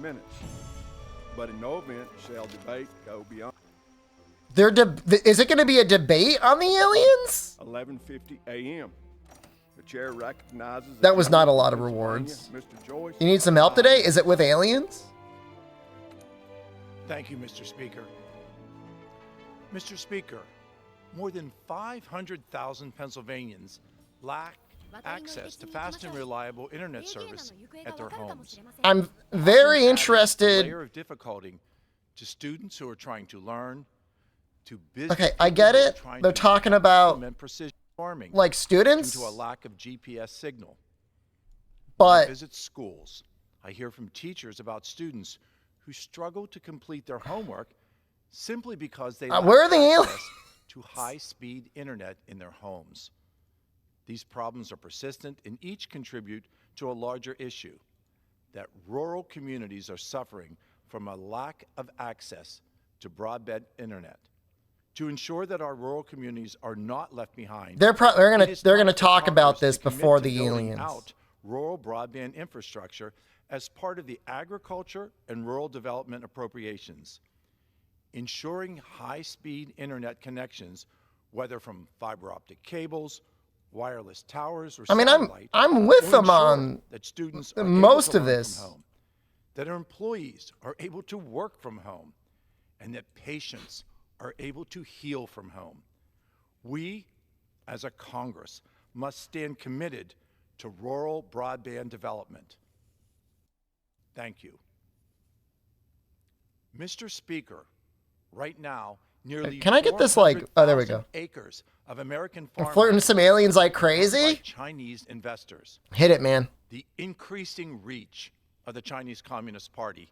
minutes. But in no event shall debate go beyond Is it going to be a debate on the aliens? 11:50 a.m. The chair recognizes That was not a lot of rewards. Mr. Joyce. You need some help today? Is it with aliens? Thank you, Mr. Speaker. Mr. Speaker, more than 500,000 Pennsylvanians lack access to fast and reliable internet service at their homes. I'm very A interested. layer of difficulty to students who are trying to learn, to Okay, I get it. They're talking about precision farming like due students, to a lack of GPS signal. but I visit schools. I hear from teachers about students who struggle to complete their homework simply because they lack where are the aliens? access to high-speed internet in their homes. These problems are persistent and each contribute to a larger issue, that rural communities are suffering from a lack of access to broadband internet. To ensure that our rural communities are not left behind, they're gonna it is they're gonna time for talk about Congress to this commit before to the building aliens. out rural broadband infrastructure as part of the agriculture and rural development appropriations. Ensuring high-speed internet connections, whether from fiber optic cables, wireless towers, or I mean, satellite, I'm with will them ensure on that students are most able to of learn this. from home, that our employees are able to work from home, and that patients are able to heal from home. We, as a Congress, must stand committed to rural broadband development. Thank you. Mr. Speaker, right now, nearly Can I get this, like- oh, there we go. 400,000 acres of American I'm farmland flirting some aliens like by crazy. Chinese investors. Hit it, man. The increasing reach of the Chinese Communist Party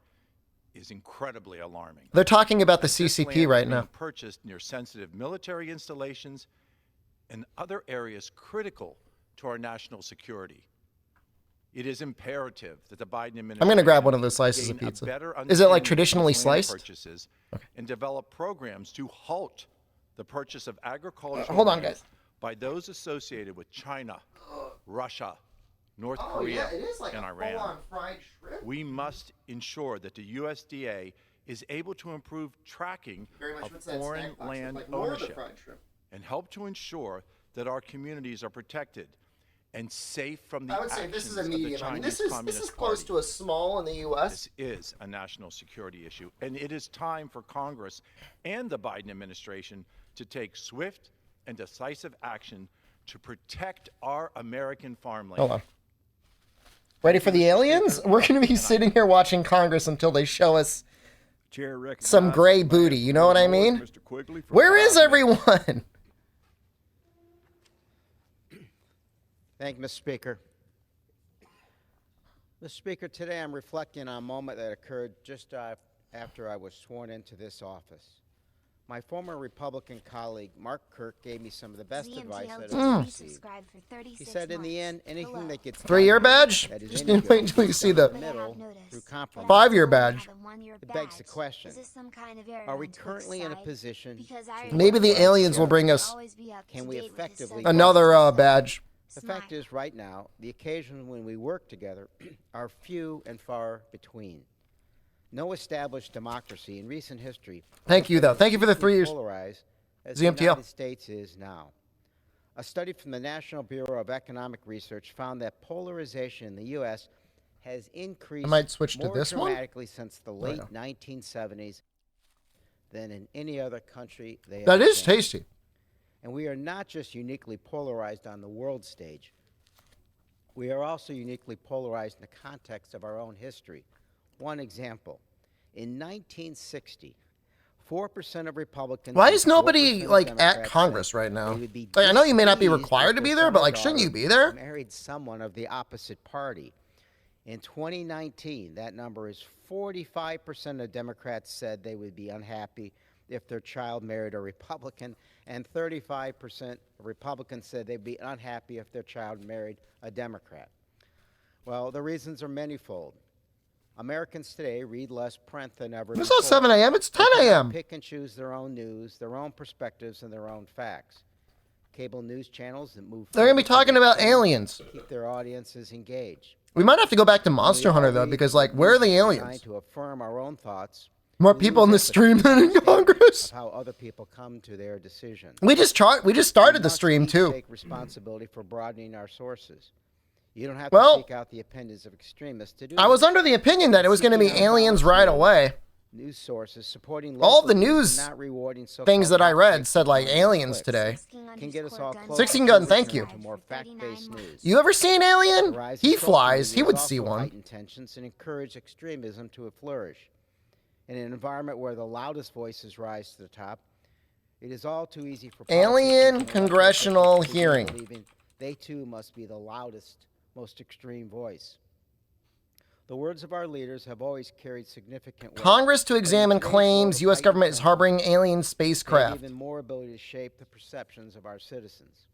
is incredibly alarming. They're talking about the This land CCP is right being now. purchased near sensitive military installations and other areas critical to our national security. It is imperative that the Biden administration I'm gonna grab one of those slices of gain a pizza. better Is it like understanding of traditionally these land sliced? purchases and develop programs to halt the purchase of agricultural hold on, land guys. by those associated with China, Russia, North Oh, Korea, and Iran. fried shrimp. We must ensure that the USDA is able to improve tracking of foreign land ownership and help to ensure that our communities are protected and safe from the I would say this is a actions of the medium. I mean, Chinese this is Communist close Party. to a small in the U.S. This is a national security issue, and it is time for Congress and the Biden administration to take swift and decisive action to protect our American farmland. Hold on. Ready for the aliens? We're going to be sitting here watching Congress until they show us Chair recognizes some gray the booty. man You know what I from Illinois, mean? Mr. Quigley, for Where 5 is minutes. everyone? Thank you, Mr. Speaker. Mr. Speaker, today I'm reflecting on a moment that occurred just after I was sworn into this office. My former Republican colleague, Mark Kirk, gave me some of the best advice that I've received. He said, in the end, anything that gets 3-year done badge? that is Just any wait good until you is see done in the middle through compromise. 5-year badge. It begs the question, are we currently in a position to Maybe the work aliens will together? bring us Can we effectively another badge. The fact is, right now, the occasions when we work together are few and far between. No established democracy in recent history. Thank you, though. Thank you for the 3 years. Polarized as ZMTL. the United States is now. A study from the National Bureau of Economic Research found that polarization in the U.S. has increased I might switch to more this one. dramatically since the late yeah. 1970s than in any other country they have That is been. tasty. And we are not just uniquely polarized on the world stage. We are also uniquely polarized in the context of our own history. One example, in 1960, 4% of Republicans. Why and is nobody 4% of like at Democrats Congress said right now? they would be Like, I know you may not be displeased required to if be their there, but son or like, shouldn't you daughter be there? married someone of the opposite party. In 2019, that number is 45% of Democrats said they would be unhappy if their child married a Republican, and 35% of Republicans said they'd be unhappy if their child married a Democrat. Well, the reasons are manifold. Americans today read less print than ever It's before. not 7 a.m. It's 10 They cannot a.m. pick and choose their own news, their own perspectives, and their own facts. Cable news channels that move They're going to be talking about aliens. keep their audiences engaged. We might have to go back to Monster Hunter, though, because, like, where are the aliens? To affirm our own thoughts. More people in the stream than in Congress. How other people come to their decisions. We just started the stream, too. Take responsibility for broadening our sources. You don't have Well, to seek out the opinions of extremists to do I was under the opinion that it was going to be aliens right away. News sources supporting All the local news not rewarding things that I read said, like, clicks. aliens today. Can get us all closer 16 gun, to thank you. more fact-based news. You ever see an alien? The rise of He social flies. He media would has see also one. heightened tensions and encourage extremism to flourish. In an environment where the loudest voices rise to the top, it is all too easy for Alien politicians and congressional elected officials to hearing. believe they too must be the loudest, most extreme voice. The words of our leaders have always carried significant weight. Congress to examine But in today's claims world U.S. of government is heightened harboring alien they have spacecraft. even more ability to shape the perceptions of our citizens.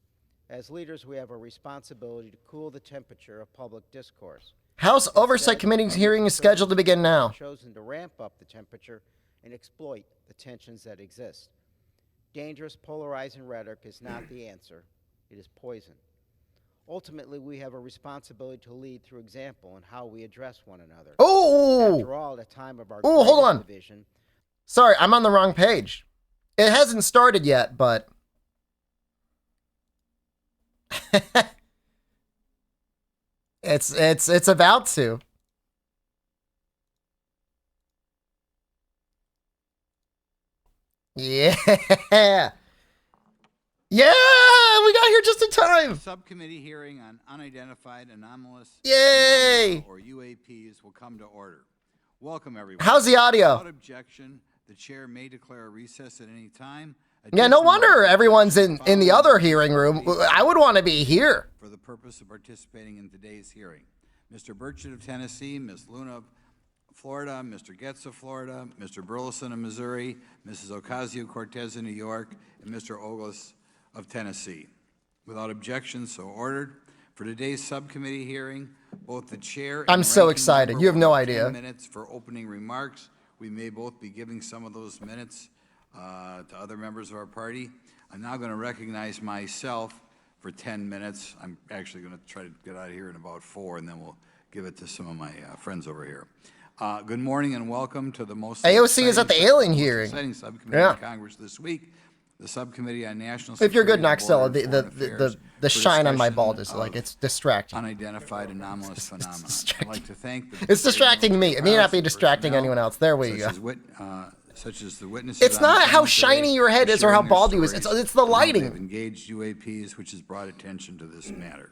As leaders, we have a responsibility to cool the temperature of public discourse. House Oversight Committee's hearing is scheduled to begin now. Chosen to ramp up the temperature and exploit the tensions that exist. Dangerous, polarizing rhetoric is not the answer. It is poison. Ultimately, we have a responsibility to lead through example in how we address one another. Oh! After all, at a time of our Oh, hold greatest on. division, Sorry, I'm on the wrong page. It hasn't started yet, but... It's about to. Yeah. Yeah, we got here just in time. Subcommittee hearing on unidentified anomalous Yay! or UAPs will come to order. Welcome, everyone. How's the audio? Without objection, the chair may declare a recess at any time. Yeah, no Additionally, wonder everyone's in the other following hearing room. I would want to be here. for the purpose of participating in today's hearing. Mr. Burchett of Tennessee, Ms. Luna of Florida, Mr. Getz of Florida, Mr. Burleson of Missouri, Mrs. Ocasio-Cortez of New York, and Mr. Ogles of Tennessee. Without objection, so ordered. For today's subcommittee hearing, both the chair and I'm so ranking excited. member You have will no 10 idea. minutes for opening remarks. We may both be giving some of those minutes to other members of our party. I'm now going to recognize myself for 10 minutes. I'm actually going to try to get out of here in about 4, and then we'll give it to some of my friends over here. Good morning and welcome to the most AOC is at the alien hearing. exciting subcommittee Yeah. in Congress this week. The Subcommittee on National If you're good, Security, Noxella, Border and Foreign Affairs the for shine on my discussion bald is of like, it's distracting. unidentified anomalous phenomena. I'd like to thank the It's distracting me. It may not be personnel, distracting anyone else. There we go. Such as the witnesses. It's on not the how phone shiny today your head for is or how sharing their bald you is. stories It's the and how lighting. They've engaged UAPs, which has brought attention to this matter.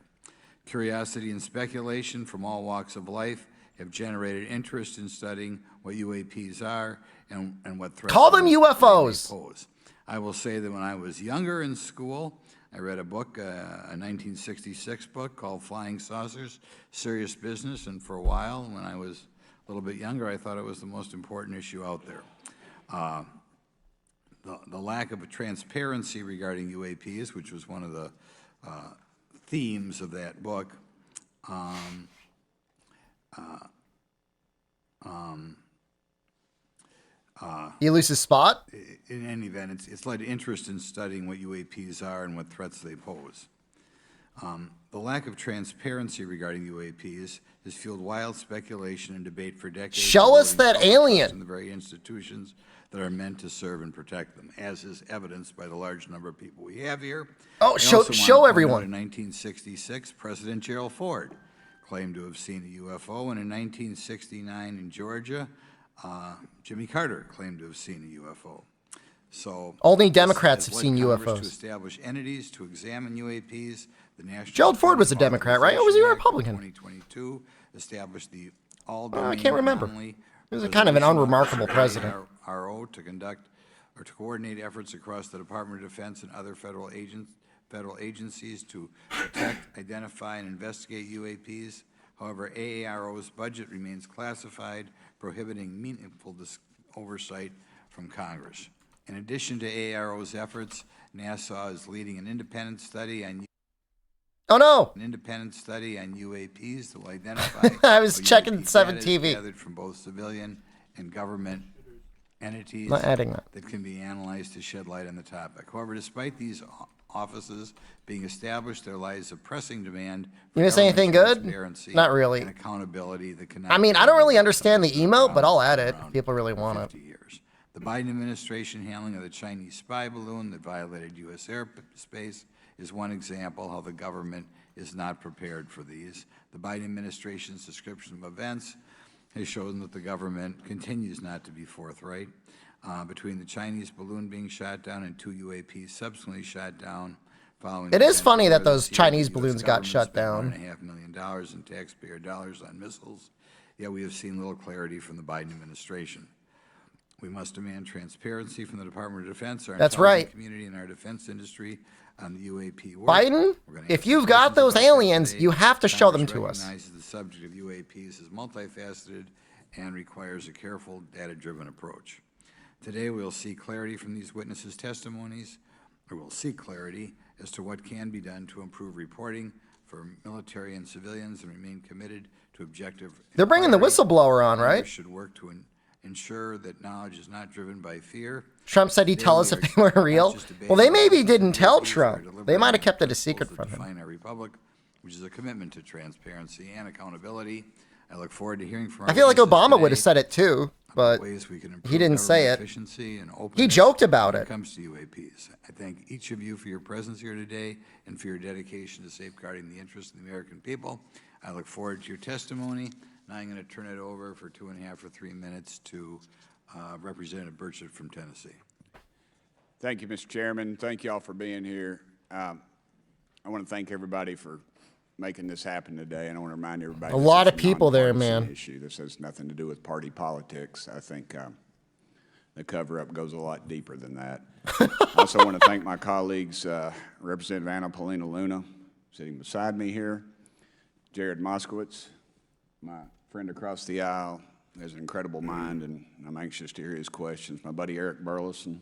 Curiosity and speculation from all walks of life have generated interest in studying what UAPs are and what threats Call them they may UFOs. pose. I will say that when I was younger in school, I read a book, a 1966 book called Flying Saucers, Serious Business, and for a while, when I was a little bit younger, I thought it was the most important issue out there. The lack of transparency regarding UAPs, which was one of the themes of that book, He loses spot. in any event, it's led to interest in studying what UAPs are and what threats they pose. The lack of transparency regarding UAPs has fueled wild speculation and debate for decades. Show us eroding that public trust alien. in the very institutions that are meant to serve and protect them, as is evidenced by the large number of people we have here. Oh, I show- also want show to point out everyone. In 1966, President Gerald Ford claimed to have seen a UFO, and in 1969 in Georgia, Jimmy Carter claimed to have seen a UFO. So Only this Democrats has have led seen Congress UFOs. to establish entities to examine UAPs. The National Gerald Ford was a Security Democrat, right? Or was he a Authorization Act of Republican? 2022 established the I all-domain can't remember. anomaly He was a kind of an resolution unremarkable officer, president. RO, to conduct or to coordinate efforts across the Department of Defense and other federal agencies to detect, identify, and investigate UAPs. However, AARO's budget remains classified, prohibiting meaningful oversight from Congress. In addition to AARO's efforts, NASA is leading an independent study on Oh no! UAPs to identify. I was how checking UAP 7 data is TV. gathered from both civilian and government entities Not adding that. that can be analyzed to shed light on the topic. However, despite these offices being established, there lies a pressing demand for You miss anything government good? transparency Not really. and accountability that cannot I mean, be I don't really delivered understand the emote, but I'll add it around if people really for want 50 it. years. The Biden administration handling of the Chinese spy balloon that violated U.S. airspace is one example how the government is not prepared for these. The Biden administration's description of events has shown that the government continues not to be forthright. Between the Chinese balloon being shot down and 2 UAPs subsequently shot down following... It is funny that earlier those this year, Chinese the US balloons got government shut spent down. $1.5 million in taxpayer dollars on missiles, yet we have seen little clarity from the Biden administration. We must demand transparency from the Department of Defense, our That's intelligence right. community, and our defense industry on the UAP work. Biden, We're gonna if have some you've got questions those about that aliens, today. you have to show them Congress to us. recognizes the subject of UAPs is multifaceted and requires a careful, data-driven approach. Today, we'll see clarity from these witnesses' testimonies, or we'll seek clarity as to what can be done to improve reporting for military and civilians and remain committed to objective. They're bringing the inquiry. whistleblower on, Congress right? should work to ensure that knowledge is not driven by fear. Trump said he'd tell us if they weren't real. Well, they maybe didn't tell Trump. They might have kept it a secret from him. Define our republic, which is a commitment to transparency and accountability. I look forward to hearing from. I feel like Obama would have said it too, but ways we can improve he didn't say government it. efficiency and He openness joked about when it. comes to UAPs. I thank each of you for your presence here today and for your dedication to safeguarding the interests of the American people. I look forward to your testimony. Now I'm going to turn it over for 2.5 or 3 minutes to Representative Burchett from Tennessee. Thank you, Mr. Chairman. Thank you all for being here. I want to thank everybody for making this happen today, and I want to remind everybody A this lot is of people there, nonpartisan man. issue. This has nothing to do with party politics. I think the cover-up goes a lot deeper than that. I also want to thank my colleagues, Representative Anna Paulina Luna, sitting beside me here, Jared Moskowitz, my friend across the aisle, has an incredible mind, and I'm anxious to hear his questions. My buddy Eric Burleson,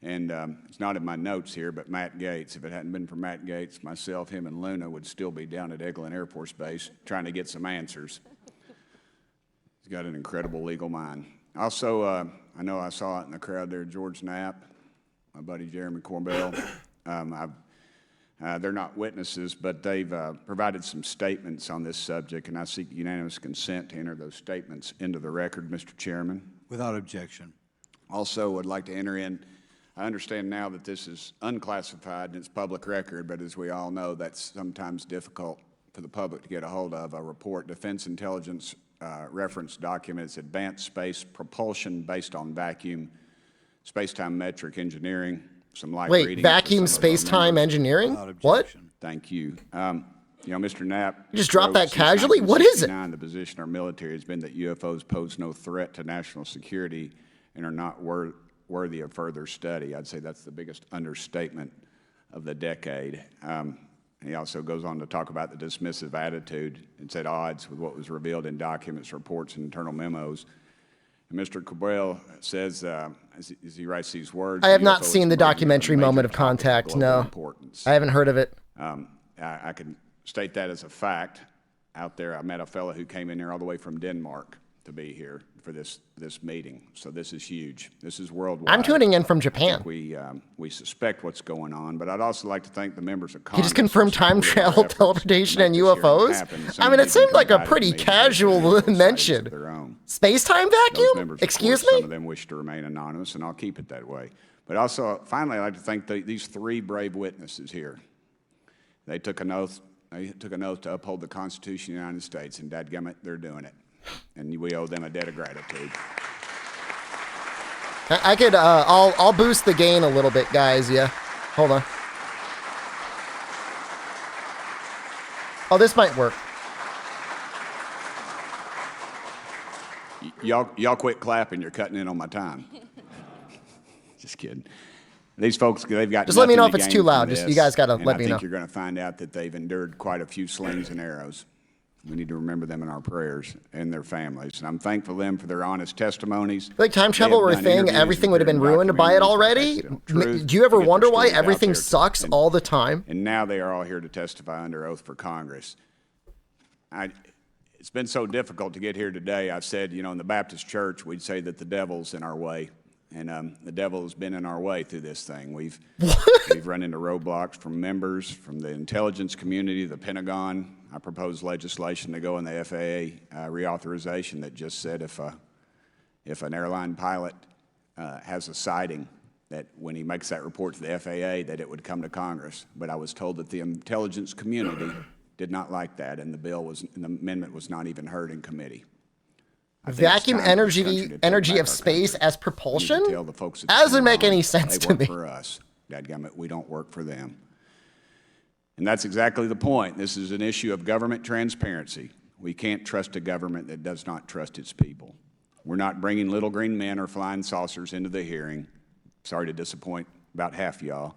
and it's not in my notes here, but Matt Gates. If it hadn't been for Matt Gates, myself, him, and Luna would still be down at Eglin Air Force Base trying to get some answers. He's got an incredible legal mind. Also, I know I saw it in the crowd there, George Knapp, my buddy Jeremy Corbell. They're not witnesses, but they've provided some statements on this subject, and I seek unanimous consent to enter those statements into the record, Mr. Chairman. Without objection. Also, would like to enter in, I understand now that this is unclassified and it's public record, but as we all know, that's sometimes difficult for the public to get a hold of. A report, Defense Intelligence reference documents, Advanced Space Propulsion Based on Vacuum, Space-Time Metric Engineering, some light reading. Wait, vacuum space-time engineering? What? Thank you. You know, Mr. Knapp. You just dropped wrote, that "Since casually? What is it?" 1969, the position of our military has been that UFOs pose no threat to national security and are not worthy of further study. I'd say that's the biggest understatement of the decade. He also goes on to talk about the dismissive attitude. It's at odds with what was revealed in documents, reports, and internal memos. And Mr. Cabral says, as he writes these words, I have not UFOs seen the emerging as a documentary major Moment of topic Contact, global no. importance. I haven't heard of it. I can state that as a fact. Out there, I met a fellow who came in here all the way from Denmark to be here for this meeting. So this is huge. This is worldwide. I'm tuning in from I Japan. think we suspect what's going on, but I'd also like to thank the members of He Congress. just confirmed who time supported our travel, efforts to teleportation, make and this hearing UFOs. happen. Some I mean, of it you seemed like a invited pretty me to casual both sides mention. of their own. Space-time Those vacuum? members, of Excuse course, me? Some of them wish to remain anonymous, and I'll keep it that way. But also, finally, I'd like to thank these three brave witnesses here. They took an oath. They took an oath to uphold the Constitution of the United States, and dadgummit, they're doing it. And we owe them a debt of gratitude. I could, I'll boost the gain a little bit, guys, yeah. Hold on. Oh, this might work. Y'all quit clapping. You're cutting in on my time. Just kidding. These folks, they've got Just let me know nothing if to it's gain too loud. from Just this, you guys gotta and let me know. I think you're going to find out that they've endured quite a few slings and arrows. We need to remember them in our prayers and their families. And I'm thankful to them for their honest testimonies. Like time travel were a thing, everything would have been ruined by it already. Do you ever wonder why everything sucks all the time? And now they are all here to testify under oath for Congress. It's been so difficult to get here today. I've said, you know, in the Baptist church, we'd say that the devil's in our way. And the devil has been in our way through this thing. We've run into roadblocks from members, from the intelligence community, the Pentagon. I proposed legislation to go in the FAA reauthorization that just said if an airline pilot has a sighting, that when he makes that report to the FAA, that it would come to Congress. But I was told that the intelligence community did not like that, and the amendment was not even heard in committee. Vacuum energy of space as propulsion? That doesn't make any sense to me. They work for us. Dadgummit, we don't work for them. And that's exactly the point. This is an issue of government transparency. We can't trust a government that does not trust its people. We're not bringing little green men or flying saucers into the hearing. Sorry to disappoint about half y'all.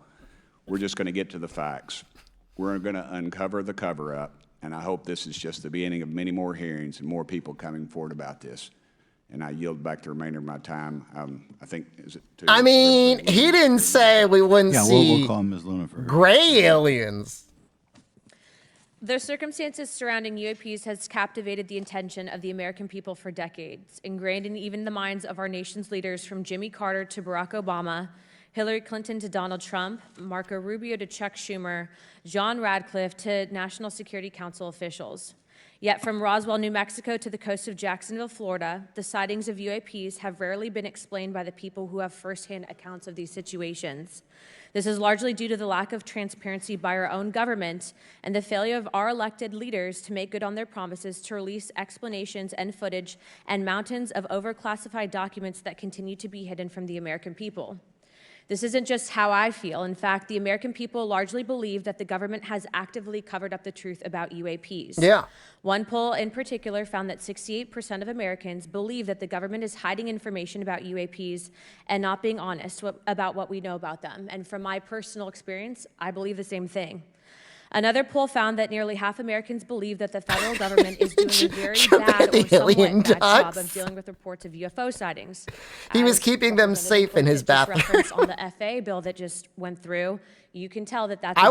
We're just going to get to the facts. We're going to uncover the cover-up, and I hope this is just the beginning of many more hearings and more people coming forward about this. And I yield back the remainder of my time. I think, is it? I mean, he didn't say we wouldn't see we'll call Ms. Luna for her. gray aliens. The circumstances surrounding UAPs has captivated the attention of the American people for decades, ingrained in even the minds of our nation's leaders from Jimmy Carter to Barack Obama, Hillary Clinton to Donald Trump, Marco Rubio to Chuck Schumer, John Radcliffe to National Security Council officials. Yet from Roswell, New Mexico to the coast of Jacksonville, Florida, the sightings of UAPs have rarely been explained by the people who have firsthand accounts of these situations. This is largely due to the lack of transparency by our own government and the failure of our elected leaders to make good on their promises to release explanations and footage and mountains of overclassified documents that continue to be hidden from the American people. This isn't just how I feel. In fact, the American people largely believe that the government has actively covered up the truth about UAPs. Yeah. One poll in particular found that 68% of Americans believe that the government is hiding information about UAPs and not being honest about what we know about them. And from my personal experience, I believe the same thing. Another poll found that nearly half Americans believe that the federal government is doing a very bad or somewhat bad job of dealing with reports of UFO sightings. He was keeping them safe in his bathroom. Reference on the FAA bill that just went through, you can tell that that's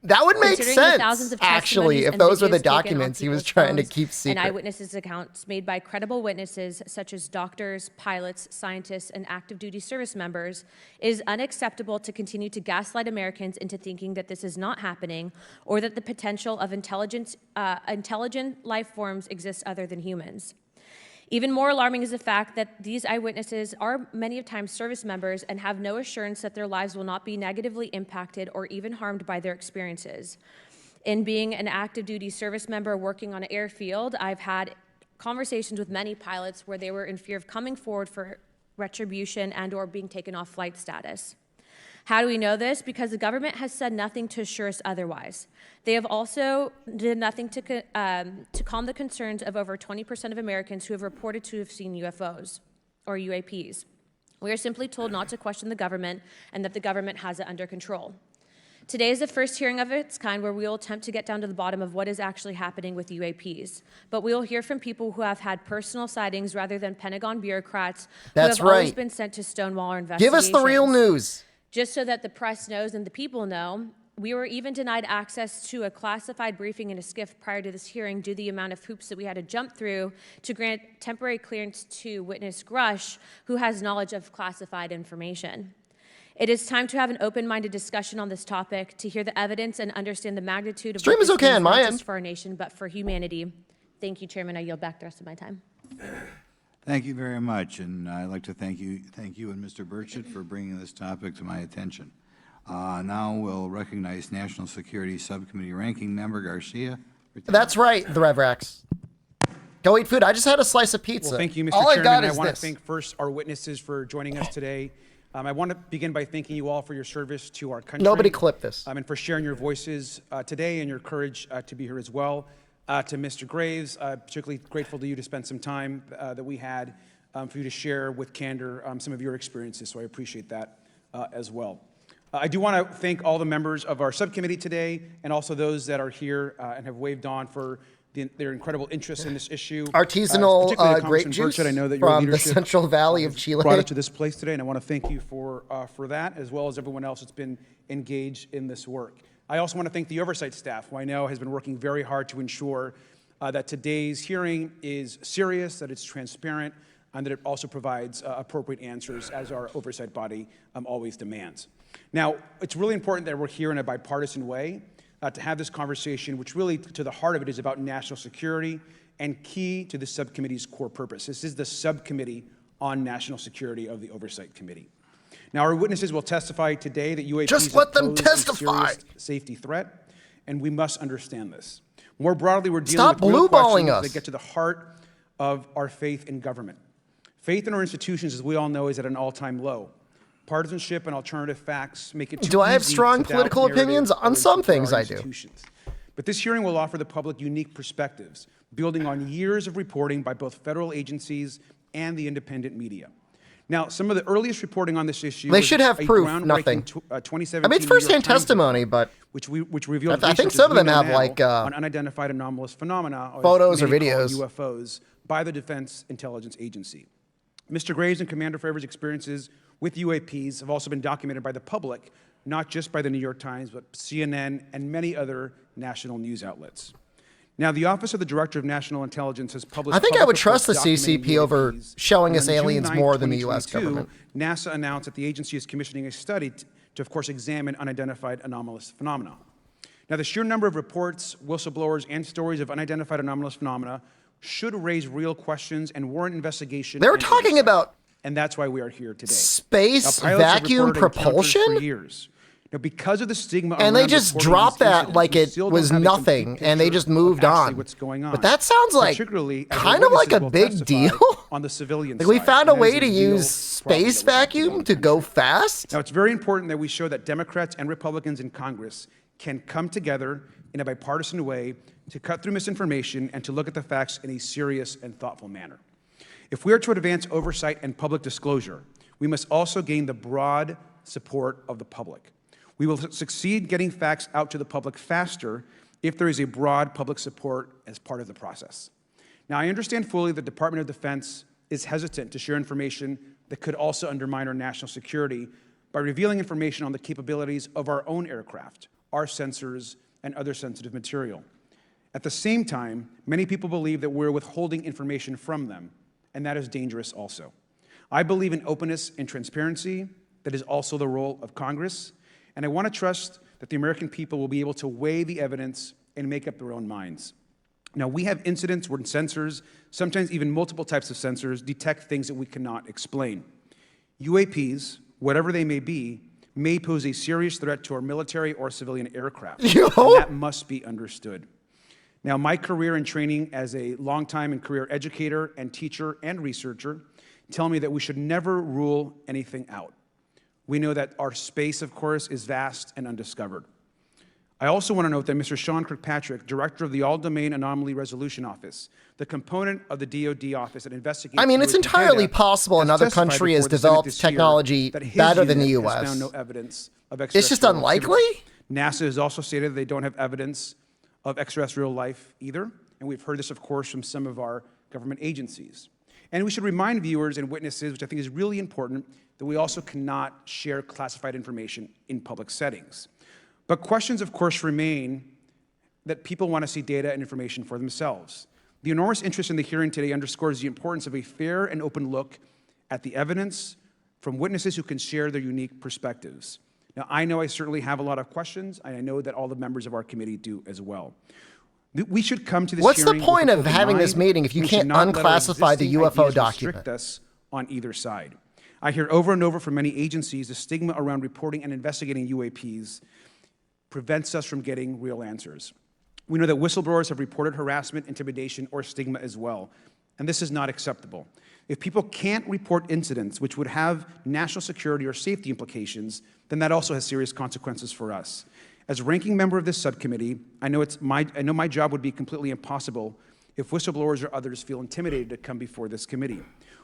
that would make sense, actually, if those were the documents he was trying to keep secret. And eyewitnesses' accounts made by credible witnesses such as doctors, pilots, scientists, and active duty service members is unacceptable to continue to gaslight Americans into thinking that this is not happening or that the potential of intelligent life forms exists other than humans. Even more alarming is the fact that these eyewitnesses are many of times service members and have no assurance that their lives will not be negatively impacted or even harmed by their experiences. In being an active duty service member working on an airfield, I've had conversations with many pilots where they were in fear of coming forward for retribution and or being taken off flight status. How do we know this? Because the government has said nothing to assure us otherwise. They have also did nothing to calm the concerns of over 20% of Americans who have reported to have seen UFOs or UAPs. We are simply told not to question the government and that the government has it under control. Today is the first hearing of its kind where we will attempt to get down to the bottom of what is actually happening with UAPs. But we will hear from people who have had personal sightings rather than Pentagon bureaucrats who have always been sent to stonewall our investigations. Give us the real news. Just so that the press knows and the people know, we were even denied access to a classified briefing in a SCIF prior to this hearing due to the amount of hoops that we had to jump through to grant temporary clearance to witness Grush, who has knowledge of classified information. It is time to have an open-minded discussion on this topic, to hear the evidence and understand the magnitude of Stream is okay on my end. Not just for our nation, but for humanity. Thank you, Chairman. I yield back the rest of my time. Thank you very much, and I'd like to thank you and Mr. Burchett for bringing this topic to my attention. Now we'll recognize National Security Subcommittee Ranking Member Garcia. That's right, the Rev Rex. Go eat food. I just had a slice of pizza. Well, thank you, Mr. All Chairman. I got I is want this. to thank first our witnesses for joining us today. I want to begin by thanking you all for your service to our country. Nobody clip this. And for sharing your voices today and your courage to be here as well. To Mr. Graves, particularly grateful to you to spend some time that we had for you to share with candor some of your experiences, so I appreciate that as well. I do want to thank all the members of our subcommittee today and also those that are here and have waved on for their incredible interest in this issue. Artisanal grape juice I know that from the Central Valley of Chile. Brought it to this place today, and I want to thank you for that, as well as everyone else that's been engaged in this work. I also want to thank the oversight staff, who I know has been working very hard to ensure that today's hearing is serious, that it's transparent, and that it also provides appropriate answers, as our oversight body always demands. Now, it's really important that we're here in a bipartisan way to have this conversation, which really, to the heart of it, is about national security and key to the subcommittee's core purpose. This is the subcommittee on national security of the Oversight Committee. Now, our witnesses will testify today that UAPs Just let them pose testify. a serious safety threat, and we must understand this. More broadly, we're dealing Stop with real blue-balling questions us. that get to the heart of our faith in government. Faith in our institutions, as we all know, is at an all-time low. Partisanship and alternative facts make it too Do I have easy strong to doubt political narratives opinions? or On some insult our things I do. institutions. But this hearing will offer the public unique perspectives, building on years of reporting by both federal agencies and the independent media. Now, some of the earliest reporting on this issue They was should have a proof, groundbreaking nothing. 2017 I mean, it's New York firsthand Times testimony, report, but which revealed I think research some of as we them know have, now like, on unidentified anomalous phenomena, or photos or many call videos. UFOs, by the Defense Intelligence Agency. Mr. Graves and Commander Favor's experiences with UAPs have also been documented by the public, not just by the New York Times, but CNN and many other national news outlets. Now, the Office of the Director of National Intelligence has published. I think I public would trust the reports documenting CCP over UAPs, showing and us on June aliens 9, more than the US 2022, government. NASA announced that the agency is commissioning a study to, of course, examine unidentified anomalous phenomena. Now, the sheer number of reports, whistleblowers, and stories of unidentified anomalous phenomena should raise real questions and warrant investigation. They were and talking oversight. about And that's why we are here today. space Now, pilots have vacuum reported encounters propulsion? for years. Now, because of the stigma And they around just reporting dropped these that incidents, like we it still was don't have a complete nothing, and they picture just moved of actually on. what's going on. But that sounds like Particularly as kind our of like a witnesses will big testify deal. on the civilian Like we side, found a and that is way to real use problem space that we have vacuum in to the go country. fast. Now, it's very important that we show that Democrats and Republicans in Congress can come together in a bipartisan way to cut through misinformation and to look at the facts in a serious and thoughtful manner. If we are to advance oversight and public disclosure, we must also gain the broad support of the public. We will succeed getting facts out to the public faster if there is a broad public support as part of the process. Now, I understand fully the Department of Defense is hesitant to share information that could also undermine our national security by revealing information on the capabilities of our own aircraft, our sensors, and other sensitive material. At the same time, many people believe that we're withholding information from them, and that is dangerous also. I believe in openness and transparency. That is also the role of Congress. And I want to trust that the American people will be able to weigh the evidence and make up their own minds. Now, we have incidents where sensors, sometimes even multiple types of sensors, detect things that we cannot explain. UAPs, whatever they may be, may pose a serious threat to our military or civilian aircraft. And that must be understood. Now, my career and training as a longtime and career educator and teacher and researcher tell me that we should never rule anything out. We know that our space, of course, is vast and undiscovered. I also want to note that Mr. Sean Kirkpatrick, director of the All-Domain Anomaly Resolution Office, the component of the DoD office that investigates. I mean, it's UAP entirely data, possible has another testified country has before the Senate developed this year technology that his better than the unit has US. found no evidence of It's just extraterrestrial unlikely? activity. NASA has also stated that they don't have evidence of extraterrestrial life either, and we've heard this, of course, from some of our government agencies. And we should remind viewers and witnesses, which I think is really important, that we also cannot share classified information in public settings. But questions, of course, remain that people want to see data and information for themselves. The enormous interest in the hearing today underscores the importance of a fair and open look at the evidence from witnesses who can share their unique perspectives. Now, I know I certainly have a lot of questions, and I know that all the members of our committee do as well. We should come to this What's the hearing point with an of open having this mind. meeting if you We should can't not let our unclassify the existing UFO ideas document? restrict us on either side. I hear over and over from many agencies the stigma around reporting and investigating UAPs prevents us from getting real answers. We know that whistleblowers have reported harassment, intimidation, or stigma as well, and this is not acceptable. If people can't report incidents which would have national security or safety implications, then that also has serious consequences for us. As ranking member of this subcommittee, I know my job would be completely impossible if whistleblowers or others feel intimidated to come before this committee.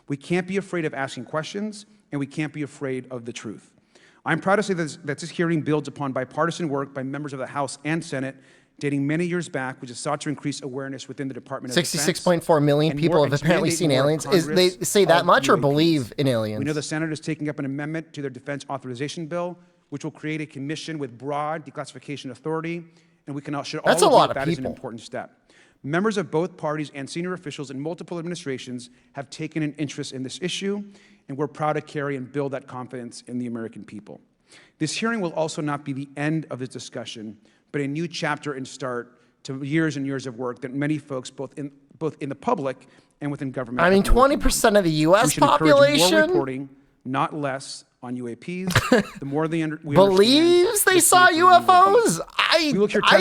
We can't be afraid of asking questions, and we can't be afraid of the truth. I'm proud to say that this hearing builds upon bipartisan work by members of the House and Senate dating many years back, which is sought to increase awareness within the Department of Defense. 66.4 million and people more- have and to apparently mandate seen more aliens. Congress They say that of much or UAPs. believe in aliens? We know the Senate is taking up an amendment to their defense authorization bill, which will create a commission with broad declassification authority, and we should all That's a agree lot of that is an people. important step. Members of both parties and senior officials in multiple administrations have taken an interest in this issue, and we're proud to carry and build that confidence in the American people. This hearing will also not be the end of this discussion, but a new chapter and start to years and years of work that many folks, both in the public and within government. I mean, 20% of the U.S. population more reporting, not less, on UAPs. The more we believes they saw UFOs. I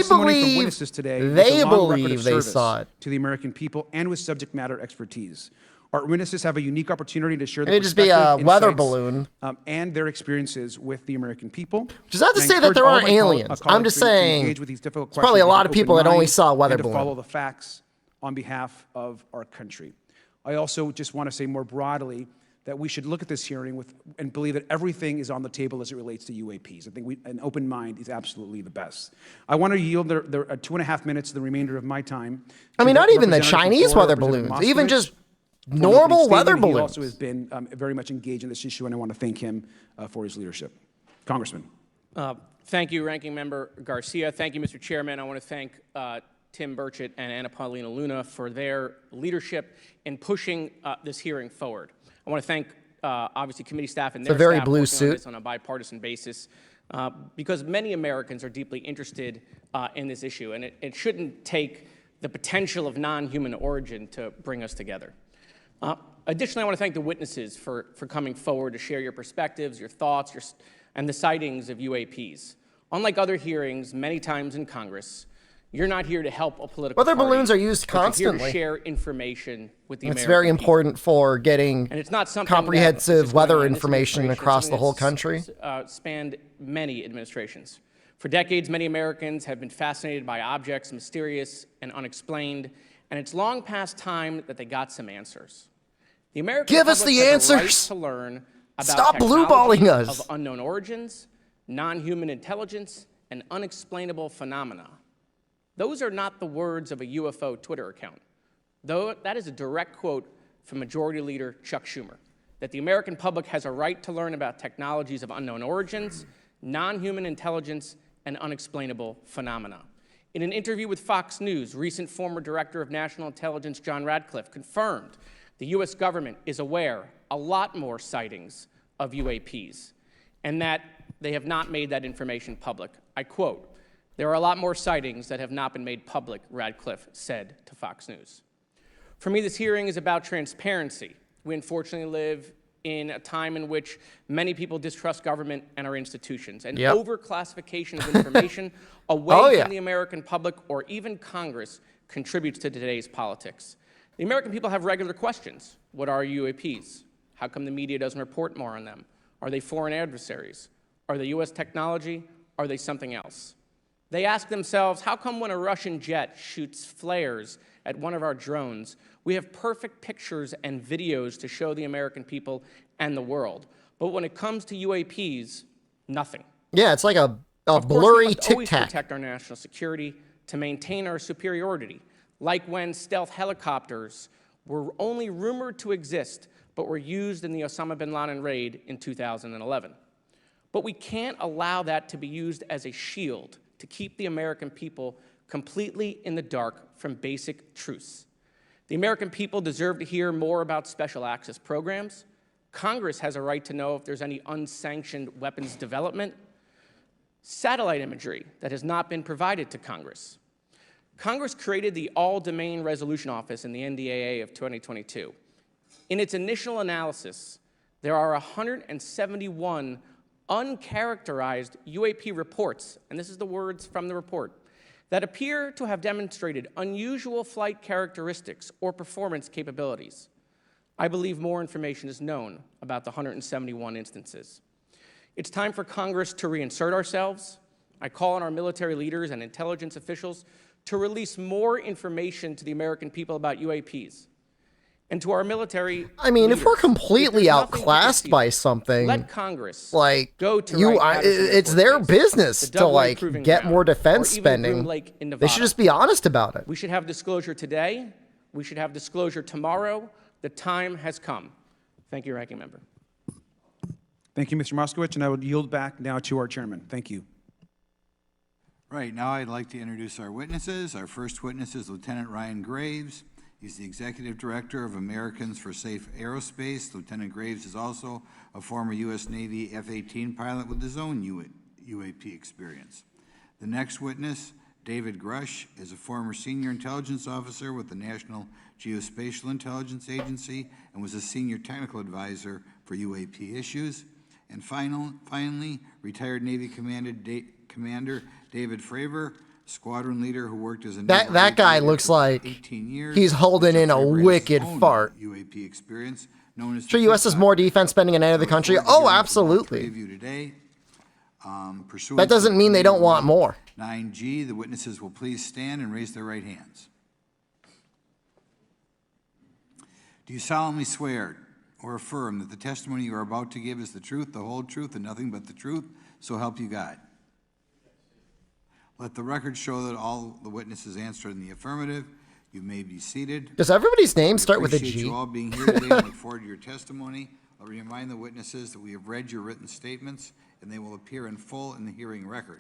believe today they believe they saw it to the American people and with subject matter expertise. Our witnesses have a unique opportunity to share their perspective, just be a weather balloon and their experiences with the American people. Which is not to say that there aren't aliens. I'm just saying there's probably a lot of people that only saw a weather balloon. To follow the facts on behalf of our country. I also just want to say more broadly that we should look at this hearing and believe that everything is on the table as it relates to UAPs. I think an open mind is absolutely the best. I want to yield 2.5 minutes, the remainder of my time. I mean, not even the Chinese weather balloons, even just normal weather balloons. He also has been very much engaged in this issue, and I want to thank him for his leadership. Congressman. Thank you, Ranking Member Garcia. Thank you, Mr. Chairman. I want to thank Tim Burchett and Anna Paulina Luna for their leadership in pushing this hearing forward. I want to thank, obviously, committee staff and their very staff blue working suit on this on a bipartisan basis, because many Americans are deeply interested in this issue, and it shouldn't take the potential of non-human origin to bring us together. Additionally, I want to thank the witnesses for coming forward to share your perspectives, your thoughts, and the sightings of UAPs. Unlike other hearings many times in Congress, you're not here to help a political weather party, balloons are used constantly. You're here to share information with the American It's very people. important for getting And it's not something comprehensive weather in this information across the whole country. Spanned many administrations. For decades, many Americans have been fascinated by objects mysterious and unexplained, and it's long past time that they got some answers. The American Give us public the has a right answers. to learn about Stop technology blueballing us. of unknown origins, non-human intelligence, and unexplainable phenomena. Those are not the words of a UFO Twitter account. Though that is a direct quote from Majority Leader Chuck Schumer, that the American public has a right to learn about technologies of unknown origins, non-human intelligence, and unexplainable phenomena. In an interview with Fox News, recent former Director of National Intelligence John Radcliffe confirmed the U.S. government is aware a lot more sightings of UAPs, and that they have not made that information public. I quote, "There are a lot more sightings that have not been made public," Radcliffe said to Fox News. For me, this hearing is about transparency. We unfortunately live in a time in which many people distrust government and our institutions, and overclassification of information away from the American public or even Congress contributes to today's politics. The American people have regular questions. What are UAPs? How come the media doesn't report more on them? Are they foreign adversaries? Are they U.S. technology? Are they something else? They ask themselves, how come when a Russian jet shoots flares at one of our drones, we have perfect pictures and videos to show the American people and the world, but when it comes to UAPs, nothing? Yeah, it's like a blurry tic-tac. Of course, we must always tic-tac. protect our national security to maintain our superiority, like when stealth helicopters were only rumored to exist, but were used in the Osama bin Laden raid in 2011. But we can't allow that to be used as a shield to keep the American people completely in the dark from basic truths. The American people deserve to hear more about special access programs. Congress has a right to know if there's any unsanctioned weapons development, satellite imagery that has not been provided to Congress. Congress created the All-Domain Resolution Office in the NDAA of 2022. In its initial analysis, there are 171 uncharacterized UAP reports, and this is the words from the report, that appear to have demonstrated unusual flight characteristics or performance capabilities. I believe more information is known about the 171 instances. It's time for Congress to reinsert ourselves. I call on our military leaders and intelligence officials to release more information to the American people about UAPs. And to our military I mean, leaders, if we're completely if there's nothing to outclassed conceal, by something, let Congress like go to it's their business to like get more defense spending. They should just be honest about it. We should have disclosure today. We should have disclosure tomorrow. The time has come. Thank you, Ranking Member. Thank you, Mr. Moskowitz, and I would yield back now to our chairman. Thank you. Right, now I'd like to introduce our witnesses. Our first witness is Lieutenant Ryan Graves. He's the Executive Director of Americans for Safe Aerospace. Lieutenant Graves is also a former U.S. Navy F-18 pilot with his own UAP experience. The next witness, David Grush, is a former senior intelligence officer with the National Geospatial Intelligence Agency and was a senior technical advisor for UAP issues. And finally, retired Navy Commander David Fravor, squadron leader who worked as a that guy looks like 18 years. he's holding in a wicked fart. UAP experience known as Sure, U.S. has more defense spending than any other country. Oh, absolutely. Today. That doesn't mean they don't want more. 9G, the witnesses will please stand and raise their right hands. Do you solemnly swear or affirm that the testimony you are about to give is the truth, the whole truth, and nothing but the truth, so help you God? Let the record show that all the witnesses answered in the affirmative. You may be seated. Does everybody's name start with a Appreciate G? you all being here today and look forward to your testimony. I'll remind the witnesses that we have read your written statements and they will appear in full in the hearing record.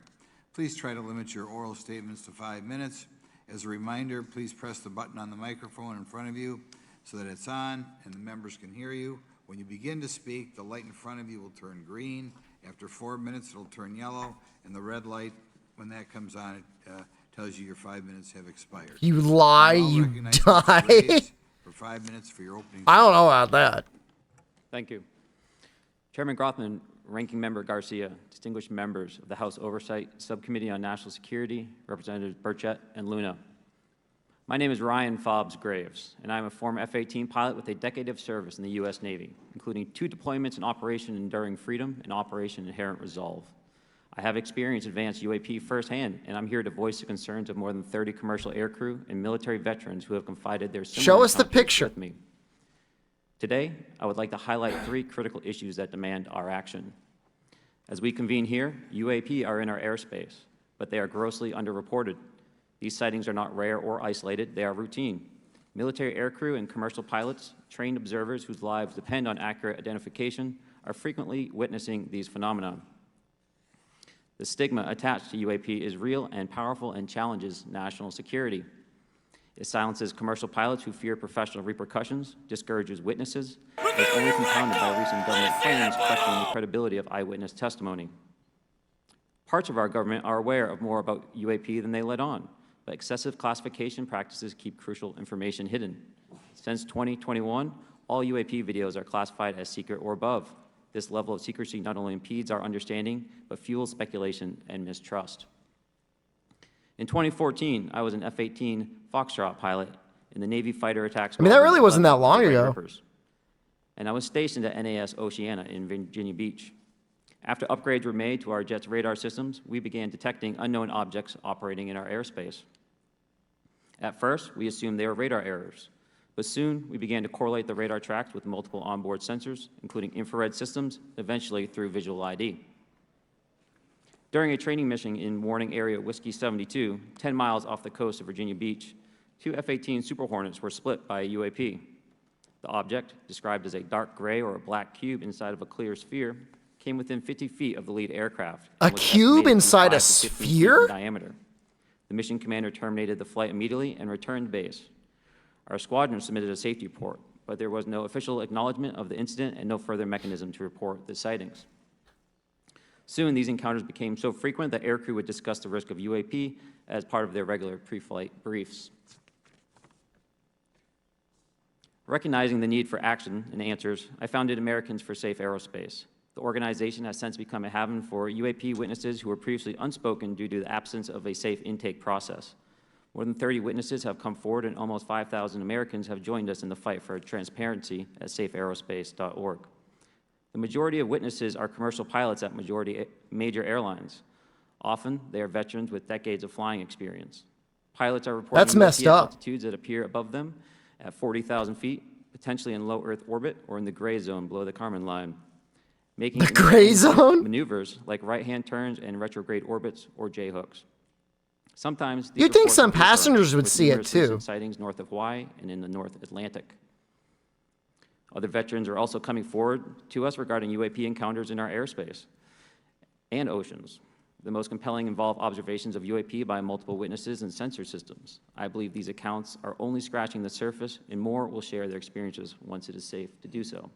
Please try to limit your oral statements to 5 minutes. As a reminder, please press the button on the microphone in front of you so that it's on and the members can hear you. When you begin to speak, the light in front of you will turn green. After 4 minutes, it'll turn yellow, and the red light, when that comes on, it tells you your 5 minutes have expired. You lie, I'll you recognize Mr. die. Graves for 5 minutes for your opening. I don't know about that. Thank you. Chairman Grothman, Ranking Member Garcia, distinguished members of the House Oversight Subcommittee on National Security, Representatives Burchett and Luna. My name is Ryan Fobbs Graves, and I'm a former F-18 pilot with a decade of service in the U.S. Navy, including 2 deployments in Operation Enduring Freedom and Operation Inherent Resolve. I have experienced advanced UAP firsthand, and I'm here to voice the concerns of more than 30 commercial aircrew and military veterans who have confided their similar Show us the encounters picture. with me. Today, I would like to highlight 3 critical issues that demand our action. As we convene here, UAP are in our airspace, but they are grossly underreported. These sightings are not rare or isolated, they are routine. Military aircrew and commercial pilots, trained observers whose lives depend on accurate identification, are frequently witnessing these phenomena. The stigma attached to UAP is real and powerful and challenges national security. It silences commercial pilots who fear professional repercussions, discourages witnesses, and is only compounded by recent government claims questioning the credibility of eyewitness testimony. Parts of our government are aware of more about UAP than they let on, but excessive classification practices keep crucial information hidden. Since 2021, all UAP videos are classified as secret or above. This level of secrecy not only impedes our understanding, but fuels speculation and mistrust. In 2014, I was an F-18 Foxtrot pilot in the Navy Fighter Attack Squadron. I mean, that really wasn't that long ago. And I was stationed at NAS Oceana in Virginia Beach. After upgrades were made to our jet's radar systems, we began detecting unknown objects operating in our airspace. At first, we assumed they were radar errors, but soon we began to correlate the radar tracks with multiple onboard sensors, including infrared systems, eventually through visual ID. During a training mission in Warning Area Whiskey 72, 10 miles off the coast of Virginia Beach, 2 F-18 Super Hornets were split by a UAP. The object, described as a dark gray or a black cube inside of a clear sphere, came within 50 feet of the lead aircraft. A cube inside a 15 feet sphere? in diameter. The mission commander terminated the flight immediately and returned to base. Our squadron submitted a safety report, but there was no official acknowledgement of the incident and no further mechanism to report the sightings. Soon, these encounters became so frequent that aircrew would discuss the risk of UAP as part of their regular pre-flight briefs. Recognizing the need for action and answers, I founded Americans for Safe Aerospace. The organization has since become a haven for UAP witnesses who were previously unspoken due to the absence of a safe intake process. More than 30 witnesses have come forward, and almost 5,000 Americans have joined us in the fight for transparency at safeaerospace.org. The majority of witnesses are commercial pilots at major airlines. Often, they are veterans with decades of flying experience. Pilots are reporting That's messed up. altitudes that appear above them at 40,000 feet, potentially in low Earth orbit or in the gray zone below the Kármán line. Making The gray zone? maneuvers like right-hand turns and retrograde orbits or J-hooks. Sometimes these You'd think reports some are confirmed passengers would with see it numerous recent too. sightings north of Hawaii and in the North Atlantic. Other veterans are also coming forward to us regarding UAP encounters in our airspace and oceans. The most compelling involve observations of UAP by multiple witnesses and sensor systems. I believe these accounts are only scratching the surface, and more will share their experiences once it is safe to do so.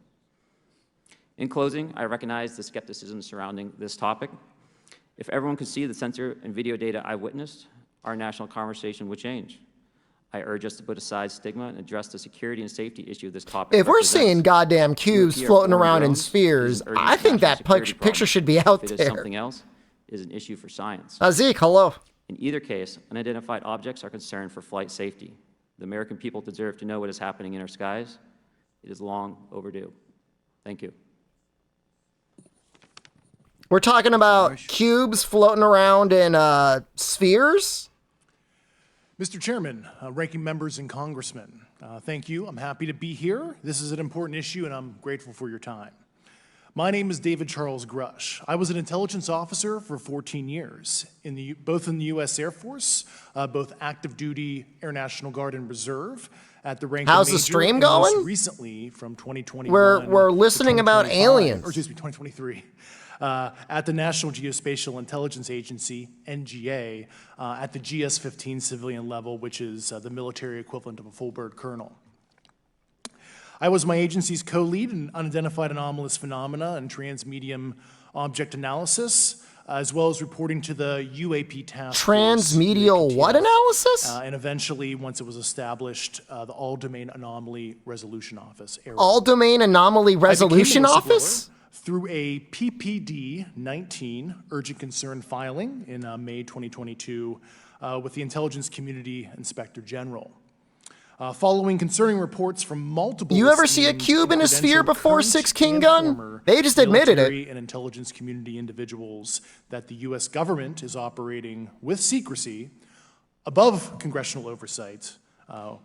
In closing, I recognize the skepticism surrounding this topic. If everyone could see the sensor and video data I witnessed, our national conversation would change. I urge us to put aside stigma and address the security and safety issue this topic If we're seeing goddamn cubes floating around in spheres, I think that picture should be out there. If it is there. something else, it is an issue for science. Zeke, hello. In either case, unidentified objects are concerned for flight safety. The American people deserve to know what is happening in our skies. It is long overdue. Thank you. We're talking about cubes floating around in spheres? Mr. Chairman, ranking members and congressmen, thank you. I'm happy to be here. This is an important issue, and I'm grateful for your time. My name is David Charles Grush. I was an intelligence officer for 14 years, both in the U.S. Air Force, both active duty, Air National Guard, and Reserve, at the rank of How's the major, stream and going? most recently, from 2021 We're listening about aliens. Or excuse me, 2023. At the National Geospatial Intelligence Agency, NGA, at the GS-15 civilian level, which is the military equivalent of a full bird colonel. I was my agency's co-lead in unidentified anomalous phenomena and transmedium object analysis, as well as reporting to the UAP task force. Transmedial what analysis? And eventually, once it was established, the All-Domain Anomaly Resolution Office. All-Domain Anomaly Resolution Office? Through a PPD 19 urgent concern filing in May 2022 with the Intelligence Community Inspector General. Following concerning reports from multiple... You ever see a cube in a sphere before 6 King Gun? They just admitted it. And intelligence community individuals that the U.S. government is operating with secrecy above congressional oversight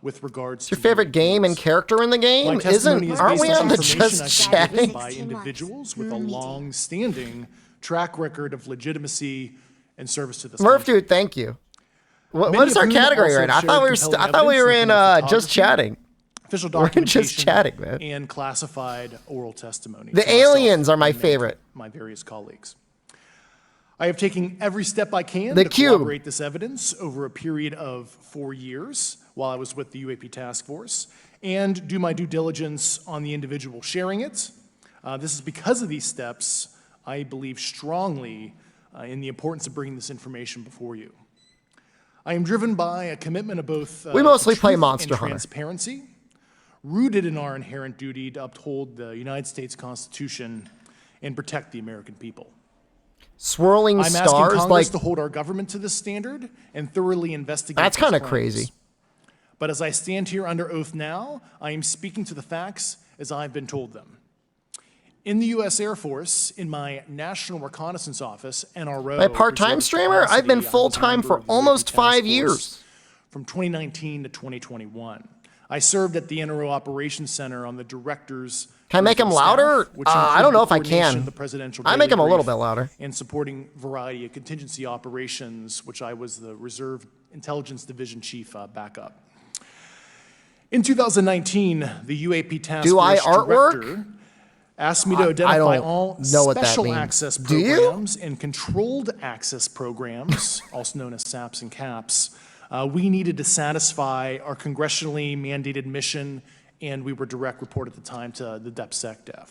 with regards to... Your favorite game and character in the game? Aren't we on the Just Chatting? ...by individuals with a long-standing track record of legitimacy and service to this Murph, country. dude, thank you. What is our category right now? I thought we were in Just Chatting. Official We're in Just documentation Chatting, man. and classified oral testimony. The aliens are my favorite. My various colleagues. I have taken every step I can The to cube. corroborate this evidence over a period of 4 years while I was with the UAP task force and do my due diligence on the individual sharing it. This is because of these steps, I believe strongly in the importance of bringing this information before you. I am driven by a commitment of both we mostly play truth Monster and Hunter. transparency, rooted in our inherent duty to uphold the United States Constitution and protect the American people. Swirling I'm asking stars Congress like... to hold our government to this standard and thoroughly investigate That's these kind of claims. crazy. But as I stand here under oath now, I am speaking to the facts as I've been told them. In the U.S. Air Force, in my National Reconnaissance Office, NRO... My part-time streamer? I've been full-time for almost 5 years. From 2019 to 2021. I served at the NRO Operations Center on the director's... Can I make him louder? I don't know if I can. I make him a little bit louder. And supporting a variety of contingency operations, which I was the Reserve Intelligence Division Chief backup. In 2019, the UAP Task Force Director asked me to identify all special access programs and controlled access programs, also known as SAPs and CAPs, we needed to satisfy our congressionally mandated mission, and we were direct report at the time to the DepSecDef.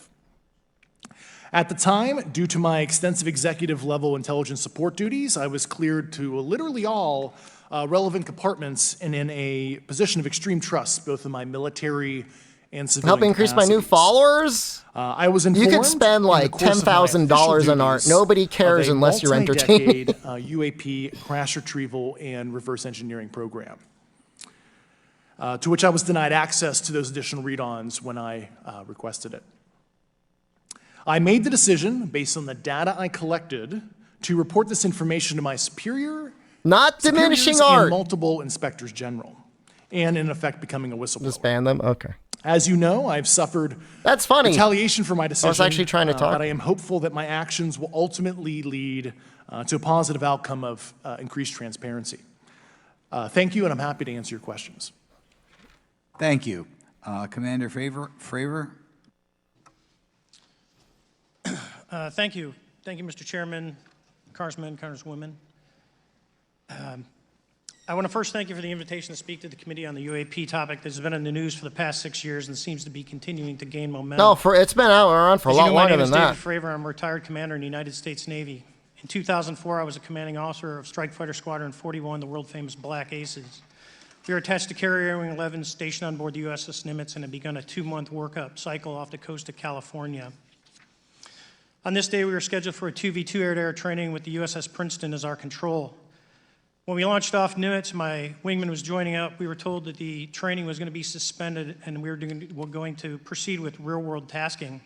At the time, due to my extensive executive level intelligence support duties, I was cleared to literally all relevant compartments and in a position of extreme trust, both in my military and civilian Help increase my new followers? I was informed you could spend like $10,000 on art. Nobody cares unless you're entertaining. UAP crash retrieval and reverse engineering program, to which I was denied access to those additional read-ons when I requested it. I made the decision, based on the data I collected, to report this information to my superior, not diminishing art, and multiple inspectors general, and in effect becoming a whistleblower. Disband them? Okay. As you know, I've suffered retaliation for my decision. I was actually trying to talk. But I am hopeful that my actions will ultimately lead to a positive outcome of increased transparency. Thank you, and I'm happy to answer your questions. Thank you. Commander Fravor? Thank you. Thank you, Mr. Chairman, Congressmen, Congresswomen. I want to first thank you for the invitation to speak to the committee on the UAP topic that's been in the news for the past 6 years and seems to be continuing to gain momentum. No, it's been out around for a lot longer than that. My name is David Fravor. I'm a retired commander in the United States Navy. In 2004, I was a commanding officer of Strike Fighter Squadron 41, the world-famous Black Aces. We were attached to Carrier Wing 11, stationed on board the USS Nimitz, and had begun a 2-month workup cycle off the coast of California. On this day, we were scheduled for a 2v2 air-to-air training with the USS Princeton as our control. When we launched off Nimitz, my wingman was joining up. We were told that the training was going to be suspended and we were going to proceed with real-world tasking.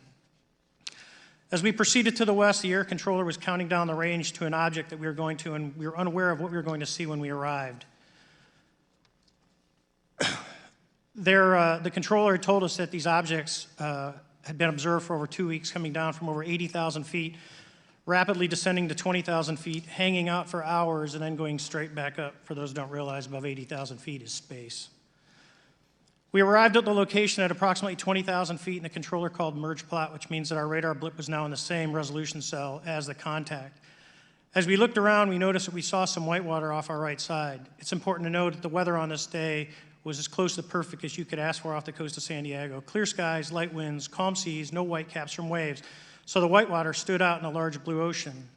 As we proceeded to the west, the air controller was counting down the range to an object that we were going to, and we were unaware of what we were going to see when we arrived. The controller had told us that these objects had been observed for over 2 weeks, coming down from over 80,000 feet, rapidly descending to 20,000 feet, hanging out for hours, and then going straight back up. For those who don't realize, above 80,000 feet is space. We arrived at the location at approximately 20,000 feet, and the controller called merge plot, which means that our radar blip was now in the same resolution cell as the contact. As we looked around, we noticed that we saw some whitewater off our right side. It's important to note that the weather on this day was as close to perfect as you could ask for off the coast of San Diego. Clear skies, light winds, calm seas, no whitecaps from waves. So the whitewater stood out in a large blue ocean.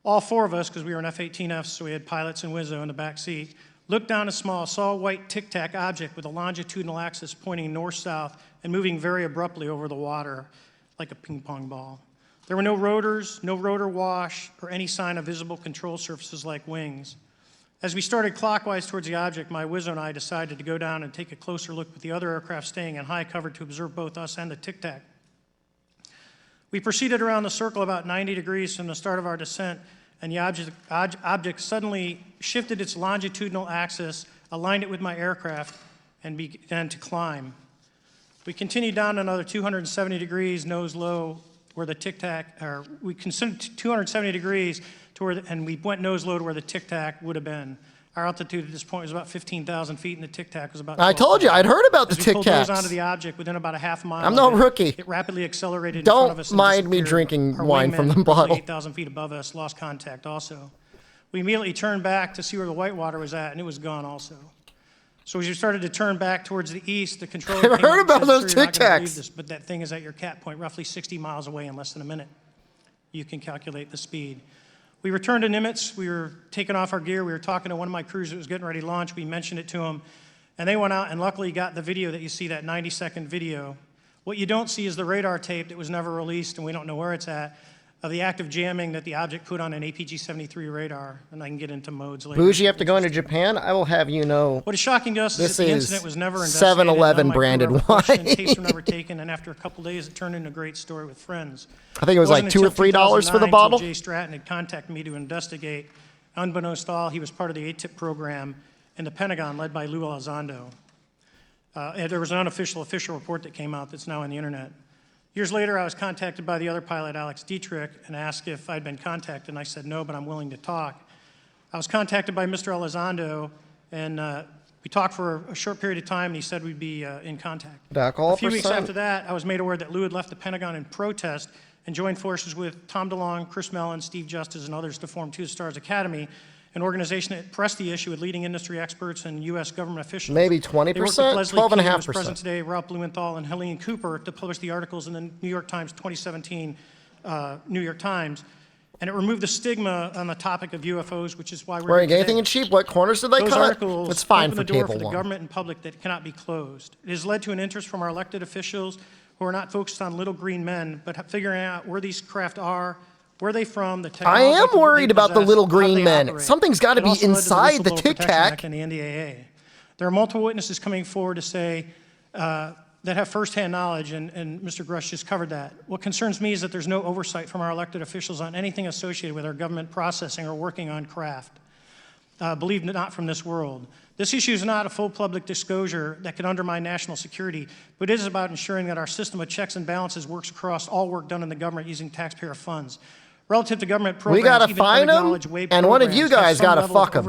All 4 of us, because we were in F-18Fs, so we had pilots and Wizzo in the back seat, looked down and saw a white tic-tac object with a longitudinal axis pointing north-south and moving very abruptly over the water like a ping-pong ball. There were no rotors, no rotor wash, or any sign of visible control surfaces like wings. As we started clockwise towards the object, my Wizzo and I decided to go down and take a closer look with the other aircraft staying in high cover to observe both us and the tic-tac. We proceeded around the circle about 90 degrees from the start of our descent, and the object suddenly shifted its longitudinal axis, aligned it with my aircraft, and began to climb. We continued down another 270 degrees, nose low, where the tic-tac, or we considered 270 degrees to where, and we went nose low to where the tic-tac would have been. Our altitude at this point was about 15,000 feet, and the tic-tac was about 12,000. I told you, I'd heard about the tic-tacs. As we pulled nose onto tic-tacs. the object within about a half mile. I'm no rookie. It rapidly accelerated in front of us. Don't mind me drinking wine from the bottle. 8,000 feet above us, lost contact also. We immediately turned back to see where the whitewater was at, and it was gone also. So as we started to turn back towards the east, the controller I've heard about those tic-tacs. But that thing is at your cat point, roughly 60 miles away in less than a minute. You can calculate the speed. We returned to Nimitz. We were taking off our gear. We were talking to one of my crews that was getting ready to launch. We mentioned it to them, and they went out and luckily got the video that you see, that 90-second video. What you don't see is the radar tape that was never released, and we don't know where it's at, of the active jamming that the object put on an APG-73 radar, and I can get into modes later. Bougie, after going to Japan, I will have you know. What is shocking to us is that the incident was never investigated. 7-Eleven branded wine. Tapes were never taken, and after a couple days, it turned into a great story with friends. I think it was like $2 or $3 for the bottle. Jay Stratton had contacted me to investigate. Unbeknownst to all, he was part of the ATIP program in the Pentagon, led by Lou Elizondo. And there was an official report that came out that's now on the internet. Years later, I was contacted by the other pilot, Alex Dietrich, and asked if I'd been contacted, and I said no, but I'm willing to talk. I was contacted by Mr. Elizondo, and we talked for a short period of time, and he said we'd be in contact. A few weeks after that, I was made aware that Lou had left the Pentagon in protest and joined forces with Tom DeLonge, Chris Mellon, Steve Justice, and others to form Two Stars Academy, an organization that pressed the issue with leading industry experts and U.S. government officials. Maybe 20%, 12.5%. President today, Ralph Blumenthal, and Helene Cooper to publish the articles in the New York Times 2017 New York Times. And it removed the stigma on the topic of UFOs, which is why we're wearing anything in cheap. What corners did they cut? Those articles it's fine open for the door table for the one. government and public that cannot be closed. It has led to an interest from our elected officials who are not focused on little green men, but figuring out where these craft are, where are they from, the technology. I am worried about the little green men. Operate. Something's got to be inside the Tic Tac. And the NDAA. There are multiple witnesses coming forward to say that have firsthand knowledge, and Mr. Grush just covered that. What concerns me is that there's no oversight from our elected officials on anything associated with our government processing or working on craft. Believe it, not from this world. This issue is not a full public disclosure that can undermine national security, but it is about ensuring that our system of checks and balances works across all work done in the government using taxpayer funds. Relative to government programs, we gotta find them, and one of you guys gotta fuck them.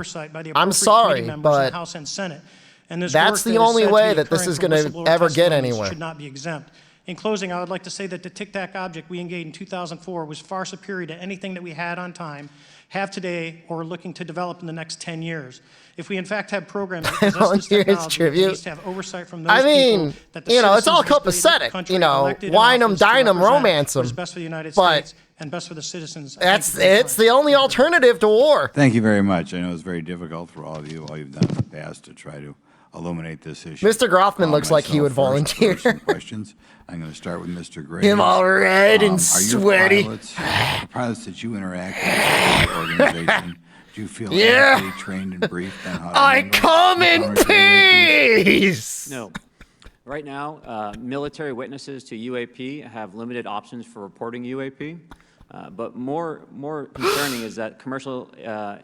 I'm sorry, but House and Senate. And that's the only way that this is going to ever get anywhere. Should not be exempt. In closing, I would like to say that the Tic Tac object we engaged in 2004 was far superior to anything that we had on time, have today, or are looking to develop in the next 10 years. If we in fact have programs that possess this technology, it needs to have oversight from those people that the it's all citizens of this copacetic, wine 'em, dine 'em, romance 'em. What is best for the United States and best for the citizens. It's the only alternative to war. Thank you very much. I know it's very difficult for all of you, all you've done in the past to try to illuminate this issue. Mr. Groffman looks like he would volunteer. Questions. I'm going to start with Mr. Graves. Him all red and sweaty. The pilots that you interact with the organization, do you feel adequately trained and briefed on how to I come in peace. No. Right now, military witnesses to UAP have limited options for reporting UAP. But more concerning is that commercial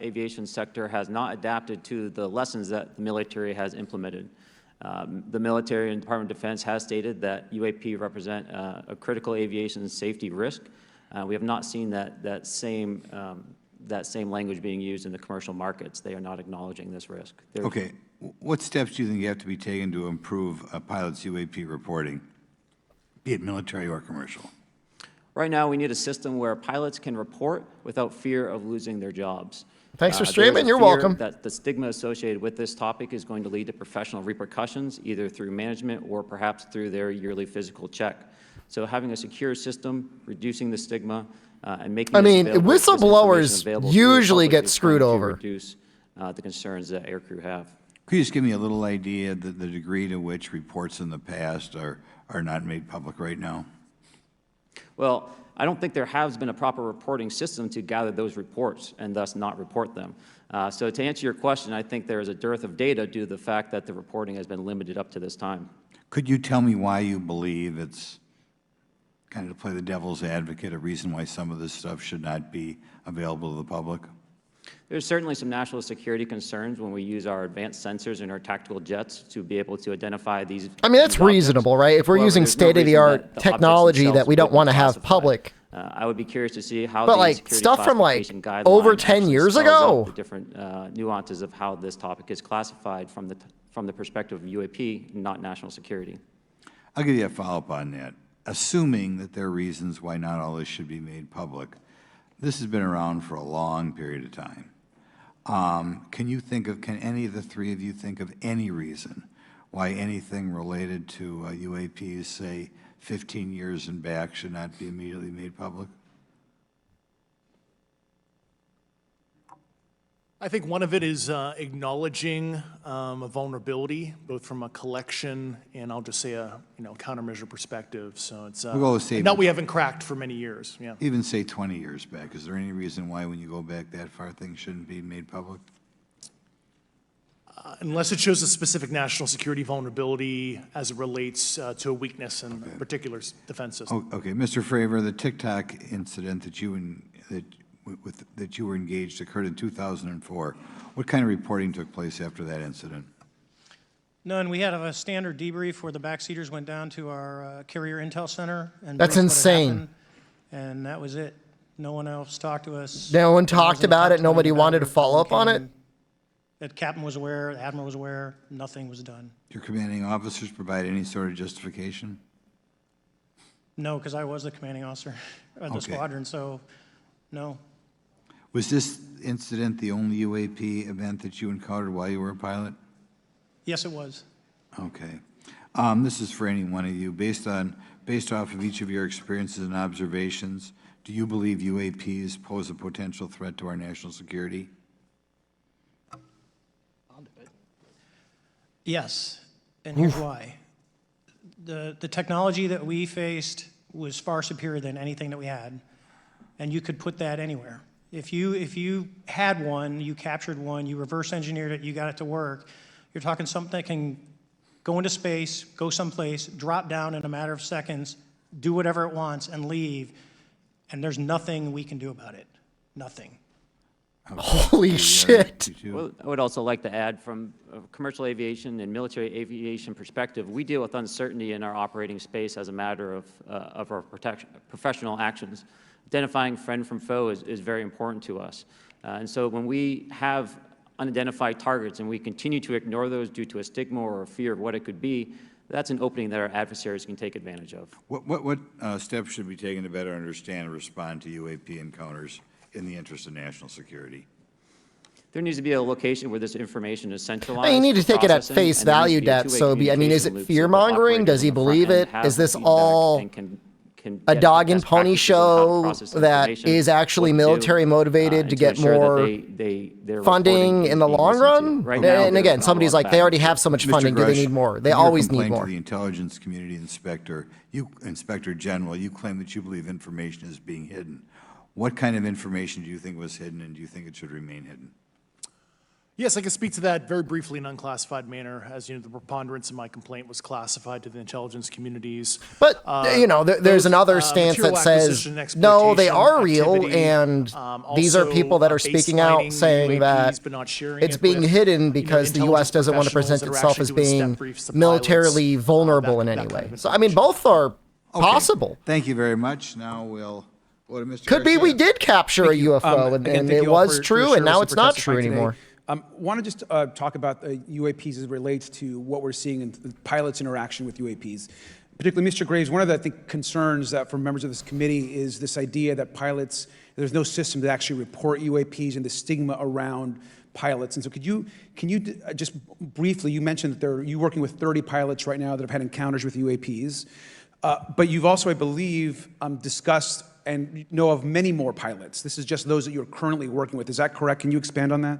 aviation sector has not adapted to the lessons that the military has implemented. The military and Department of Defense has stated that UAP represent a critical aviation safety risk. We have not seen that same language being used in the commercial markets. They are not acknowledging this risk. Okay. What steps do you think have to be taken to improve a pilot's UAP reporting, be it military or commercial? Right now, we need a system where pilots can report without fear of losing their jobs. Thanks for streaming. You're welcome. That the stigma associated with this topic is going to lead to professional repercussions, either through management or perhaps through their yearly physical check. So having a secure system, reducing the stigma, and making whistleblowers usually get screwed over. Reduce the concerns that aircrew have. Could you just give me a little idea of the degree to which reports in the past are not made public right now? Well, I don't think there has been a proper reporting system to gather those reports and thus not report them. So to answer your question, I think there is a dearth of data due to the fact that the reporting has been limited up to this time. Could you tell me why you believe it's, kind of to play the devil's advocate, a reason why some of this stuff should not be available to the public? There's certainly some national security concerns when we use our advanced sensors in our tactical jets to be able to identify these. I mean, that's reasonable, right? If we're using state-of-the-art technology that we don't want to have public. I would be curious to see how. But like stuff from like over 10 years ago. The different nuances of how this topic is classified from the perspective of UAP, not national security. I'll give you a follow-up on that. Assuming that there are reasons why not all this should be made public, this has been around for a long period of time. Can any of the three of you think of any reason why anything related to UAPs, say 15 years and back, should not be immediately made public? I think one of it is acknowledging a vulnerability, both from a collection and I'll just say a countermeasure perspective. So it's that we haven't cracked for many years. Yeah. Even say 20 years back. Is there any reason why, when you go back that far, things shouldn't be made public? Unless it shows a specific national security vulnerability as it relates to a weakness in a particular defense system. Okay, Mr. Fravor, the TikTok incident that you were engaged occurred in 2004. What kind of reporting took place after that incident? None. We had a standard debrief where the backseaters went down to our carrier intel center. And that's insane. And that was it. No one else talked to us. No one talked about it. Nobody wanted to follow up on it. The captain was aware. The admiral was aware. Nothing was done. Did your commanding officers provide any sort of justification? No, because I was the commanding officer of the squadron, so no. Was this incident the only UAP event that you encountered while you were a pilot? Yes, it was. Okay. This is for any one of you. Based off of each of your experiences and observations, do you believe UAPs pose a potential threat to our national security? I'll do it. Yes, and here's why. The technology that we faced was far superior than anything that we had, and you could put that anywhere. If you had one, you captured one, you reverse engineered it, you got it to work, you're talking something that can go into space, go someplace, drop down in a matter of seconds, do whatever it wants, and leave, and there's nothing we can do about it. Nothing. Holy shit. Well, I would also like to add, from a commercial aviation and military aviation perspective, we deal with uncertainty in our operating space as a matter of our professional actions. Identifying friend from foe is very important to us. And so when we have unidentified targets and we continue to ignore those due to a stigma or a fear of what it could be, That's an opening that our adversaries can take advantage of. What steps should be taken to better understand and respond to UAP encounters in the interest of national security? There needs to be a location where this information is centralized. You need to take it at processing, face and there needs value, to be a Dat. two-way So, I mean, is communication it loop so fear that mongering? Does operators he on the front believe end it? have Is this feedback all and can a get dog and best pony practices on how to show process that information, is actually what to do, military motivated to and get ensure that more their funding reporting in is the being long listened to. run? Right now, And there's again, not a somebody's lot like, of they already back and have so much funding. Do Grush, they need more? They in your always need complaint more. to the Intelligence Community Inspector, Inspector General, you claim that you believe information is being hidden. What kind of information do you think was hidden, and do you think it should remain hidden? Yes, I can speak to that very briefly in unclassified manner. As you know, the preponderance of my complaint was classified to the intelligence communities. But, there's another stance that says, no, they are real, and these are people that are speaking out saying that it's being hidden because the U.S. doesn't want to present itself as being militarily vulnerable in any way. So, I mean, both are possible. Thank you very much. Now we'll go to Mr. Could be Garcia. we did capture a UFO, and thank it you all was for true, your and now service it's and for not testifying true today. anymore. Want to just talk about UAPs as it relates to what we're seeing in pilots' interaction with UAPs. Particularly, Mr. Graves, one of the, I think, concerns that for members of this committee is this idea that pilots, there's no system to actually report UAPs and the stigma around pilots. And so can you just briefly, you mentioned that you're working with 30 pilots right now that have had encounters with UAPs, but you've also, I believe, discussed and know of many more pilots. This is just those that you're currently working with. Is that correct? Can you expand on that?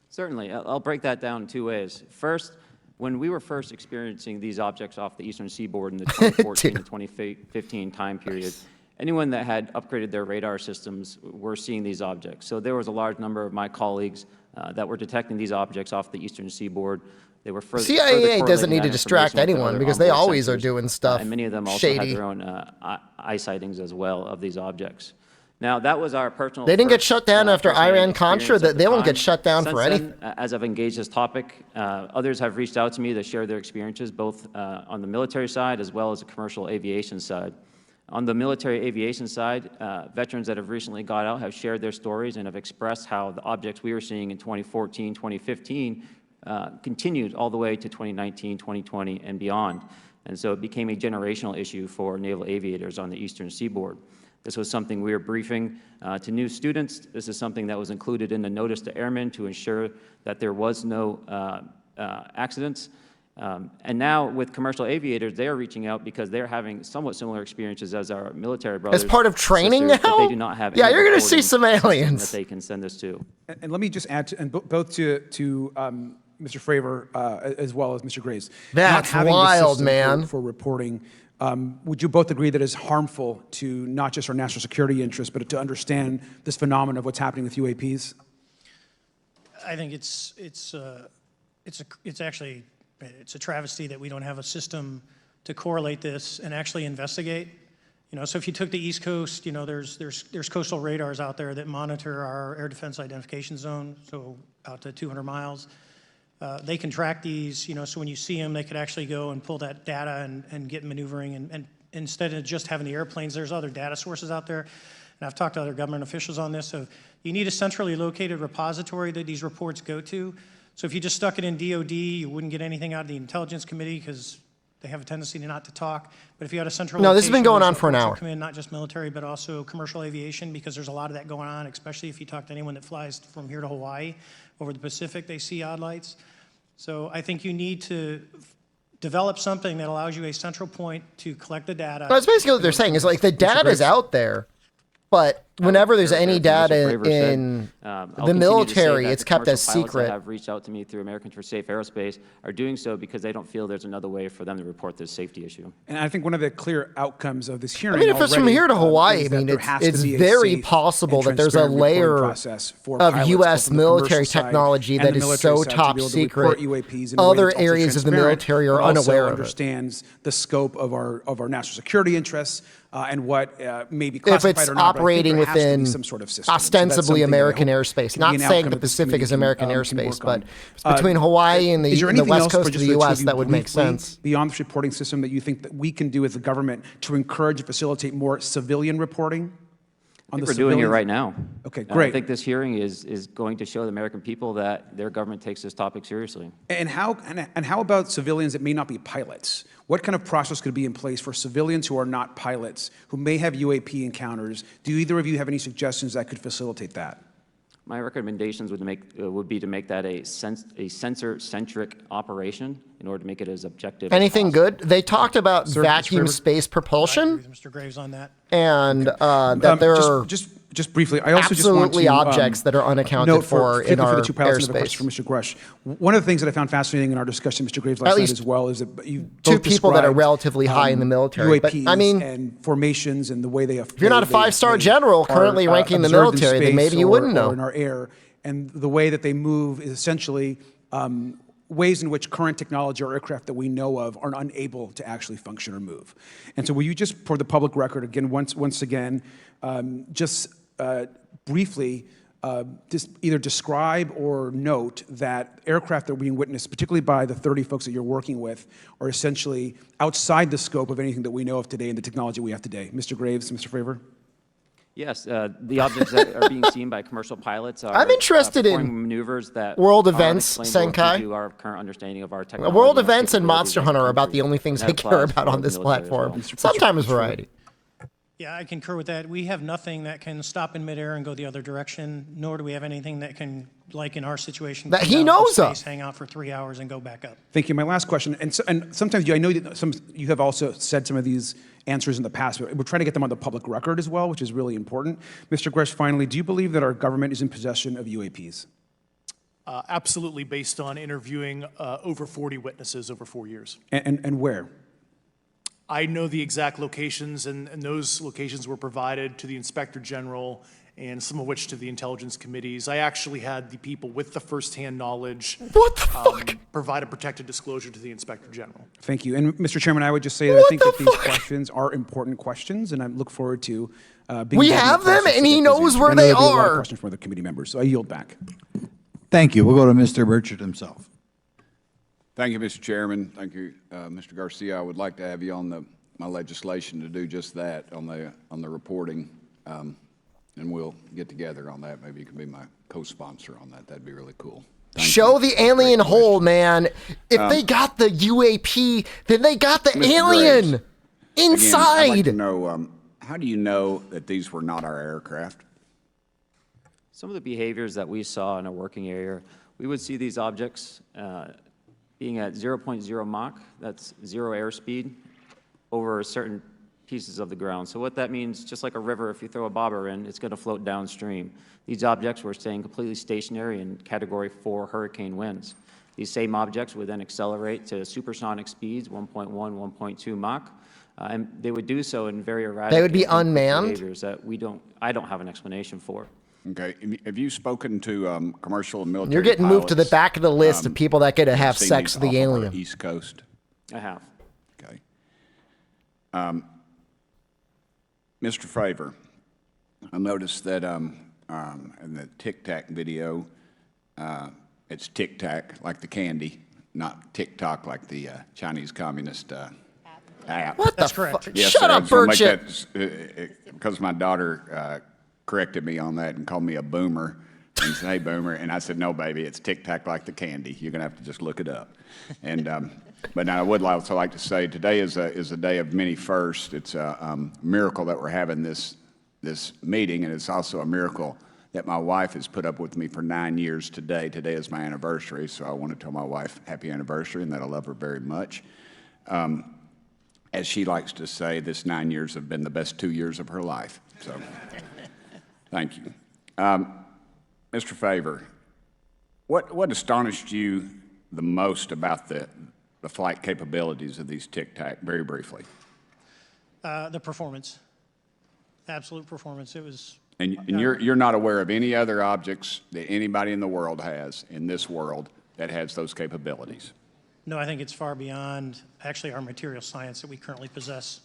Certainly. I'll break that down in two ways. First, when we were first experiencing these objects off the eastern seaboard in the 2014 to 2015 time period, anyone that had upgraded their radar systems were seeing these objects. So there was a large number of my colleagues that were detecting these objects off the eastern seaboard. They were CIA doesn't need to distract anyone because they always are doing stuff and many of them also shady. had their own eye sightings as well of these objects. Now, that was our personal. They didn't get shut down after Iran-Contra. They won't get shut down for anything. As I've engaged this topic, others have reached out to me to share their experiences, both on the military side as well as the commercial aviation side. On the military aviation side, veterans that have recently got out have shared their stories and have expressed how the objects we were seeing in 2014, 2015 continued all the way to 2019, 2020, and beyond. And so it became a generational issue for naval aviators on the eastern seaboard. This was something we were briefing to new students. This is something that was included in the notice to airmen to ensure that there was no accidents. And now with commercial aviators, they are reaching out because they're having somewhat similar experiences as our military brothers. As part of training now? But they do not have yeah, you're going to see some aliens that they can send us to. And let me just add, both to Mr. Fravor as well as Mr. Graves. That's wild, man. For reporting. Would you both agree that it's harmful to not just our national security interests, but to understand this phenomenon of what's happening with UAPs? I think it's actually a travesty that we don't have a system to correlate this and actually investigate. You know, so if you took the East Coast, you know, there's coastal radars out there that monitor our air defense identification zone, so out to 200 miles. They can track these, you know, so when you see them, they could actually go and pull that data and get maneuvering. And instead of just having the airplanes, there's other data sources out there. And I've talked to other government officials on this. So you need a centrally located repository that these reports go to. So if you just stuck it in DOD, you wouldn't get anything out of the Intelligence Committee because they have a tendency to not to talk. But if you had a central No, this has been going on those for an reports hour. would come in, not just military, but also commercial aviation, because there's a lot of that going on, especially if you talk to anyone that flies from here to Hawaii. Over the Pacific, they see odd lights. So I think you need to develop something that allows you a central point to collect the data. That's basically what they're saying, is like the data is out there, but whenever there's any data in the military, it's kept as secret. That have reached out to me through Americans for Safe Aerospace are doing so because they don't feel there's another way for them to report this safety issue. And I think one of the clear outcomes of this hearing, I mean, if it's from here to Hawaii, I mean, it's very possible that there's a layer of U.S. military technology that is so top secret, other areas of the military are unaware of it. Understands the scope of our national security interests and what may be classified if it's or not. Operating within some sort of system. ostensibly American airspace. Not saying the Pacific is American airspace, but between Hawaii and the west coast of the U.S., that would make sense. Beyond this reporting system that you think that we can do as a government to encourage and facilitate more civilian reporting? I think we're doing it right now. Okay, great. I think this hearing is going to show the American people that their government takes this topic seriously. And how about civilians that may not be pilots? What kind of process could be in place for civilians who are not pilots, who may have UAP encounters? Do either of you have any suggestions that could facilitate that? My recommendations would be to make that a sensor-centric operation in order to make it as objective Anything as possible. good? They talked about vacuum space propulsion. I agree with Mr. Graves on that. And that there are just briefly, I also just want absolutely to objects that are unaccounted for in our the two pilots and the airspace. question for Mr. Grush. One of the things that I found fascinating in our discussion, Mr. Graves, last night as well, is that you two both people that are described, relatively high in the military. UAPs But I mean, and formations and the way they. If you're not a five-star general currently ranking in the military, then maybe you wouldn't know. Or in our air, and the way that they move is essentially ways in which current technology or aircraft that we know of are unable to actually function or move. And so will you just, for the public record, again, once again, just briefly just either describe or note that aircraft that are being witnessed, particularly by the 30 folks that you're working with, are essentially outside the scope of anything that we know of today and the technology we have today. Mr. Graves, Mr. Fravor? Yes, the objects that are being seen by commercial pilots are I'm interested in maneuvers that world events, Senkai. To our current understanding of our technology. World events and Monster Hunter are about the only things I care about on this platform. Well. Sometimes variety. Yeah, I concur with that. We have nothing that can stop in midair and go the other direction, nor do we have anything that can, like in our situation, that he knows of, hang out for 3 hours and go back up. Thank you. My last question, and sometimes I know that you have also said some of these answers in the past, but we're trying to get them on the public record as well, which is really important. Mr. Grush, finally, do you believe that our government is in possession of UAPs? Absolutely, based on interviewing over 40 witnesses over 4 years. And where? I know the exact locations, and those locations were provided to the Inspector General and some of which to the intelligence committees. I actually had the people with the firsthand knowledge provide a protected disclosure to the Inspector General. Thank you. And Mr. Chairman, I would just say that I think that these questions are important questions, and I look forward to being we have them, and he knows where they are. A lot of questions from the committee members, so I yield back. Thank you. We'll go to Mr. Burchett himself. Thank you, Mr. Chairman. Thank you, Mr. Garcia. I would like to have you on my legislation to do just that on the reporting, and we'll get together on that. Maybe you can be my co-sponsor on that. That'd be really cool. Show the alien hole, man. If they got the UAP, then they got the alien Graves, inside. Again, I'd like to know, how do you know that these were not our aircraft? Some of the behaviors that we saw in a working area, we would see these objects being at 0.0 Mach, that's 0 airspeed, over certain pieces of the ground. So what that means, just like a river, if you throw a bobber in, it's going to float downstream. These objects were staying completely stationary in Category 4 hurricane winds. These same objects would then accelerate to supersonic speeds, 1.1, 1.2 Mach, and they would do so in very erratic. They would be unmanned? Behaviors that I don't have an explanation for. Okay. Have you spoken to commercial and military You're getting moved to the back of the list of people that get to have seen sex these with the off of our alien. East Coast? I have. Okay. Mr. Fravor, I noticed that in the Tic Tac video, it's Tic Tac like the candy, not TikTok like the Chinese Communist app. What That's the correct. fuck? Yes, Shut sir. I up, just wanna make Burchett. that, because my daughter corrected me on that and called me a boomer and said, "Hey, boomer," and I said, "No, baby, it's Tic Tac like the candy. You're gonna have to just look it up." And but now I would also like to say today is a day of many firsts. It's a miracle that we're having this meeting, and it's also a miracle that my wife has put up with me for 9 years today. Today is my anniversary, so I want to tell my wife happy anniversary and that I love her very much. As she likes to say, this 9 years have been the best 2 years of her life. So, thank you. Mr. Fravor, what astonished you the most about the flight capabilities of these Tic Tac, very briefly? The performance, absolute performance. It was. And you're not aware of any other objects that anybody in the world has, in this world, that has those capabilities? No, I think it's far beyond actually our material science that we currently possess.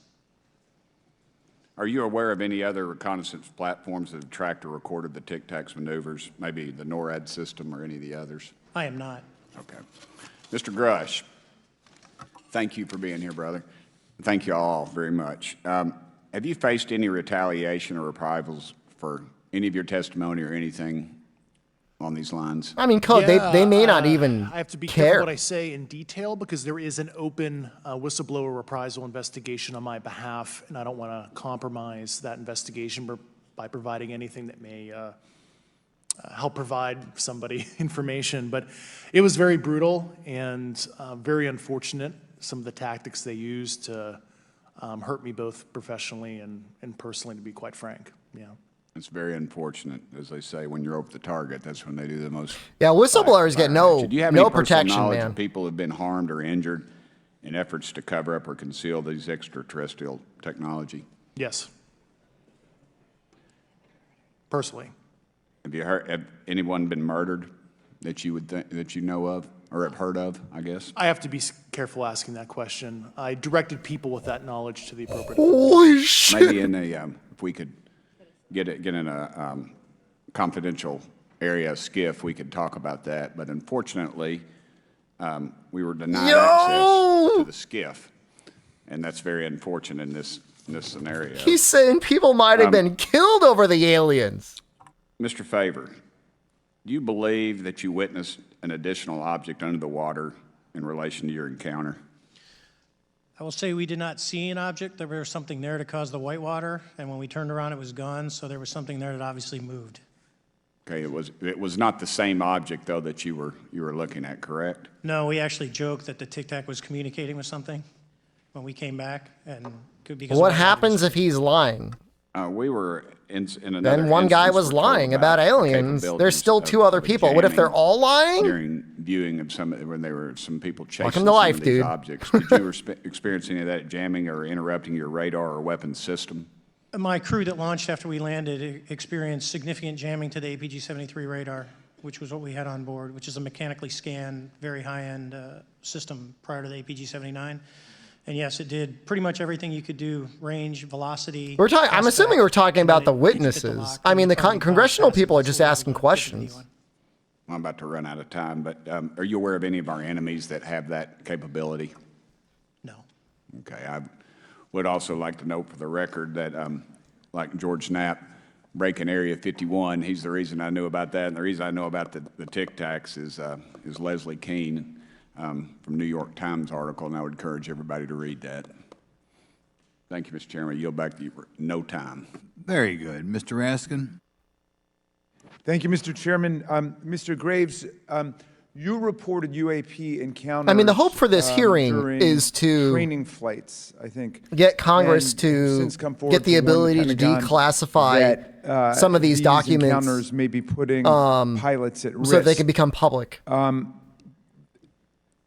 Are you aware of any other reconnaissance platforms that have tracked or recorded the Tic Tac's maneuvers, maybe the NORAD system or any of the others? I am not. Okay. Mr. Grush, thank you for being here, brother. Thank you all very much. Have you faced any retaliation or reprisals for any of your testimony or anything on these lines? I mean, Code, they may not even I have to be care. careful what I say in detail because there is an open whistleblower reprisal investigation on my behalf, and I don't want to compromise that investigation by providing anything that may help provide somebody information. But it was very brutal and very unfortunate, some of the tactics they used to hurt me both professionally and personally, to be quite frank. Yeah. It's very unfortunate, as they say, when you're over the target, that's when they do the most. Yeah, whistleblowers get no Do you have any personal protection, knowledge man. of people who've been harmed or injured in efforts to cover up or conceal these extraterrestrial technology? Yes. Personally. Have anyone been murdered that you would that you know of or have heard of, I guess? I have to be careful asking that question. I directed people with that knowledge to the appropriate. Holy shit! Maybe in a if we could get in a confidential area, SCIF, we could talk about that. But unfortunately, we were denied access to the SCIF, and that's very unfortunate in this scenario. He's saying people might have been killed over the aliens. Mr. Favor, do you believe that you witnessed an additional object under the water in relation to your encounter? I will say we did not see an object. There was something there to cause the whitewater, and when we turned around, it was gone. So there was something there that obviously moved. Okay, it was not the same object though that you were looking at, correct? No, we actually joked that the Tic Tac was communicating with something when we came back, and because What happens if he's lying? We were in another. Then one guy instance, was we're told lying about aliens. There's still two other people. What if they're all lying? During viewing of when there were some people chasing Welcome to some life, of these dude. objects. Did you experience any of that jamming or interrupting your radar or weapons system? My crew that launched after we landed experienced significant jamming to the APG-73 radar, which was what we had on board, which is a mechanically scanned, very high-end system prior to the APG-79. And yes, it did pretty much everything you could do: range, velocity. I'm assuming we're talking about the witnesses. I mean, the congressional people are just asking questions. I'm about to run out of time, but are you aware of any of our enemies that have that capability? No. Okay, I would also like to note for the record that, like George Knapp breaking Area 51, he's the reason I knew about that, and the reason I know about the Tic Tacs is Leslie Keene from New York Times article, and I would encourage everybody to read that. Thank you, Mr. Chairman. I yield back to you for no time. Very good. Mr. Raskin? Thank you, Mr. Chairman. Mr. Graves, you reported UAP encounters. I mean, the hope for this hearing is to training flights, I think, get Congress to get the ability to declassify some of these documents. Encounters may be putting pilots at risk, so they can become public.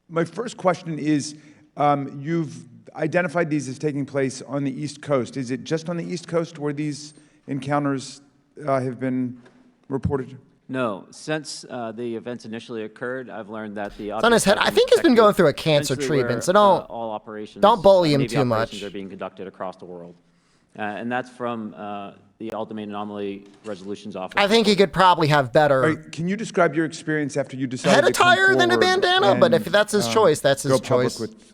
My first question is, you've identified these as taking place on the East Coast. Is it just on the East Coast where these encounters have been reported? No. Since the events initially occurred, I've learned that the It's on his head. I think he's been going through a cancer treatment, so all operations, don't bully him Navy too operations much. are being conducted across the world. And that's from the Ultimate Anomaly Resolutions Office. I think he could probably have better. Right, can you describe your experience after you decided Head to come attire than a forward bandana, but if and, that's his choice, that's his go public choice. with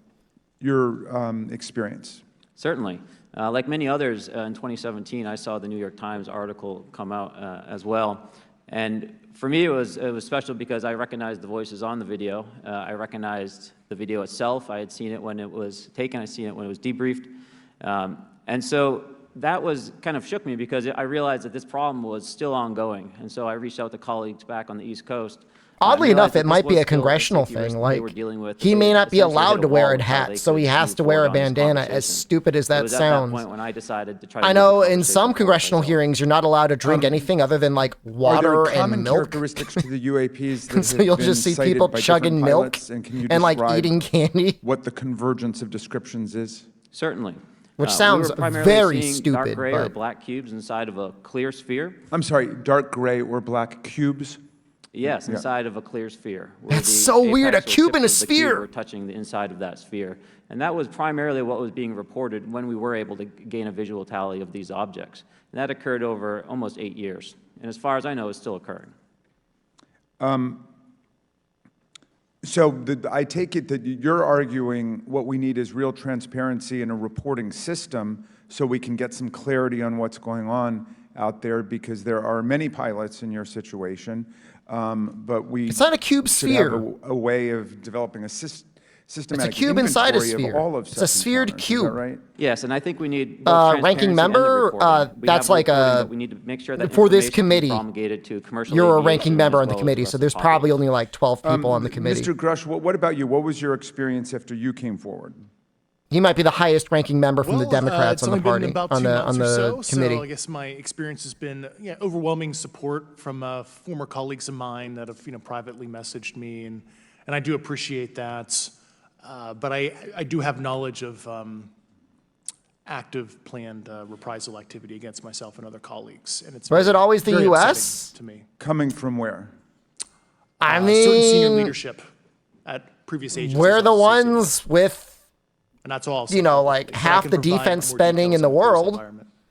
your experience? Certainly. Like many others, in 2017, I saw the New York Times article come out as well. And for me, it was special because I recognized the voices on the video. I recognized the video itself. I had seen it when it was taken. I seen it when it was debriefed. And so that was kind of shook me because I realized that this problem was still ongoing. And so I reached out to colleagues back on the East Coast. Oddly enough, it might be a congressional thing. Like, he may not be allowed to wear a hat, so he has to wear a bandana, as stupid as that sounds. I know in some congressional hearings, you're not allowed to drink anything other than, like, water and milk. Characteristics to the UAPs that So you'll just see people chugging milk and, like, eating candy. What the convergence of descriptions is? Certainly. Which sounds we were primarily very seeing stupid. Dark gray or But black cubes inside of a clear sphere. I'm sorry, dark gray or black cubes? Yes, inside of a clear sphere. That's so weird, a cube in a sphere. We're touching the inside of that sphere. And that was primarily what was being reported when we were able to gain a visual tally of these objects. And that occurred over almost 8 years. And as far as I know, it's still occurring. So I take it that you're arguing what we need is real transparency and a reporting system so we can get some clarity on what's going on. out there, because there are many pilots in your situation, but we It's not a cube should sphere. have a way of developing a systematic It's a cube inside a inventory sphere. of all of It's a such sphered encounters. Is that cube. right? Yes, and I think we need both ranking transparency and the member, reporting. We that's have like reporting, a- but we need to make sure that for this information is committee, promulgated to commercial You're a aviation ranking member as on the well as committee, rest so of there's the probably population. only like 12 people on the committee. Mr. Grush, what about you? What was your experience after you came forward? He might be the highest ranking member from the Democrats it's on the only been party, about on 2 the months or committee. So I guess my experience has been overwhelming support from former colleagues of mine that have privately messaged me, and I do appreciate that. But I do have knowledge of active planned reprisal activity against myself and other colleagues, and it's Was it always the very U.S.? upsetting to me. Coming from where? I Certain senior mean, leadership at previous agencies. we're the I was associated with. ones with, And that's all. like half the defense spending in the world.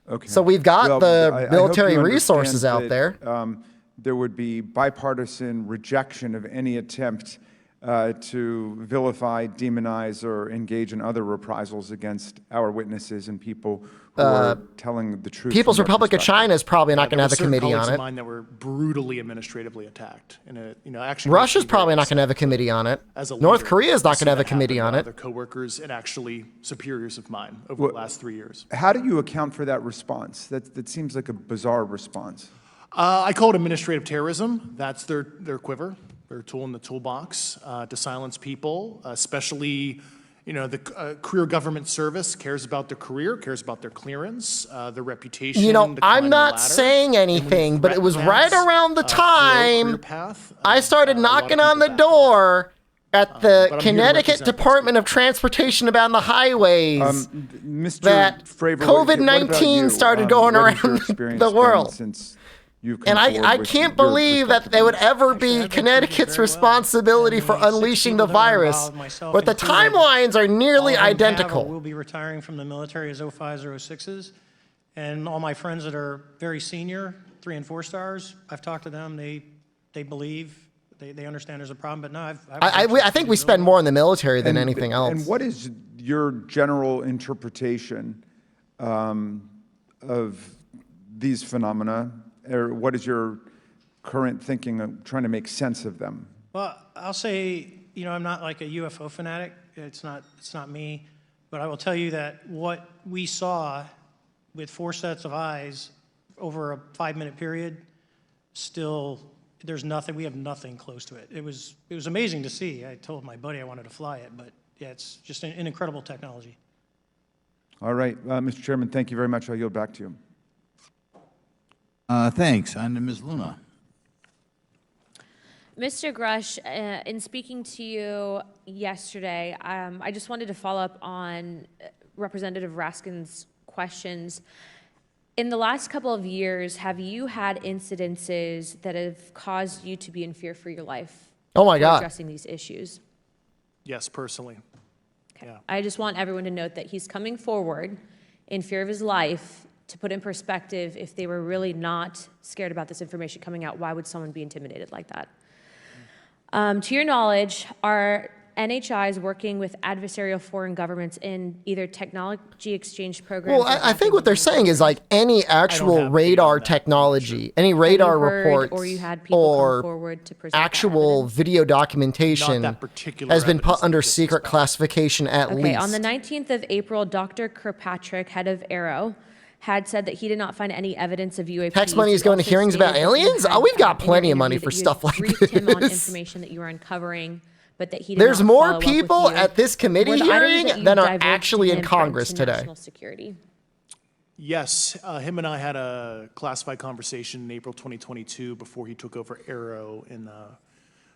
Okay. So we've got Well, the I hope military you resources out understand there. that, there would be bipartisan rejection of any attempt to vilify, demonize, or engage in other reprisals against our witnesses and people who are telling the truth. People's from their Republic of perspective. China is probably not going to have a committee colleagues on of it. mine that were brutally administratively attacked, and actually Russia's makes me probably very not going to have a upset committee on it. as a North leader Korea is not see going to have a that committee happen on to it. Other coworkers and actually superiors of mine over the last 3 years. How do you account for that response? That seems like a bizarre response. I call it administrative terrorism. That's their quiver, their tool in the toolbox to silence people, especially. The career government service cares about their career, cares about their clearance, their reputation. I'm not saying anything, but it was right around the time I started knocking on the door at the Connecticut Department of Transportation about the highways Mr. that Fravor, what about COVID-19 you? started going What has your around experience the been world. since you've come And I forward with can't your believe that it would ever be Connecticut's responsibility for unleashing the virus, but the timelines are nearly identical. We'll be retiring from the military as 05s or 06s. And all my friends that are very senior, 3 and 4 stars, I've talked to them. They believe, they understand there's a problem. But no, I think we spend more in the military than anything else. And what is your general interpretation of these phenomena? Or what is your current thinking of trying to make sense of them? Well, I'll say, I'm not like a UFO fanatic. It's not me. But I will tell you that what we saw with 4 sets of eyes over a 5-minute period, still, there's nothing, we have nothing close to it. It was amazing to see. I told my buddy I wanted to fly it, but yeah, it's just an incredible technology. All right, Mr. Chairman, thank you very much. I'll yield back to you. Thanks. On to Ms. Luna. Mr. Grush, in speaking to you yesterday, I just wanted to follow up on Representative Raskin's questions. In the last couple of years, have you had incidences that have caused you to be in fear for your life? Oh my for God. Addressing these issues? Yes, personally. Okay. Yeah. I just want everyone to note that he's coming forward in fear of his life. To put in perspective, if they were really not scared about this information coming out, why would someone be intimidated like that? To your knowledge, are NHIs working with adversarial foreign governments in either technology exchange programs? Well, I think what they're saying is like any actual radar technology, any radar reports, or you had people come forward to present actual video documentation has been put under secret classification at least. Okay, on the 19th of April, Dr. Kirkpatrick, head of Aero, had said that he did not find any evidence of UAPs. Tax money is going to hearings about aliens? Oh, we've got plenty of money for stuff like this. Briefed him on information that you were uncovering, but that he did There's not more follow up with people you. at this committee Were the items hearing that you than are divulged to actually in him Congress to today. National security? Yes, him and I had a classified conversation in April 2022 before he took over Aero in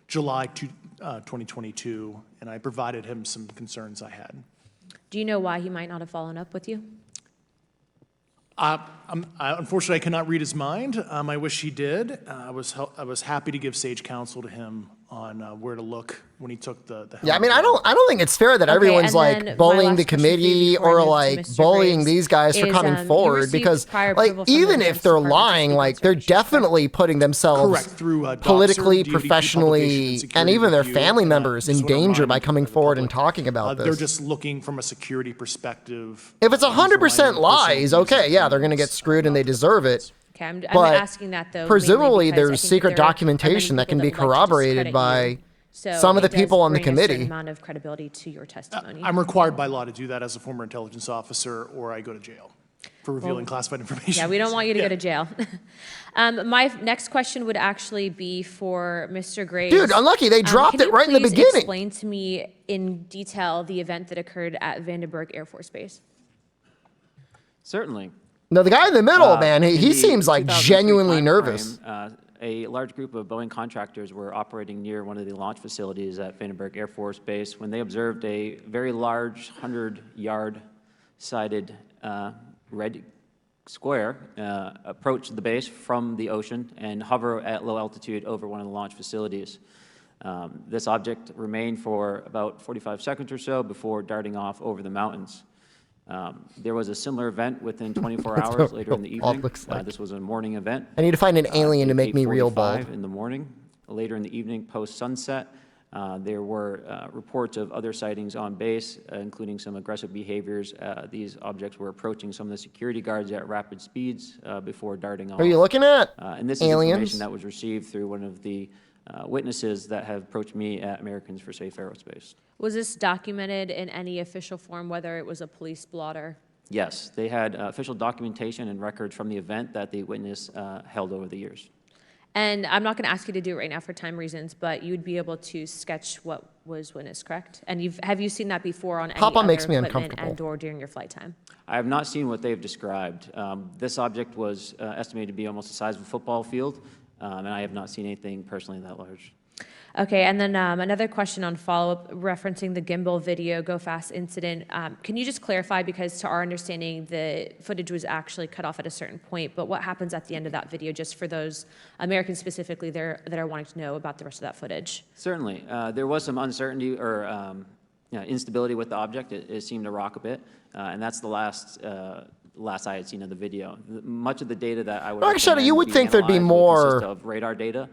July 2022, and I provided him some concerns I had. Do you know why he might not have followed up with you? Unfortunately, I cannot read his mind. I wish he did. I was happy to give sage counsel to him on where to look when he took the helm. Yeah, I mean, I don't think it's fair that everyone's and then like my bullying last the question for you committee before I or move to like Mr. bullying Graves these guys for is, coming you forward received because prior like approval from the even if Defense they're Department to lying, speak like on they're certain issues. definitely putting themselves Correct, through DOPSR, politically, DoD professionally, publication and security even their review, family and members in just wanna danger remind by coming the forward and public, talking about They're this. just looking from a security perspective. If it's These are my 100% personal lies, views okay, and yeah, they're going to get opinions screwed and they about deserve it. Okay, I'm But asking that though. presumably mainly because I there's think secret there are many documentation that people can be would like to corroborated discredit by you. So some of the it does people on the bring a certain committee. amount of credibility to your testimony. I'm required by law to do that as a former intelligence officer, or I go to jail for revealing classified information. Yeah, we don't want you to Yeah. go to jail. My next question would actually be for Mr. Graves. Dude, unlucky, they dropped it right in the Can you beginning. please explain to me in detail the event that occurred at Vandenberg Air Force Base? Certainly. No, the guy in the middle, man, In he the seems like 2003 genuinely timeframe, nervous. A large group of Boeing contractors were operating near one of the launch facilities at Vandenberg Air Force Base when they observed a very large 100-yard sided red square approach the base from the ocean and hover at low altitude over one of the launch facilities. This object remained for about 45 seconds or so before darting off over the mountains. There was a similar event within 24 That's hours what later in the evening. looks like. This was a morning event. I need to find an alien to make me real 8:45 bald. in the morning. Later in the evening, post-sunset, there were reports of other sightings on base, including some aggressive behaviors. These objects were approaching some of the security guards at rapid speeds before darting off. Are you looking at And this aliens? is information that was received through one of the witnesses that have approached me at Americans for Safe Aerospace. Was this documented in any official form, whether it was a police blotter? Yes, they had official documentation and records from the event that the witness held over the years. And I'm not going to ask you to do it right now for time reasons, but you'd be able to sketch what was witnessed, correct? And have you seen that before on any Papa other makes me equipment uncomfortable. and/or during your flight time? I have not seen what they've described. This object was estimated to be almost the size of a football field, and I have not seen anything personally that large. Okay, and then another question on follow-up referencing the gimbal video Go Fast incident. Can you just clarify, because to our understanding, the footage was actually cut off at a certain point, but what happens at the end of that video, just for those Americans specifically there that are wanting to know about the rest of that footage? Certainly. There was some uncertainty or instability with the object. It seemed to rock a bit, and that's the last I had seen of the video. Much of the data that I would Actually, you would be think there'd be analyzed would more consist of radar data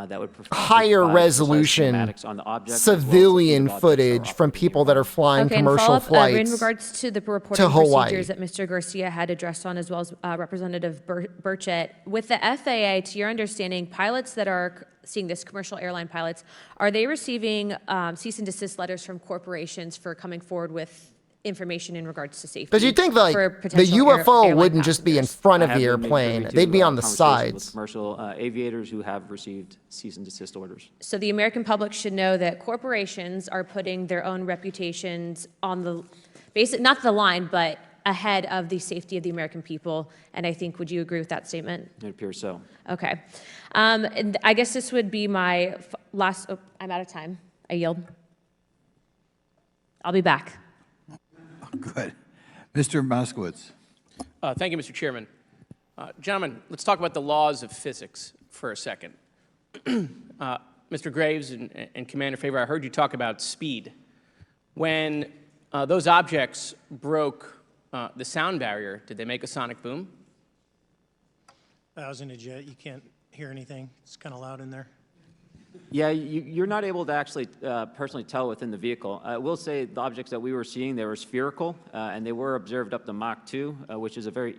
that would higher provide precise resolution schematics on the object, as well as the civilian field objects that are footage from people that are flying Okay, and commercial follow-up, flights. in regards to the reporting Hawaii. procedures that Mr. Garcia had addressed on, as well as Representative Burchett, with the FAA, to your understanding, pilots that are seeing this, commercial airline pilots, are they receiving cease and desist letters from corporations for coming forward with information in regards to safety? Because you'd think like for the potential UFO airline wouldn't just be in passengers? front I of have the been made airplane; privy to, they'd be on the conversations with sides. commercial aviators who have received cease and desist orders. So the American public should know that corporations are putting their own reputations on the not the line, but ahead of the safety of the American people. And I think, would you agree with that statement? It appears so. Okay. And I guess this would be my last, oh, I'm out of time. I yield. I'll be back. Good. Mr. Moskowitz. Thank you, Mr. Chairman. Gentlemen, let's talk about the laws of physics for a second. Mr. Graves and Commander Favor, I heard you talk about speed. When those objects broke the sound barrier, did they make a sonic boom? I was in a jet. You can't hear anything. It's kind of loud in there. Yeah, you're not able to actually personally tell within the vehicle. I will say the objects that we were seeing, they were spherical, and they were observed up to Mach 2, which is a very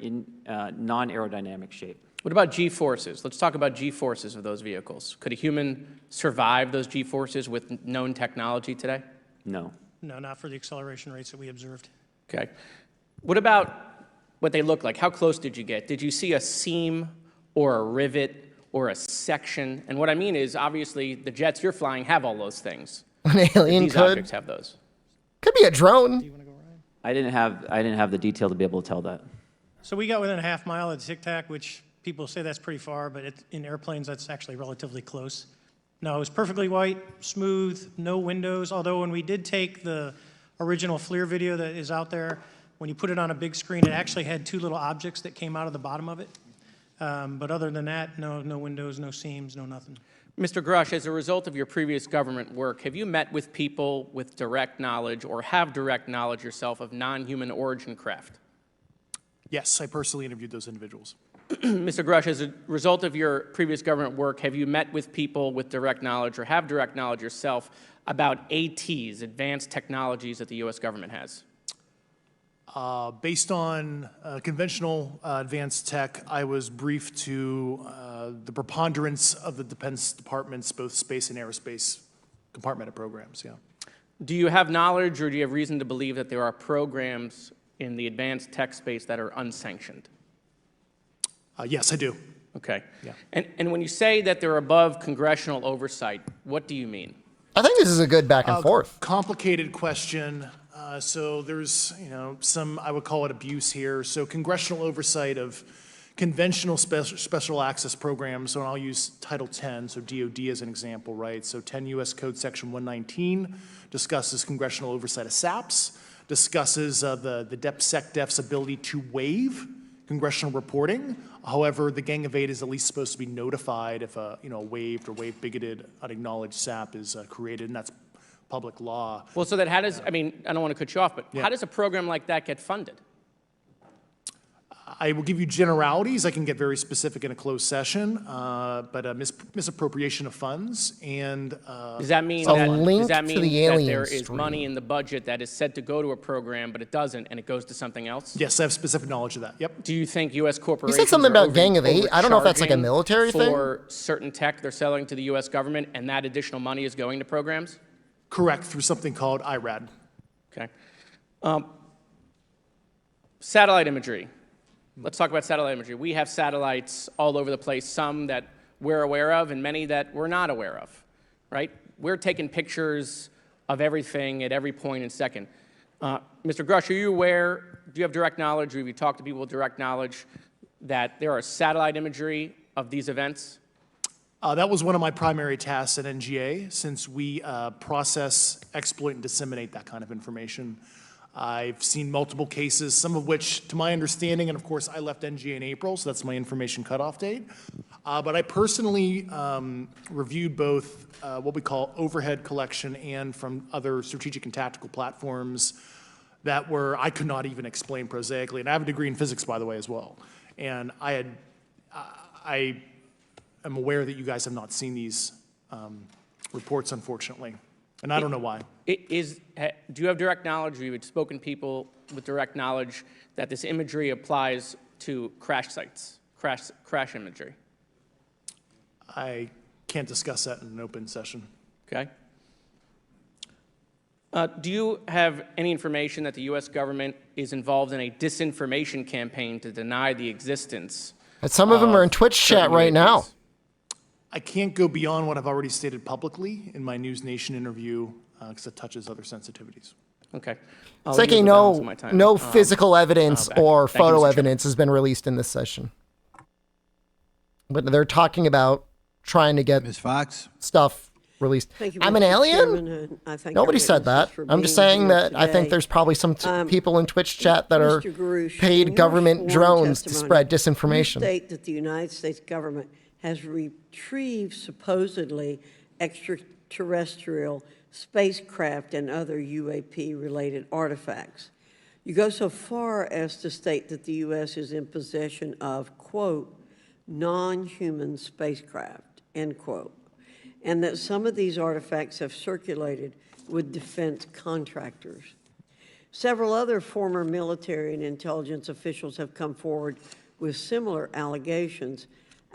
non-aerodynamic shape. What about G-forces? Let's talk about G-forces of those vehicles. Could a human survive those G-forces with known technology today? No. No, not for the acceleration rates that we observed. Okay. What about what they look like? How close did you get? Did you see a seam or a rivet or a section? And what I mean is, obviously, the jets you're flying have all those things. An alien These could. objects have those. Could be a drone. I didn't have the detail to be able to tell that. So we got within a half mile of Tic Tac, which people say that's pretty far, but in airplanes, that's actually relatively close. No, it was perfectly white, smooth, no windows, although when we did take the original FLIR video that is out there, when you put it on a big screen, it actually had two little objects that came out of the bottom of it. But other than that, no windows, no seams, no nothing. Mr. Grush, as a result of your previous government work, have you met with people with direct knowledge or have direct knowledge yourself of non-human origin craft? Yes, I personally interviewed those individuals. Mr. Grush, as a result of your previous government work, have you met with people with direct knowledge or have direct knowledge yourself about ATs, advanced technologies that the U.S. government has? Based on conventional advanced tech, I was briefed to the preponderance of the Defense Department's both space and aerospace compartmented programs, yeah. Do you have knowledge or do you have reason to believe that there are programs in the advanced tech space that are unsanctioned? Yes, I do. Okay. Yeah. And when you say that they're above congressional oversight, what do you mean? I think this is a good back and forth. Complicated question. So there's, some, I would call it abuse here. So congressional oversight of conventional special access programs, so I'll use Title 10, so DOD as an example, right? So 10 U.S. Code Section 119 discusses congressional oversight of SAPs, discusses the DepSecDef's ability to waive congressional reporting. However, the Gang of Eight is at least supposed to be notified if a waived or waive bigoted unacknowledged SAP is created, and that's public law. Well, so that how does, I mean, I don't want to cut you off, but Yeah. how does a program like that get funded? I will give you generalities. I can get very specific in a closed session, but misappropriation of funds and Does that mean A that, link does that to mean the that alien there is stream. money in the budget that is said to go to a program, but it doesn't, and it goes to something else? yes, I have specific knowledge of that. Yep. Do you think U.S. corporations something are about Gang of Eight. I don't know if that's like a overcharging military thing. for certain tech they're selling to the U.S. government, and that additional money is going to programs? Correct, through something called IRAD. Okay. Satellite imagery. Let's talk about satellite imagery. We have satellites all over the place, some that we're aware of and many that we're not aware of, right? We're taking pictures of everything at every point and second. Mr. Grush, are you aware, do you have direct knowledge, or have you talked to people with direct knowledge that there are satellite imagery of these events? That was one of my primary tasks at NGA, since we process, exploit, and disseminate that kind of information. I've seen multiple cases, some of which, to my understanding, and of course I left NGA in April, so that's my information cutoff date. But I personally reviewed both what we call overhead collection and from other strategic and tactical platforms that I could not even explain prosaically. And I have a degree in physics, by the way, as well. And I am aware that you guys have not seen these reports, unfortunately. And I don't know why. Do you have direct knowledge, or you've spoken to people with direct knowledge that this imagery applies to crash sites, crash imagery? I can't discuss that in an open session. Okay. Do you have any information that the U.S. government is involved in a disinformation campaign to deny the existence? And some of them are in Twitch chat right now. I can't go beyond what I've already stated publicly in my News Nation interview because it touches other sensitivities. Okay. It's like no physical evidence or photo evidence has been released in this session. But they're talking about trying to get Ms. Fox? stuff released. Thank you, I'm an Mr. alien? Chairman, I thank Nobody our said that. witnesses for I'm just being saying here that I think today. there's probably some people in Twitch chat that are Mr. Garouche, paid in your government sworn drones to testimony, spread You disinformation. state that the United States government has retrieved supposedly extraterrestrial spacecraft and other UAP-related artifacts. You go so far as to state that the U.S. is in possession of, quote, non-human spacecraft, end quote, and that some of these artifacts have circulated with defense contractors. Several other former military and intelligence officials have come forward with similar allegations,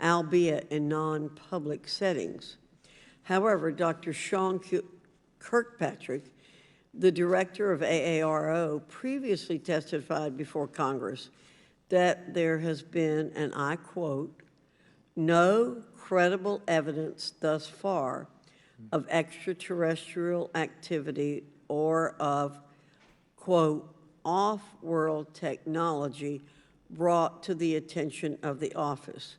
albeit in non-public settings. However, Dr. Sean Kirkpatrick, the director of AARO, previously testified before Congress that there has been, and I quote, no credible evidence thus far of extraterrestrial activity or of, quote, off-world technology brought to the attention of the office.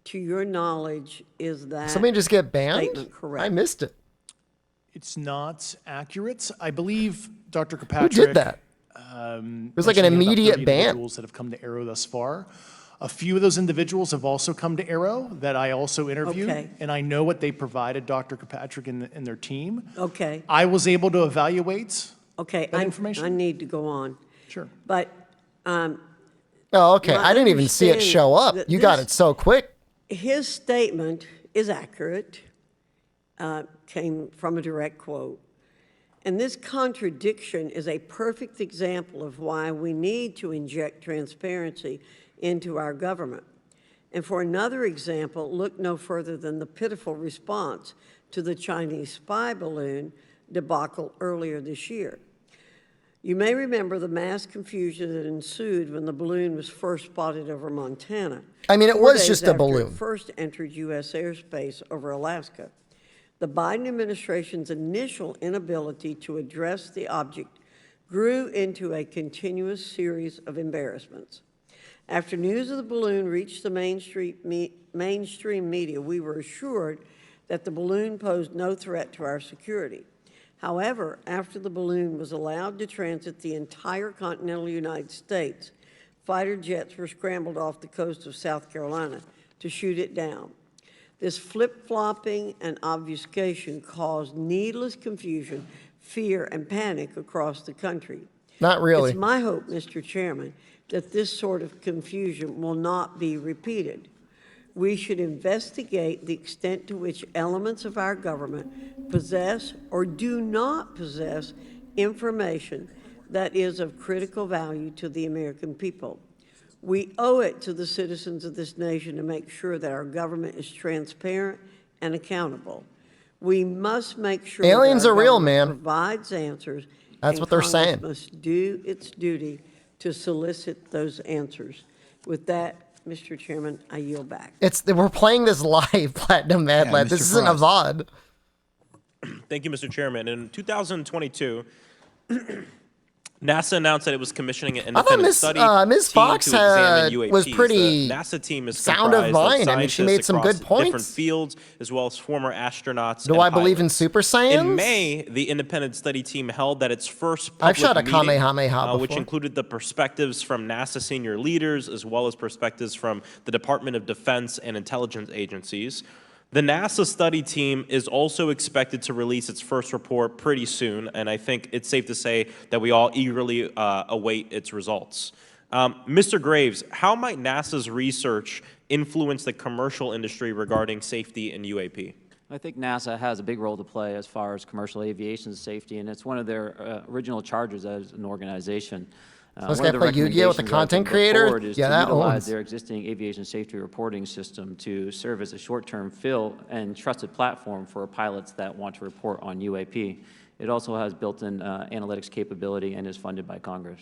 To your knowledge, is that Somebody just get banned? statement correct? I missed it. It's not accurate. I believe Dr. Kirkpatrick. Who did that? It was like an mentioned about immediate 30 ban. individuals that have come to Arrow thus far. A few of those individuals have also come to Arrow that I also interviewed, Okay. and I know what they provided Dr. Kirkpatrick and their team. Okay. I was able to evaluate Okay, that information. I need to go on. Sure. But Oh, okay. My I didn't even see it understanding show up. that You got this- it so quick. his statement is accurate, came from a direct quote. And this contradiction is a perfect example of why we need to inject transparency into our government. And for another example, look no further than the pitiful response to the Chinese spy balloon debacle earlier this year. You may remember the mass confusion that ensued when the balloon was first spotted over Montana. I mean, it 4 was days just a after balloon. It first entered U.S. airspace over Alaska. The Biden administration's initial inability to address the object grew into a continuous series of embarrassments. After news of the balloon reached the mainstream media, we were assured that the balloon posed no threat to our security. However, after the balloon was allowed to transit the entire continental United States, fighter jets were scrambled off the coast of South Carolina to shoot it down. This flip-flopping and obfuscation caused needless confusion, fear, and panic across the country. Not really. It's my hope, Mr. Chairman, that this sort of confusion will not be repeated. We should investigate the extent to which elements of our government possess or do not possess information that is of critical value to the American people. We owe it to the citizens of this nation to make sure that our government is transparent and accountable. We must make sure aliens that our are real, government man. provides answers. That's what they're Congress saying. must do its duty to solicit those answers. With that, Mr. Chairman, I yield back. We're playing this live, Platinum Mad Lad. This isn't a VOD. Thank you, Mr. Chairman. In 2022, NASA announced that it was commissioning an independent study Ms. Fox team to examine UAPs. was pretty The NASA team is sound of comprised mind. I mean, she made scientists some good across points. different fields, as well as former astronauts. Do and I believe in pilots. Super Saiyans? In May, the independent study team held that its first I've public shot a meeting, Kamehameha which before. included the perspectives from NASA senior leaders, as well as perspectives from the Department of Defense and intelligence agencies. The NASA study team is also expected to release its first report pretty soon, and I think it's safe to say that we all eagerly await its results. Mr. Graves, how might NASA's research influence the commercial industry regarding safety in UAP? I think NASA has a big role to play as far as commercial aviation safety, and it's one of their original charges as an organization. Let's get play Yu-Gi-Oh with the content creator. Yeah, that utilize their existing aviation safety reporting system to serve as a short-term fill and trusted platform for pilots that want to report on UAP. It also has built-in analytics capability and is funded by Congress.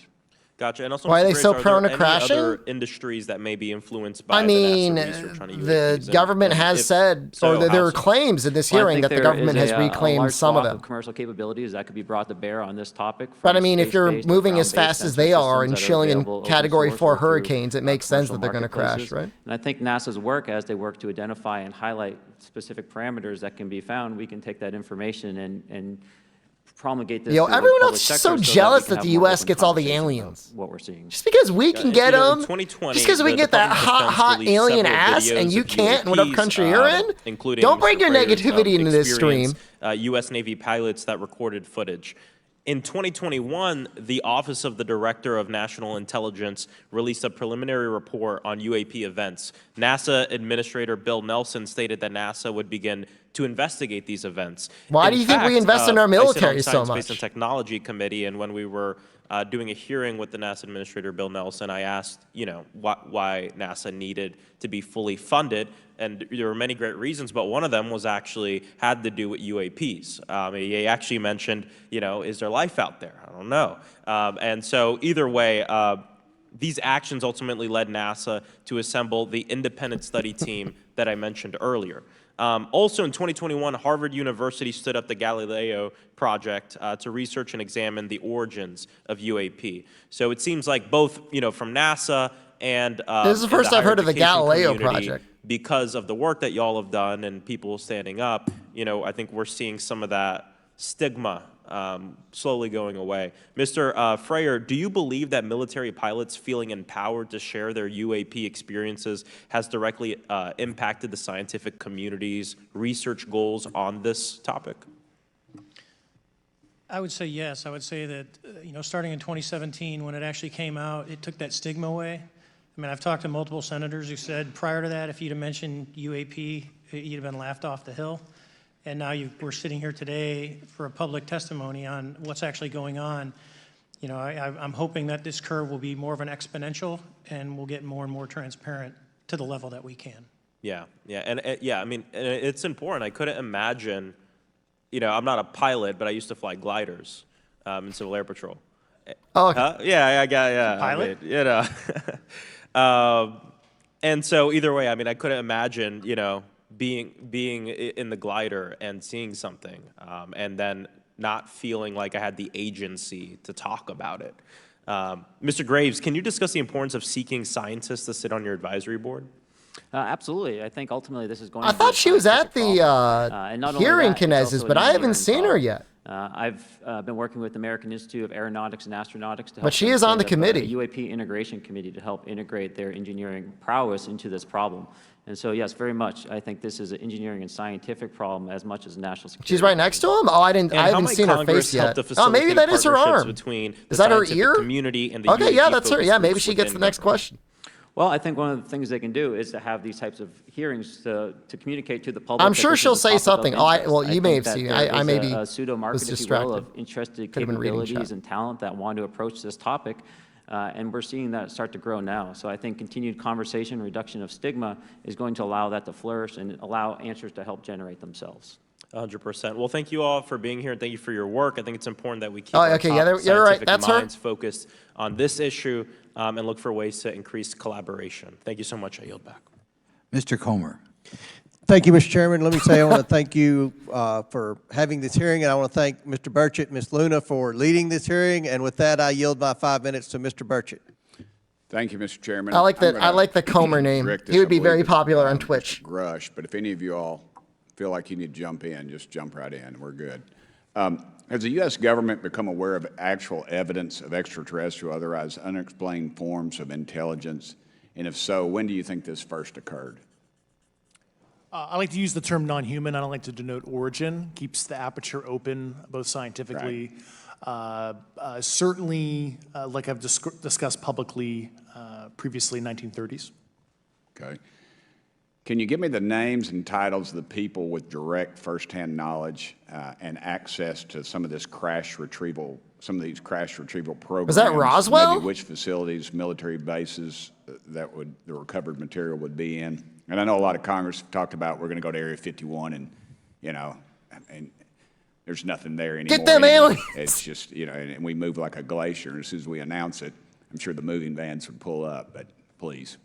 Gotcha. And also, why are they Graves, so prone to any crashing? Other industries that may be influenced by I mean, the NASA research on UAPs? the government has said, or there are claims in this hearing that the government has reclaimed some of them. Commercial capabilities that could be brought to bear on this topic. But I mean, if you're moving as fast as they are and chilling in Category 4 hurricanes, it makes sense that they're going to crash, right? And I think NASA's work, as they work to identify and highlight specific parameters that can be found, we can take that information and promulgate this. Yo, everyone else is so jealous that the U.S. gets all the aliens. What we're seeing. Just because we can get them, 2020, just because we get that hot alien ass and you can't in whatever country you're in, don't bring your negativity into this stream. U.S. Navy pilots that recorded footage. In 2021, the Office of the Director of National Intelligence released a preliminary report on UAP events. NASA Administrator Bill Nelson stated that NASA would begin to investigate these events. Why do you think we invest in our military so much? I sit on Science Space and Technology Committee, and when we were doing a hearing with the NASA Administrator Bill Nelson, I asked, why NASA needed to be fully funded, and there were many great reasons, but one of them was actually had to do with UAPs. He actually mentioned, is there life out there? I don't know. And so either way, these actions ultimately led NASA to assemble the independent study team that I mentioned earlier. Also in 2021, Harvard University stood up the Galileo project to research and examine the origins of UAP. So it seems like both, from NASA and this is the first I've heard of the Galileo project. Because of the work that y'all have done and people standing up, I think we're seeing some of that stigma slowly going away. Mr. Freyer, do you believe that military pilots feeling empowered to share their UAP experiences has directly impacted the scientific community's research goals on this topic? I would say yes. I would say that, starting in 2017, when it actually came out, it took that stigma away. I mean, I've talked to multiple senators who said prior to that, if you'd have mentioned UAP, you'd have been laughed off the hill. and now we're sitting here today for a public testimony on what's actually going on. You know, I'm hoping that this curve will be more of an exponential, and we'll get more and more transparent to the level that we can. Yeah, yeah, and yeah, I mean, it's important. I couldn't imagine, you know, I'm not a pilot, but I used to fly gliders in Civil Air Patrol. Oh, okay. Yeah. Pilot? I mean, you know. And so either way, I mean, I couldn't imagine, you know, being in the glider and seeing something, and then not feeling like I had the agency to talk about it. Mr. Graves, can you discuss the importance of seeking scientists to sit on your advisory board? Absolutely. I think ultimately this is going I to be thought a she was at scientific problem. the And not only hearing, that, it's Kinezes, also but an I haven't engineering seen her problem. yet. I've been working with the American Institute of Aeronautics and Astronautics to help But she them is on set the up committee. a UAP integration committee to help integrate their engineering prowess into this problem. And so, yes, very much. I think this is an engineering and scientific problem as much as national security. She's right next to him? Oh, I haven't seen her face yet. Oh, maybe that is her arm. Between the is that her scientific ear? community and the Okay, yeah, that's her. UAP-focused Yeah, maybe groups she gets the within next government. question. Well, I think one of the things they can do is to have these types of hearings to communicate to the public. I'm that sure this is she'll a say topic of something. interest. Well, you may think have that seen. there I is maybe a pseudo market, was if you will, distracted. of interested Could have been reading capabilities chat. and talent that want to approach this topic. And we're seeing that start to grow now. So I think continued conversation, reduction of stigma is going to allow that to flourish and allow answers to help generate themselves. 100%. Well, thank you all for being here, and thank you for your work. I think it's important that we keep Oh, our okay, top yeah, you're right. scientific That's her. minds focused on this issue and look for ways to increase collaboration. Thank you so much. I yield back. Mr. Comer. Thank you, Mr. Chairman. Let me say I want to thank you for having this hearing, and I want to thank Mr. Burchett and Ms. Luna for leading this hearing. And with that, I yield my 5 minutes to Mr. Burchett. Thank you, Mr. Chairman. I like that. I like the Comer name. Direct this, He would I be very believe, popular on Mr. Twitch. Grush, but if any of you all feel like you need to jump in, just jump right in. We're good. Has the U.S. government become aware of actual evidence of extraterrestrial, otherwise unexplained forms of intelligence? And if so, when do you think this first occurred? I like to use the term non-human. I don't like to denote origin. Keeps the aperture open, both scientifically. Certainly, like I've discussed publicly previously, 1930s. Okay. Can you give me the names and titles of the people with direct firsthand knowledge and access to some of this crash retrieval, some of these crash retrieval programs? Was that Roswell? Maybe which facilities, military bases that the recovered material would be in? And I know a lot of Congress talked about we're going to go to Area 51, and you know, and there's nothing there anymore. Get them aliens! It's just, you know, and we move like a glacier. And as soon as we announce it, I'm sure the moving vans would pull up. But please.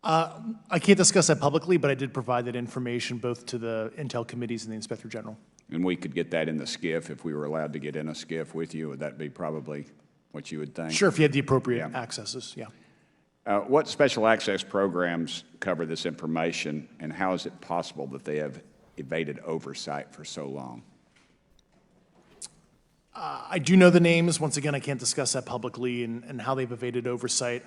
I can't discuss that publicly, but I did provide that information both to the Intel committees and the Inspector General. And we could get that in the skiff if we were allowed to get in a skiff with you. Would that be probably what you would think? Sure, if you had the appropriate accesses, yeah. What special access programs cover this information, and how is it possible that they have evaded oversight for so long? I do know the names. Once again, I can't discuss that publicly and how they've evaded oversight.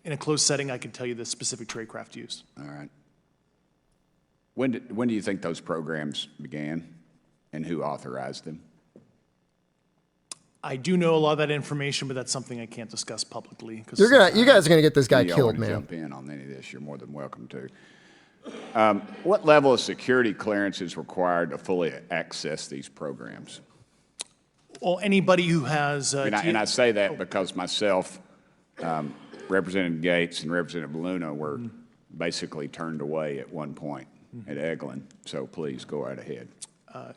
In a closed setting, I can tell you the specific tradecraft used. All right. When do you think those programs began, and who authorized them? I do know a lot of that information, but that's something I can't discuss publicly. You guys are gonna get this guy If y'all killed, wanna man. Jump in on any of this, you're more than welcome to. What level of security clearance is required to fully access these programs? Well, anybody who has... And I say that because myself, Representative Gates and Representative Luna were basically turned away at one point at Eglin. So please go right ahead.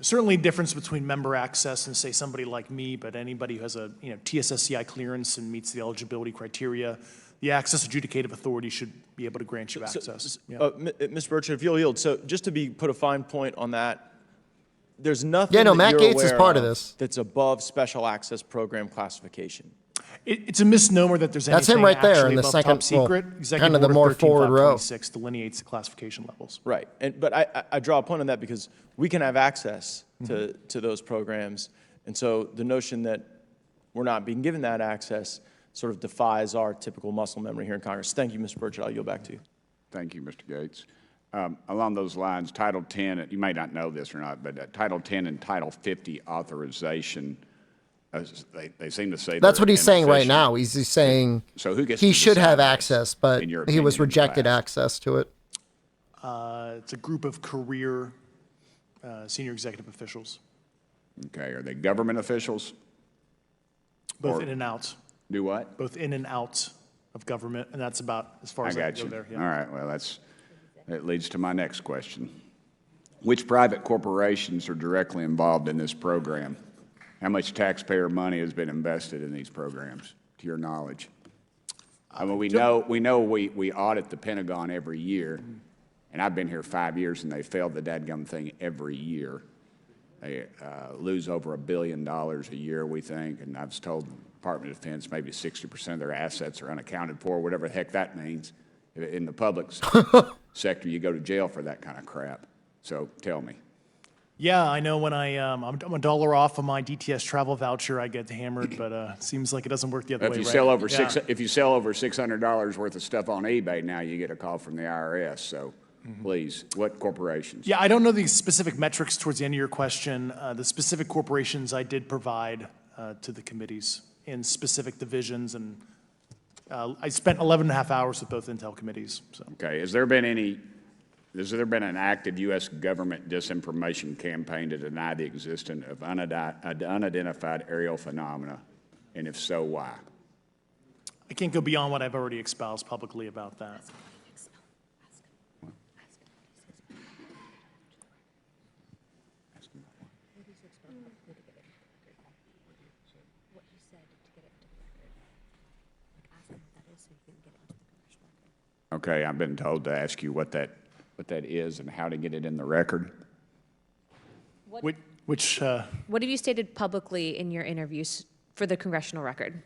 Certainly difference between member access and, say, somebody like me, but anybody who has a TSSCI clearance and meets the eligibility criteria, the access adjudicative authority should be able to grant you access. Mr. Burchett, if you'll yield, so just to put a fine point on that, there's nothing Yeah, no, that Matt you're Gates is aware part of this. that's above special access program classification. It's a misnomer that there's That's anything him right there actually in the above second, top secret. well, Executive kind of the Order more forward row. 13.526 delineates the classification levels. Right, but I draw a point on that because we can have access to those programs, and so the notion that we're not being given that access sort of defies our typical muscle memory here in Congress. Thank you, Mr. Burchett. I'll yield back to you. Thank you, Mr. Gates. Along those lines, Title 10, you may not know this or not, but Title 10 and Title 50 authorization, they seem to say That's what he's saying right inefficient. now. He's saying So who gets he to should decide have that, access, but in your he was opinion, in the rejected past? access to it. It's a group of career senior executive officials. Okay, are they government officials? Both Or- in and out. Do what? Both in and out of government, and that's about as far I as I got can you. go there. Yeah. All right, well, that leads to my next question. Which private corporations are directly involved in this program? How much taxpayer money has been invested in these programs, to your knowledge? I mean, we know we audit the Pentagon every year, and I've been here 5 years, and they failed the dadgum thing every year. They lose over $1 billion a year, we think, and I was told the Department of Defense maybe 60% of their assets are unaccounted for, whatever the heck that means. In the public sector, you go to jail for that kind of crap. So tell me. Yeah, I know when I'm a dollar off of my DTS travel voucher, I get hammered, but seems like it doesn't work the other way. If you right? sell over Yeah. if you sell over $600 worth of stuff on eBay, now you get a call from the IRS. So please, what corporations? Yeah, I don't know the specific metrics towards the end of your question. The specific corporations I did provide to the committees in specific divisions, and I spent 11 and a half hours with both Intel committees. So. Okay, has there been an active U.S. government disinformation campaign to deny the existence of unidentified aerial phenomena? And if so, why? I can't go beyond what I've already espoused publicly about that. Okay, I've been told to ask you what that is and how to get it in the record. What have you stated publicly in your interviews for the congressional record?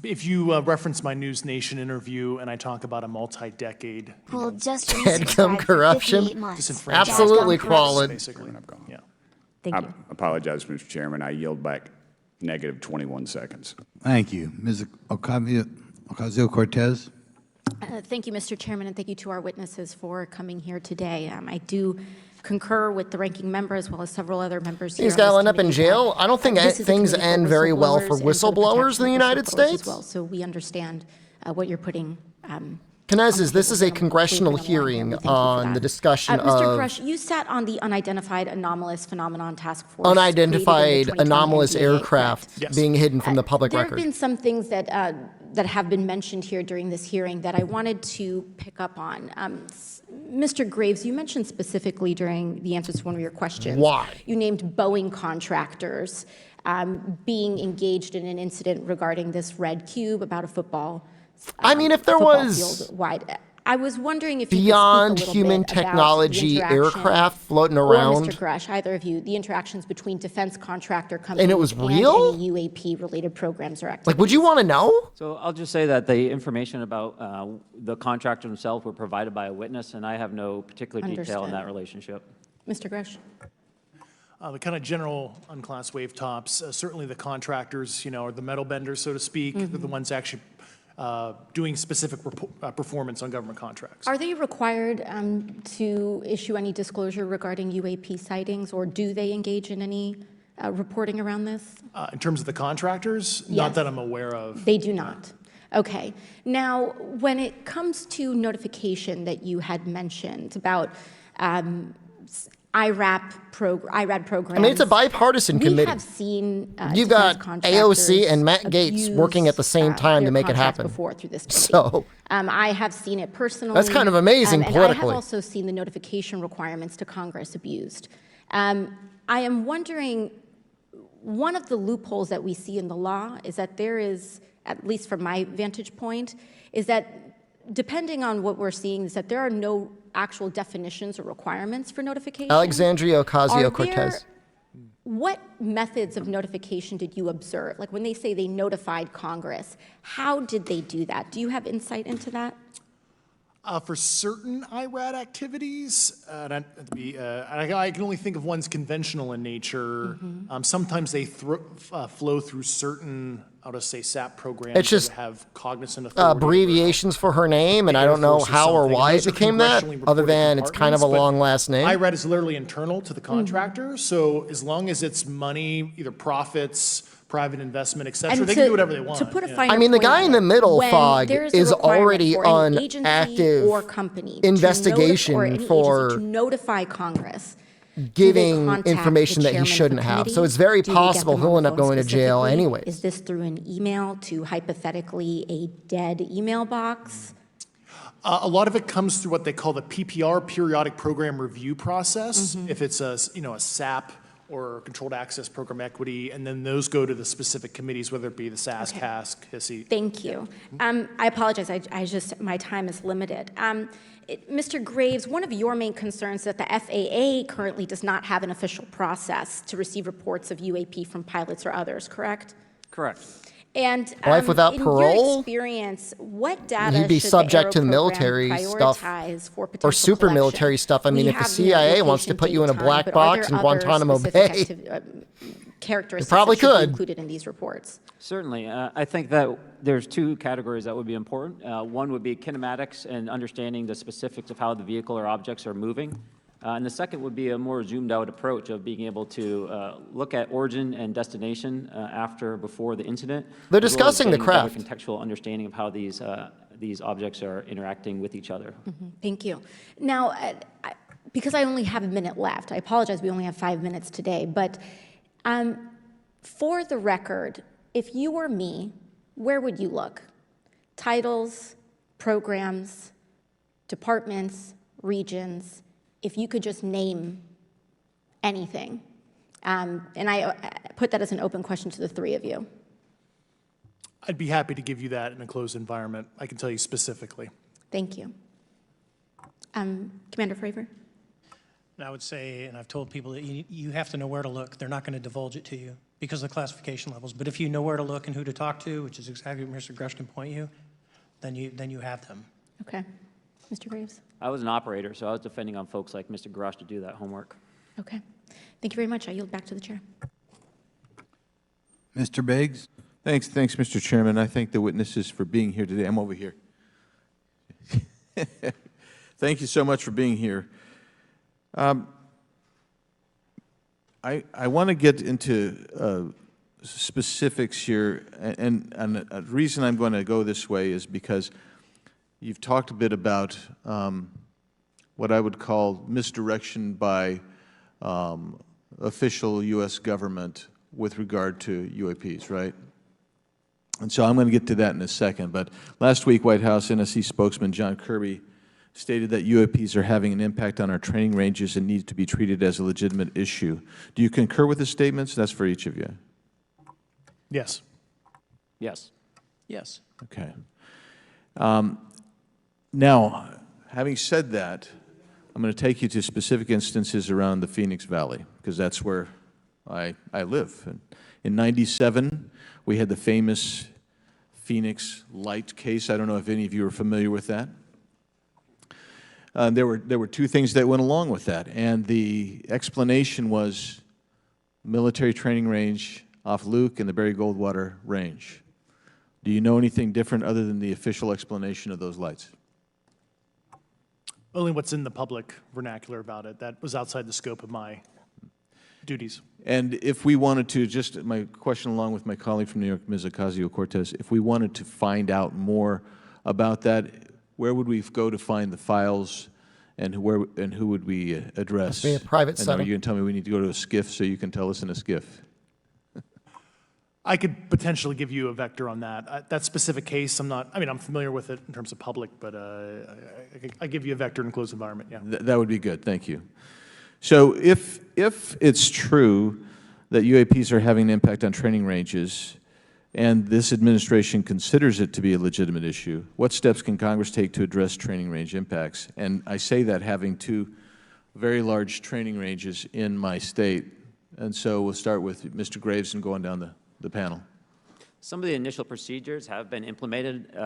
If you reference my News Nation interview and I talk about a multi-decade Headcom corruption, absolutely quality. Basically, yeah. Thank you. I apologize, Mr. Chairman. I yield back negative 21 seconds. Thank you. Ms. Ocasio-Cortez. Thank you, Mr. Chairman, and thank you to our witnesses for coming here today. I do concur with the ranking member as well as several other members here. He's got to end up in jail. I don't think things end very well for whistleblowers in the United States. Well, so we understand what you're putting. Knez, this is a congressional hearing on the discussion of Mr. Koresh, you sat on the Unidentified Anomalous Phenomenon Task Force. Unidentified created in the 2020 anomalous NDAA, aircraft correct? being hidden from the public There record. have been some things that have been mentioned here during this hearing that I wanted to pick up on. Mr. Graves, you mentioned specifically during the answers to one of your questions. Why? You named Boeing contractors being engaged in an incident regarding this red cube about a football. I mean, if there was field wide. I was wondering if beyond you could speak a little human bit about the technology interaction, aircraft floating or around. Mr. Koresh, either of you, the interactions between defense contractor companies And it was real? any UAP-related programs or activities. Like, would you want to know? So I'll just say that the information about the contractor themselves were provided by a witness, and I have no particular detail in that relationship. Mr. Koresh. The kind of general unclassed wave tops, certainly the contractors, are the metal benders, so to speak. They're the ones actually doing specific performance on government contracts. Are they required to issue any disclosure regarding UAP sightings, or do they engage in any reporting around this? In terms of the contractors, Yes. not that I'm aware of. They do not. Okay. Now, when it comes to notification that you had mentioned about IRAD programs. I mean, it's a bipartisan committee. We have seen You've defense got contractors AOC and Matt Gaetz working at the same time to their make it contracts happen. Before through this So I have seen it personally. That's kind of amazing and politically. I have also seen the notification requirements to Congress abused. I am wondering, one of the loopholes that we see in the law is that there is, at least from my vantage point, is that depending on what we're seeing, is that there are no actual definitions or requirements for notification. Alexandria Ocasio-Cortez. What methods of notification did you observe? Like when they say they notified Congress, how did they do that? Do you have insight into that? For certain IRAD activities, I can only think of ones conventional in nature. Sometimes they flow through certain, I'll just say, SAP programs It's just that have cognizant authority. abbreviations for her name, and I don't know how or why it became that, other than it's kind of a long last name. IRAD is literally internal to the contractor, so as long as it's money, either profits, private investment, et cetera. And They can do whatever they want. To put a yeah. finer I mean, the point guy in on the it, middle, when Fogg, there's a is requirement already for any on agency active or company investigation or any for agency to notify Congress, giving information that he shouldn't have. So it's very possible he'll end up going to jail anyways. Is this through an email to hypothetically a dead email box? A lot of it comes through what they call the PPR, Periodic Program Review process. Mm-hmm. If it's a SAP or Controlled Access Program Equity, and then those go to the specific committees, whether it be the SAS, CASC, HISI. Thank you. I apologize. I just my time is limited. Mr. Graves, one of your main concerns is that the FAA currently does not have an official process to receive reports of UAP from pilots or others. Correct? Correct. And Life without in parole? your experience, what data He'd be should subject the to Aero military program stuff prioritize for or potential super collection? military stuff. I mean, We if the have CIA wants to location, put you in a date, black time, but are box there in Guantanamo other Bay, specific characteristics probably that should be could. included in these reports? Certainly. I think that there's two categories that would be important. One would be kinematics and understanding the specifics of how the vehicle or objects are moving. And the second would be a more zoomed out approach of being able to look at origin and destination before the incident. They're discussing the craft. A better contextual understanding of how these objects are interacting with each other. Mm-hmm. Thank you. Now, because I only have a minute left, I apologize, we only have 5 minutes today, but for the record, if you were me, where would you look? Titles, programs, departments, regions, if you could just name anything. And I put that as an open question to the three of you. I'd be happy to give you that in a closed environment. I can tell you specifically. Thank you. Commander Fravor? And I would say, and I've told people that you have to know where to look. They're not going to divulge it to you because of the classification levels. But if you know where to look and who to talk to, which is exactly what Mr. Grush can point you, then you have them. Okay. Mr. Graves? I was an operator, so I was depending on folks like Mr. Grosh to do that homework. Okay. Thank you very much. I yield back to the chair. Mr. Biggs? Thanks, Mr. Chairman. I thank the witnesses for being here today. I'm over here. Thank you so much for being here. I want to get into specifics here, and a reason I'm going to go this way is because you've talked a bit about what I would call misdirection by official U.S. government with regard to UAPs, right? And so I'm going to get to that in a second. But last week, White House NSC spokesman John Kirby stated that UAPs are having an impact on our training ranges and need to be treated as a legitimate issue. Do you concur with the statements? That's for each of you. Yes. Yes. Yes. Okay. Now, having said that, I'm going to take you to specific instances around the Phoenix Valley, because that's where I live. And in '97, we had the famous Phoenix Light case. I don't know if any of you are familiar with that. There were two things that went along with that, and the explanation was military training range off Luke and the Barry Goldwater Range. Do you know anything different other than the official explanation of those lights? Only what's in the public vernacular about it. That was outside the scope of my duties. And if we wanted to, just my question along with my colleague from New York, Ms. Ocasio-Cortez, if we wanted to find out more about that, where would we go to find the files, and who would we address? Must be a private and setting. are you going to tell me we need to go to a SCIF so you can tell us in a SCIF? I could potentially give you a vector on that. That specific case, I'm familiar with it in terms of public, but I give you a vector in a closed environment, yeah. That would be good, thank you. So if it's true that UAPs are having an impact on training ranges, and this administration considers it to be a legitimate issue, what steps can Congress take to address training range impacts? And I say that having two very large training ranges in my state. And so we'll start with Mr. Graves and going down the panel. Some of the initial procedures have been implemented,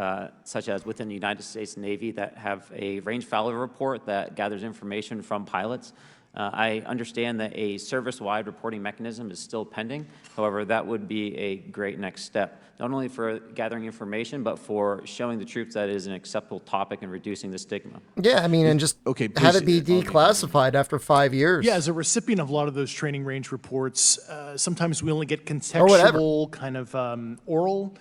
such as within the United States Navy, that have a range failure report that gathers information from pilots. I understand that a service-wide reporting mechanism is still pending. However, that would be a great next step, not only for gathering information, but for showing the troops that it is an acceptable topic and reducing the stigma. Yeah, I mean, and just have it be declassified after 5 years. Yeah, as a recipient of a lot of those training range reports, sometimes we only get contextual kind of oral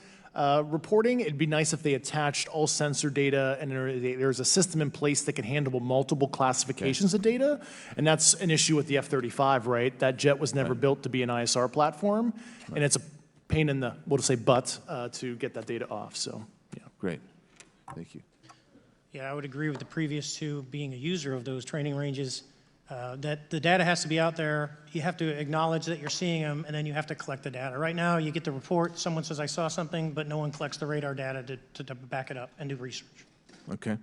reporting. It'd be nice if they attached all sensor data and there's a system in place that can handle multiple classifications of data. And that's an issue with the F-35, right? That jet was never built to be an ISR platform. And it's a pain in the, we'll just say, butt to get that data off. So, yeah. Great. Thank you. Yeah, I would agree with the previous two. Being a user of those training ranges, that the data has to be out there. You have to acknowledge that you're seeing them, and then you have to collect the data. Right now, you get the report, someone says, I saw something, but no one collects the radar data to back it up and do research. Okay.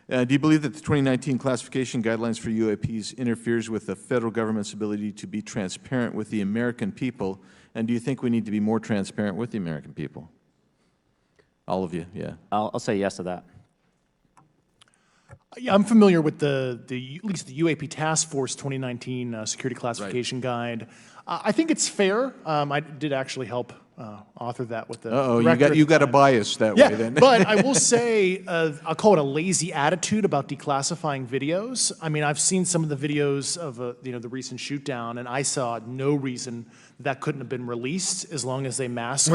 Do you believe that the 2019 classification guidelines for UAPs interferes with the federal government's ability to be transparent with the American people? And do you think we need to be more transparent with the American people? All of you, yeah. I'll say yes to that. Yeah, I'm familiar with at least the UAP Task Force 2019 Security Classification Guide. I think it's fair. I did actually help author that with the director. You got a bias that way then. But I will say, I'll call it a lazy attitude about declassifying videos. I mean, I've seen some of the videos of the recent shoot down, and I saw no reason that couldn't have been released as long as they mask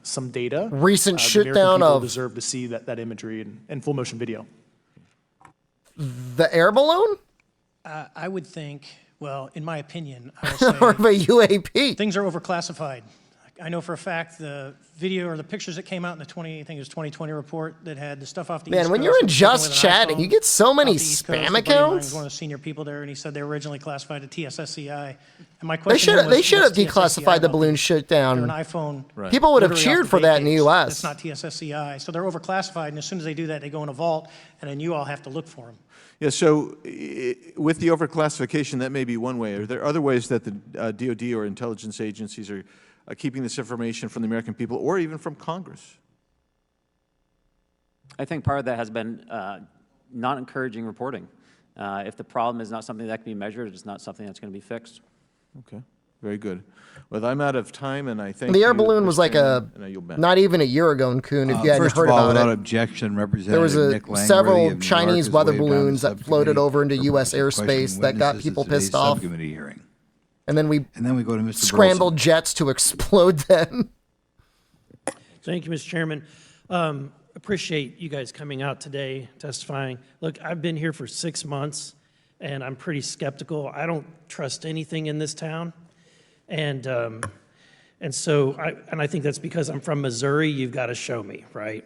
some data. Recent shoot down people of deserve to see that imagery and full motion video. The air balloon? I would think, well, in my opinion, I would say or of a UAP. Things are overclassified. I know for a fact the video or the pictures that came out in the 2020 report that had the stuff off the East Coast. Man, when you're in Just Chatting, you get so many spam accounts. One of the senior people there, and he said they were originally classified at TSSCI. And my question they should have declassified the balloon shut down. An iPhone. People would have cheered for that in the U.S. It's not TSSCI, so they're overclassified, and as soon as they do that, they go in a vault, and then you all have to look for them. Yeah, so with the overclassification, that may be one way. Are there other ways that the DOD or intelligence agencies are keeping this information from the American people or even from Congress? I think part of that has been not encouraging reporting. If the problem is not something that can be measured, it's not something that's going to be fixed. Okay, very good. Well, I'm out of time, and I thank you. The air balloon was like not even a year ago in Kuhn, if you hadn't heard about it. Without objection, there was several Chinese weather balloons that floated over into U.S. airspace that got people pissed off. And then we go to Mr. scrambled jets to explode them. Thank you, Mr. Chairman. Appreciate you guys coming out today, testifying. Look, I've been here for 6 months, and I'm pretty skeptical. I don't trust anything in this town. And so I think that's because I'm from Missouri. You've got to show me, right?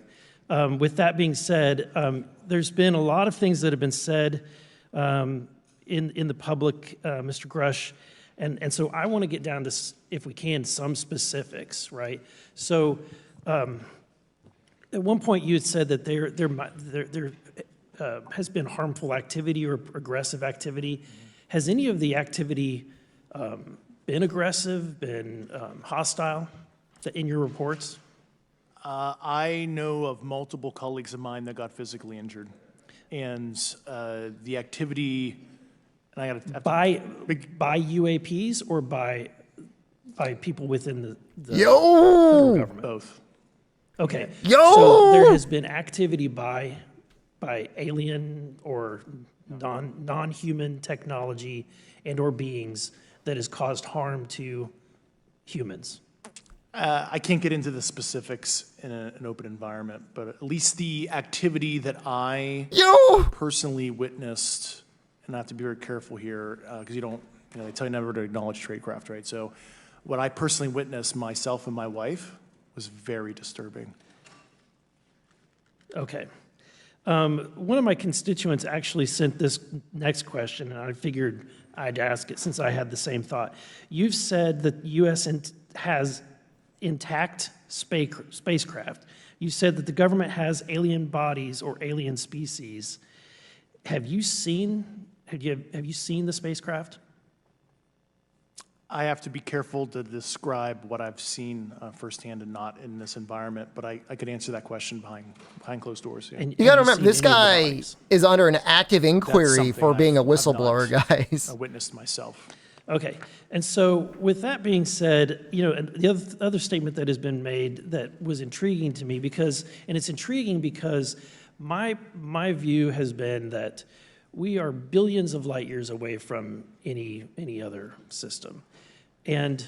With that being said, there's been a lot of things that have been said in the public, Mr. Grush, and so I want to get down to, if we can, some specifics, right? So at one point you had said that there has been harmful activity or aggressive activity. Has any of the activity been aggressive, been hostile in your reports? I know of multiple colleagues of mine that got physically injured. And the activity, and I got by UAPs or by people within the federal government? Both. Okay. So there has been activity by alien or non-human technology and or beings that has caused harm to humans. I can't get into the specifics in an open environment, but at least the activity that I personally witnessed, and I have to be very careful here because they tell you never to acknowledge tradecraft, right? So what I personally witnessed myself and my wife was very disturbing. Okay. One of my constituents actually sent this next question, and I figured I'd ask it since I had the same thought. You've said that the U.S. has intact spacecraft. You said that the government has alien bodies or alien species. Have you seen the spacecraft? I have to be careful to describe what I've seen firsthand and not in this environment, but I could answer that question behind closed doors. Yeah. You got to remember, this guy is under an active inquiry for being a whistleblower, guys. I witnessed myself. Okay, and so with that being said, you know, and the other statement that has been made that was intriguing to me and it's intriguing because my view has been that we are billions of light years away from any other system. And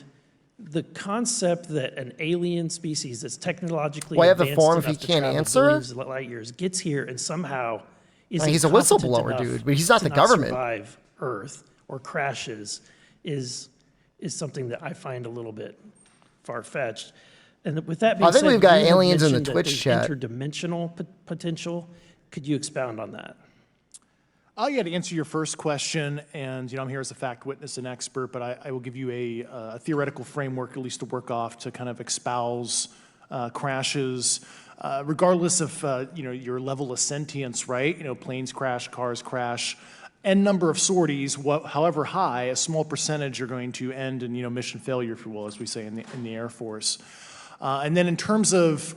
the concept that an alien species that's technologically Why have the advanced form if enough he to can't travel answer? billions of light years gets here and somehow is He's a incompetent whistleblower, enough dude, but he's not to the government. Survive Earth or crashes is something that I find a little bit far-fetched. And with that being I think said, we've got you had aliens in the mentioned that Twitch there's chat. interdimensional potential. Could you expound on that? Yeah, to answer your first question, and I'm here as a fact witness and expert, but I will give you a theoretical framework, at least to work off, to kind of espouse crashes, regardless of your level of sentience, right? Planes crash, cars crash, n number of sorties, however high, a small percentage are going to end in mission failure, if you will, as we say in the Air Force. And then in terms of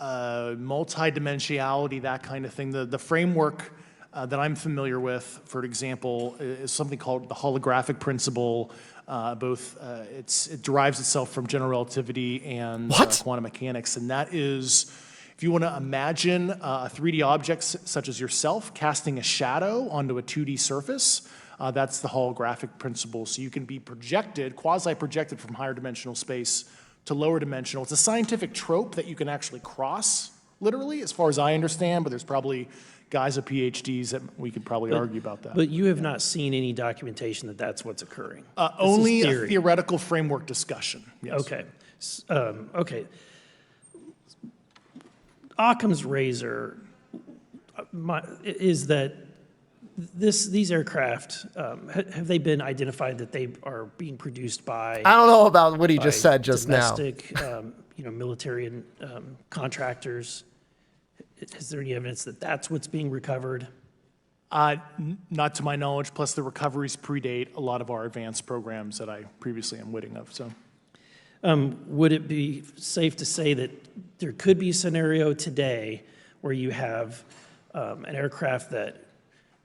multidimensionality, that kind of thing, the framework that I'm familiar with, for example, is something called the holographic principle. It derives itself from general relativity and quantum mechanics, and that is, if you want to imagine a 3D object such as yourself casting a shadow onto a 2D surface, that's the holographic principle. So you can be projected, quasi-projected from higher dimensional space to lower dimensional. It's a scientific trope that you can actually cross, literally, as far as I understand, but there's probably guys with PhDs that we could probably argue about that. But you have not seen any documentation that that's what's occurring? Only a theoretical framework discussion, yes. Okay. Okay. Occam's razor is that these aircraft, have they been identified that they are being produced by... I don't know about what he just said just now. Domestic, military and contractors. Is there any evidence that that's what's being recovered? Not to my knowledge, plus the recoveries predate a lot of our advanced programs that I previously am witting of. So, would it be safe to say that there could be a scenario today where you have an aircraft that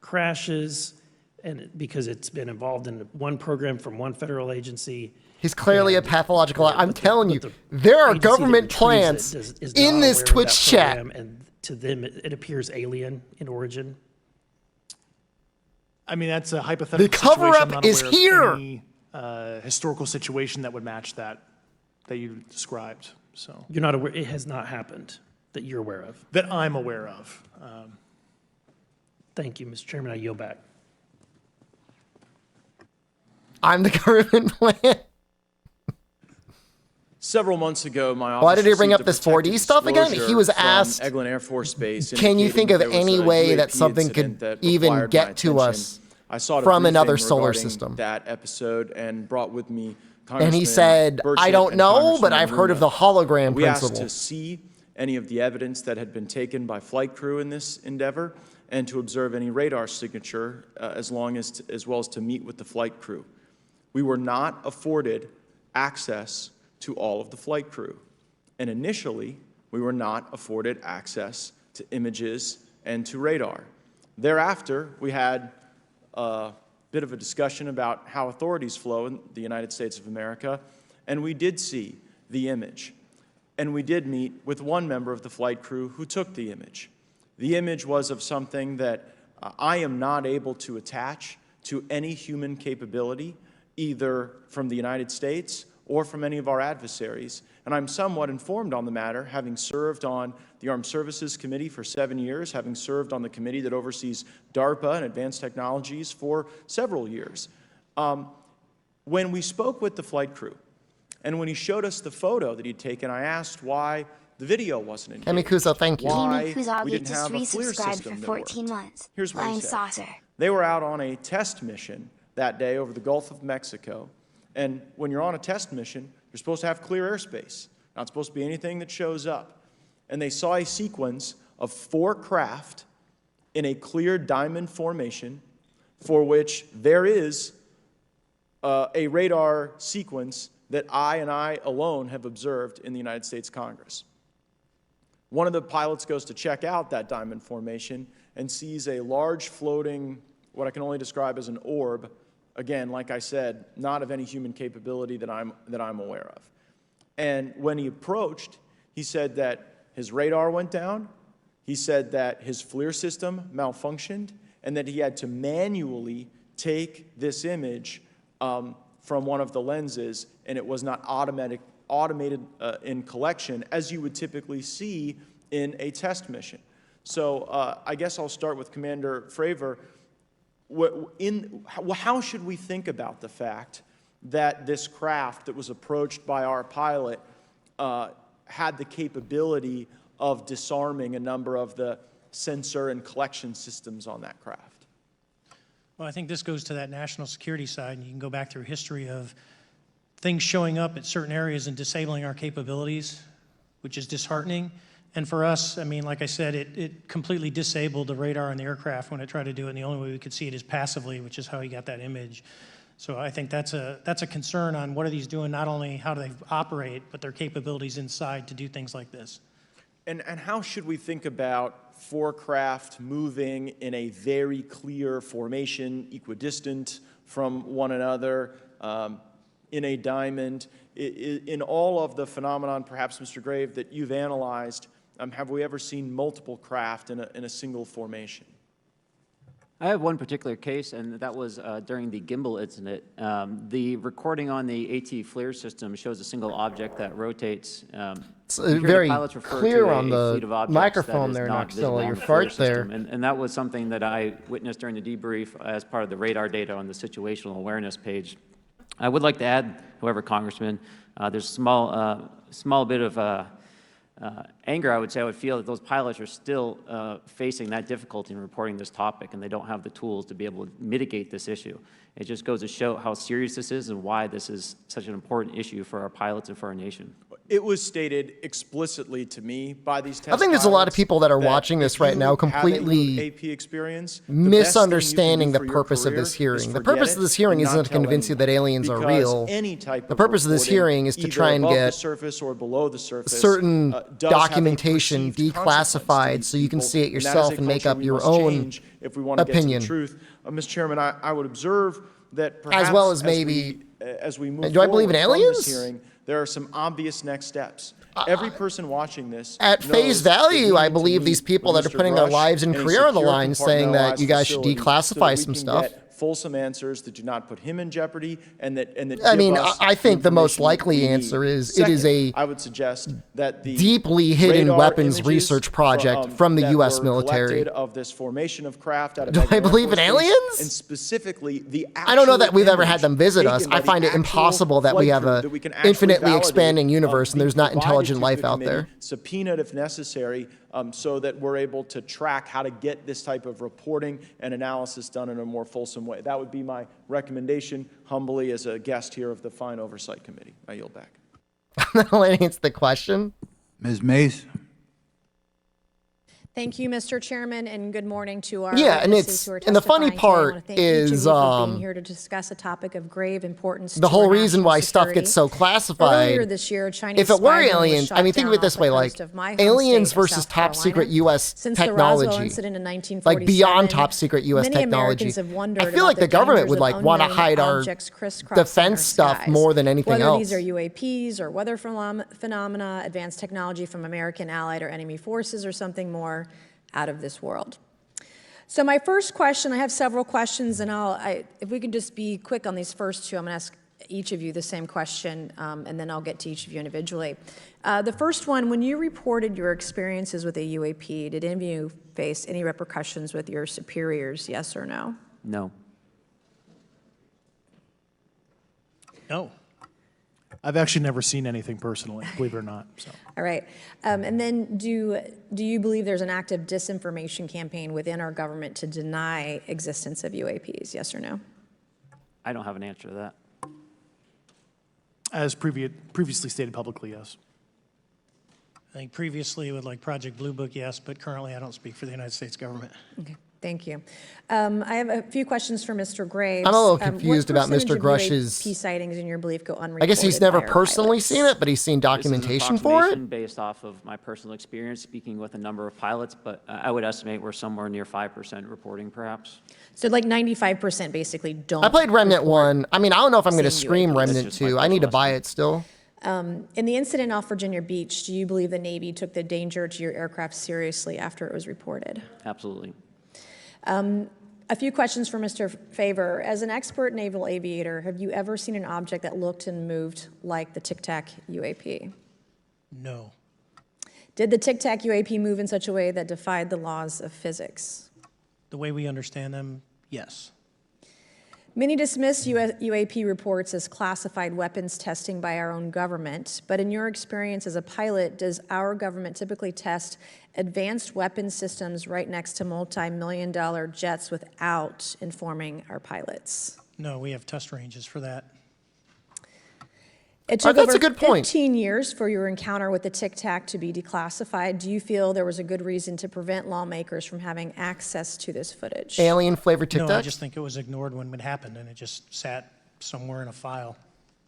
crashes and because it's been involved in one program from one federal agency? He's clearly a pathological. I'm telling you, there are government plants in this Twitch chat. And to them, it appears alien in origin. I mean, that's a hypothetical situation. The cover-up is here. Any historical situation that would match that you described. So you're not aware. It has not happened that you're aware of. That I'm aware of. Thank you, Mr. Chairman. I yield back. I'm the government plant. Several months ago, my office Why did he bring up this 4D stuff again? He was asked, Eglin Air Force Base, can you think of any way that something could even get to us from another solar system? That episode and brought with me and he said, I don't know, but I've heard of the hologram principle. We asked to see any of the evidence that had been taken by flight crew in this endeavor and to observe any radar signature as well as to meet with the flight crew. We were not afforded access to all of the flight crew. And initially, we were not afforded access to images and to radar. Thereafter, we had a bit of a discussion about how authorities flow in the United States of America, and we did see the image. And we did meet with one member of the flight crew who took the image. The image was of something that I am not able to attach to any human capability, either from the United States or from any of our adversaries. And I'm somewhat informed on the matter, having served on the Armed Services Committee for 7 years, having served on the committee that oversees DARPA and advanced technologies for several years. When we spoke with the flight crew, and when he showed us the photo that he'd taken, I asked why the video wasn't engaged. Kemi Kuzo, thank you. Why we didn't have a FLIR system that worked. Here's what he said. They were out on a test mission that day over the Gulf of Mexico. And when you're on a test mission, you're supposed to have clear airspace. Not supposed to be anything that shows up. And they saw a sequence of 4 craft in a clear diamond formation for which there is a radar sequence that I alone have observed in the United States Congress. One of the pilots goes to check out that diamond formation and sees a large floating, what I can only describe as an orb, again, like I said, not of any human capability that I'm aware of. And when he approached, he said that his radar went down, he said that his FLIR system malfunctioned, and that he had to manually take this image from one of the lenses, and it was not automated in collection, as you would typically see in a test mission. So I guess I'll start with Commander Fravor. How should we think about the fact that this craft that was approached by our pilot had the capability of disarming a number of the sensor and collection systems on that craft? Well, I think this goes to that national security side, and you can go back through history of things showing up at certain areas and disabling our capabilities, which is disheartening. And for us, I mean, like I said, it completely disabled the radar on the aircraft when it tried to do it, and the only way we could see it is passively, which is how he got that image. So I think that's a concern on what are these doing, not only how do they operate, but their capabilities inside to do things like this. And how should we think about four craft moving in a very clear formation, equidistant from one another, in a diamond? In all of the phenomenon, perhaps, Mr. Grave, that you've analyzed, have we ever seen multiple craft in a single formation? I have one particular case, and that was during the gimbal incident. The recording on the AT FLIR system shows a single object that rotates. It's very clear on the microphone there, Knoxville, your fart there. And that was something that I witnessed during the debrief as part of the radar data on the situational awareness page. I would like to add, however, Congressman, there's a small bit of anger, I would say. I would feel that those pilots are still facing that difficulty in reporting this topic, and they don't have the tools to be able to mitigate this issue. It just goes to show how serious this is and why this is such an important issue for our pilots and for our nation. It was stated explicitly to me by these test I think there's a lot of people that are watching this right now completely misunderstanding the purpose of this hearing. The purpose of this hearing isn't to convince you that aliens are real. The purpose of this hearing is to try and get certain documentation declassified so you can see it yourself and make up your own opinion. Mr. Chairman, I would observe that perhaps as well as maybe, as we move do I believe in aliens? This hearing, there are some obvious next steps. Every person watching this at face value, I believe these people that are putting their lives and career on the line saying that you guys should declassify some stuff. Fulsome answers that do not put him in jeopardy, and that I mean, I think the most likely answer is Second, it is a I would suggest that the deeply hidden weapons research project from the U.S. military. Of this formation of craft out of Do I believe in aliens? And specifically, the I don't know that we've ever had them visit us. I find it impossible that we have a infinitely expanding universe and there's not intelligent life out there. Subpoenaed if necessary, so that we're able to track how to get this type of reporting and analysis done in a more fulsome way. That would be my recommendation, humbly, as a guest here of the Fine Oversight Committee. I yield back. That'll answer the question. Ms. Mace. Thank you, Mr. Chairman, and good morning to our and the funny part is here to discuss a topic of grave importance. The whole reason why stuff gets so classified. Earlier this year, Chinese if it were aliens, I mean, think of it this way: like aliens versus top secret U.S. technology, like beyond top secret U.S. technology. I feel like the government would like want to hide our defense stuff more than anything else. Whether these are UAPs or weather phenomena, advanced technology from American allied or enemy forces, or something more out of this world. So my first question, I have several questions, and if we can just be quick on these first two, I'm going to ask each of you the same question, and then I'll get to each of you individually. The first one, when you reported your experiences with a UAP, did any of you face any repercussions with your superiors, yes or no? No. No. I've actually never seen anything personally, believe it or not. So. All right. And then do you believe there's an active disinformation campaign within our government to deny existence of UAPs, yes or no? I don't have an answer to that. As previously stated publicly, yes. I think previously with like Project Blue Book, yes, but currently I don't speak for the United States government. Okay. Thank you. I have a few questions for Mr. Graves. I'm a little confused about Mr. Grush's Grush's. sightings in your belief go unreported. I guess he's never by our personally pilots? seen it, but he's seen documentation This is an for it. approximation based off of my personal experience speaking with a number of pilots, but I would estimate we're somewhere near 5% reporting, perhaps. So like 95% basically don't. I played Remnant 1. I mean, I don't know if I'm going to seeing stream UAPs. Remnant 2. I need to buy it still. In the incident off Virginia Beach, do you believe the Navy took the danger to your aircraft seriously after it was reported? Absolutely. A few questions for Mr. Favor. As an expert naval aviator, have you ever seen an object that looked and moved like the Tic Tac UAP? No. Did the Tic Tac UAP move in such a way that defied the laws of physics? The way we understand them, yes. Many dismiss UAP reports as classified weapons testing by our own government, but in your experience as a pilot, does our government typically test advanced weapon systems right next to multi-million-dollar jets without informing our pilots? No, we have test ranges for that. It took that's over a good point. 15 years for your encounter with the Tic Tac to be declassified. Do you feel there was a good reason to prevent lawmakers from having access to this footage? Alien flavored Tic Tac? No, I just think it was ignored when it happened, and it just sat somewhere in a file.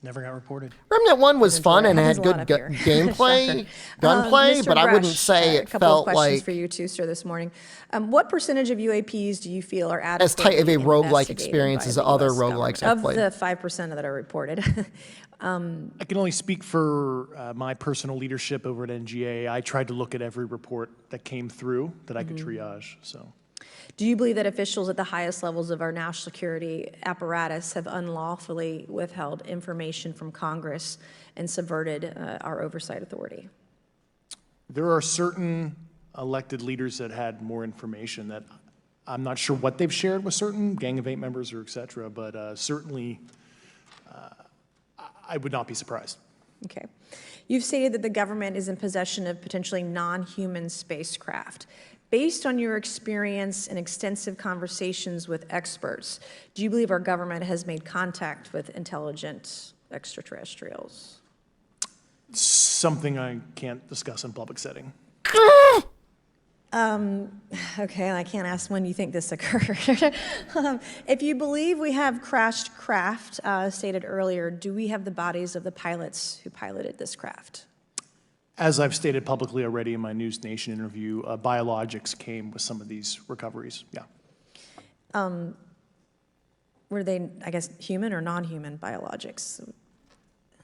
Never got reported. Remnant 1 was fun and had Happens a good lot up here. gameplay, gunplay, Mr. but I wouldn't Grush, say a it couple of felt questions like for you too, sir, this morning. What percentage of UAPs do you feel are as tight of a adequately roguelike investigated experience by as the other US roguelikes government? I've played. Of the 5% that are reported. I can only speak for my personal leadership over at NGA. I tried to look at every report that came through that I could triage. So, Do you believe that officials at the highest levels of our national security apparatus have unlawfully withheld information from Congress and subverted our oversight authority? there are certain elected leaders that had more information that I'm not sure what they've shared with certain Gang of Eight members or et cetera, but certainly I would not be surprised. Okay. You've stated that the government is in possession of potentially non-human spacecraft. Based on your experience and extensive conversations with experts, do you believe our government has made contact with intelligent extraterrestrials? Something I can't discuss in public setting. Okay, I can't ask when you think this occurred. If you believe we have crashed craft, stated earlier, do we have the bodies of the pilots who piloted this craft? As I've stated publicly already in my News Nation interview, biologics came with some of these recoveries, yeah. Were they, I guess, human or non-human biologics?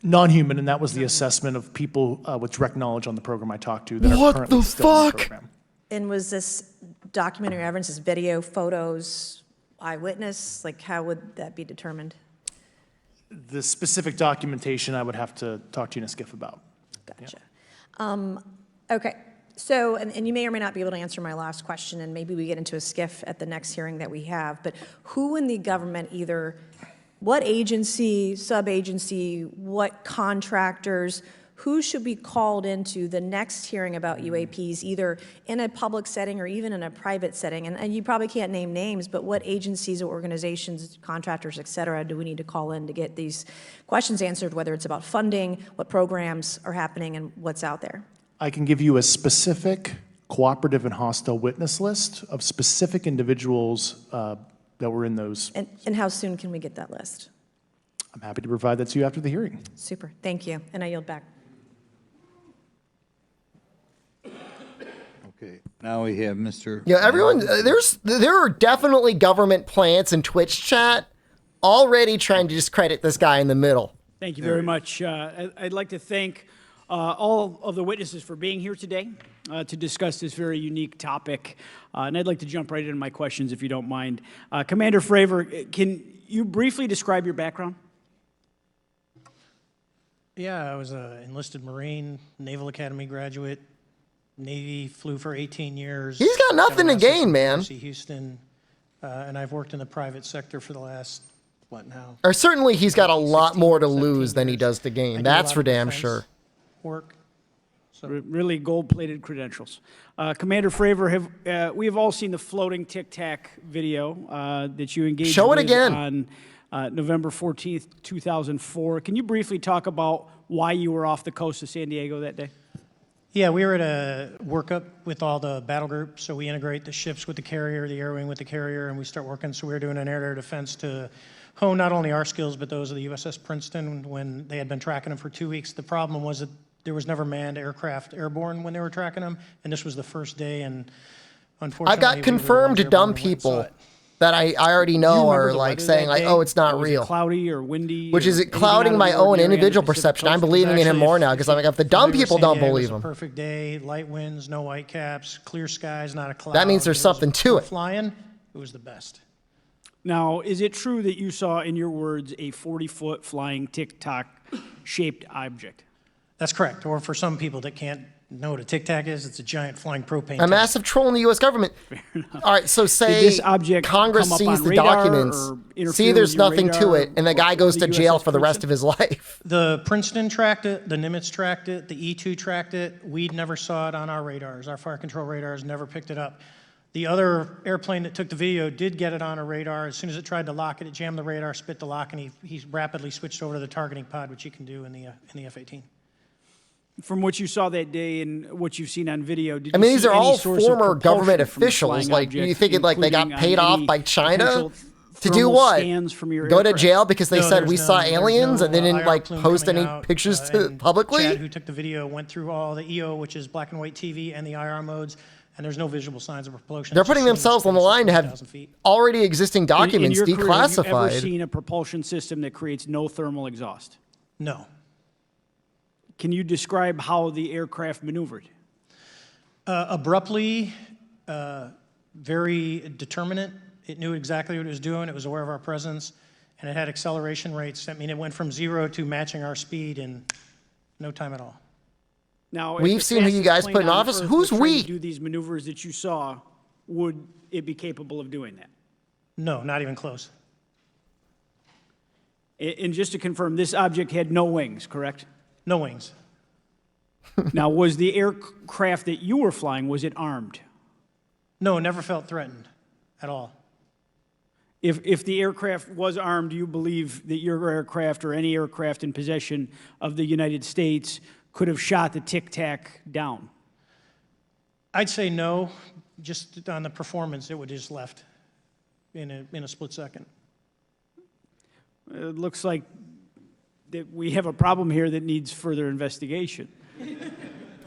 Non-human, and that was the assessment of people with direct knowledge on the program I talked to that are What currently the still on the fuck? program. And was this documentary evidence, this video, photos, eyewitness? Like, how would that be determined? The specific documentation I would have to talk to you in a skiff about. Gotcha. Okay, so, and you may or may not be able to answer my last question, and maybe we get into a skiff at the next hearing that we have, but who in the government, either what agency, sub-agency, what contractors, who should be called into the next hearing about UAPs, either in a public setting or even in a private setting? And you probably can't name names, but what agencies or organizations, contractors, et cetera, do we need to call in to get these questions answered, whether it's about funding, what programs are happening, and what's out there? I can give you a specific cooperative and hostile witness list of specific individuals that were in those. And how soon can we get that list? I'm happy to provide that to you after the hearing. Super, thank you, and I yield back. Okay, now we have Mr. Yeah, everyone, there are definitely government plants in Twitch chat already trying to discredit this guy in the middle. Thank you very much. I'd like to thank all of the witnesses for being here today to discuss this very unique topic. And I'd like to jump right into my questions, if you don't mind. Commander Fravor, can you briefly describe your background? Yeah, I was an enlisted Marine, Naval Academy graduate, Navy, flew for 18 years. He's got nothing to gain, man. Houston, and I've worked in the private sector for the last, what now? Or certainly he's got a lot more to lose than he does to gain. That's for damn sure. Work. So. Really gold-plated credentials. Commander Fravor, we have all seen the floating Tic Tac video that you engaged Show it with again. on November 14th, 2004. Can you briefly talk about why you were off the coast of San Diego that day? Yeah, we were at a workup with all the battle groups, so we integrate the ships with the carrier, the air wing with the carrier, and we start working. So we were doing an air-to-air defense to hone not only our skills, but those of the USS Princeton when they had been tracking them for 2 weeks. The problem was that there was never manned aircraft airborne when they were tracking them, and this was the first day, and unfortunately, I've got confirmed dumb people that I already know are like saying like, oh, it's not real. Cloudy or windy? Which is clouding my own individual perception. I'm believing in him more now because I'm like, if the dumb people don't believe him. Perfect day, light winds, no white caps, clear skies, not a cloud. That means there's something to it. Flying, it was the best. Now, is it true that you saw, in your words, a 40-foot flying tic-tac-shaped object? That's correct. Or for some people that can't know what a tic-tac is, it's a giant flying propane tank. Massive troll in the U.S. government. All right, so say Congress sees the documents, see there's nothing to it, and the guy goes to jail for the rest of his life. The Princeton tracked it, the Nimitz tracked it, the E-2 tracked it. We never saw it on our radars. Our fire control radars never picked it up. The other airplane that took the video did get it on a radar. As soon as it tried to lock it, it jammed the radar, spit the lock, and he rapidly switched over to the targeting pod, which you can do in the F-18. From what you saw that day and what you've seen on video, did you these see are any all source former of government propulsion from the officials. flying Like, object, you think like they got including paid on off any by China potential to do thermal what? scans from your Go to aircraft? jail because they said we saw there's aliens no, and they didn't IR like plume post coming any out, pictures to and publicly? Chad, who took the video, went through all the EO, which is black and white TV, and the IR modes, and there's no visible signs of propulsion. They're It's just putting sitting in themselves on the space at line to have 20,000 feet. already existing documents in your career, have you ever declassified. seen a propulsion system that creates no thermal exhaust? No. Can you describe how the aircraft maneuvered? Abruptly, very determinate. It knew exactly what it was doing. It was aware of our presence, and it had acceleration rates. I mean, it went from 0 to matching our speed in no time at all. Now, We've seen who you guys put in office. Who's we? Do these maneuvers that you saw, would it be capable of doing that? No, not even close. And just to confirm, this object had no wings, correct? No wings. Now, was the aircraft that you were flying, was it armed? No, never felt threatened at all. If the aircraft was armed, do you believe that your aircraft or any aircraft in possession of the United States could have shot the Tic Tac down? I'd say no. Just on the performance, it would have just left in a split second. It looks like that we have a problem here that needs further investigation.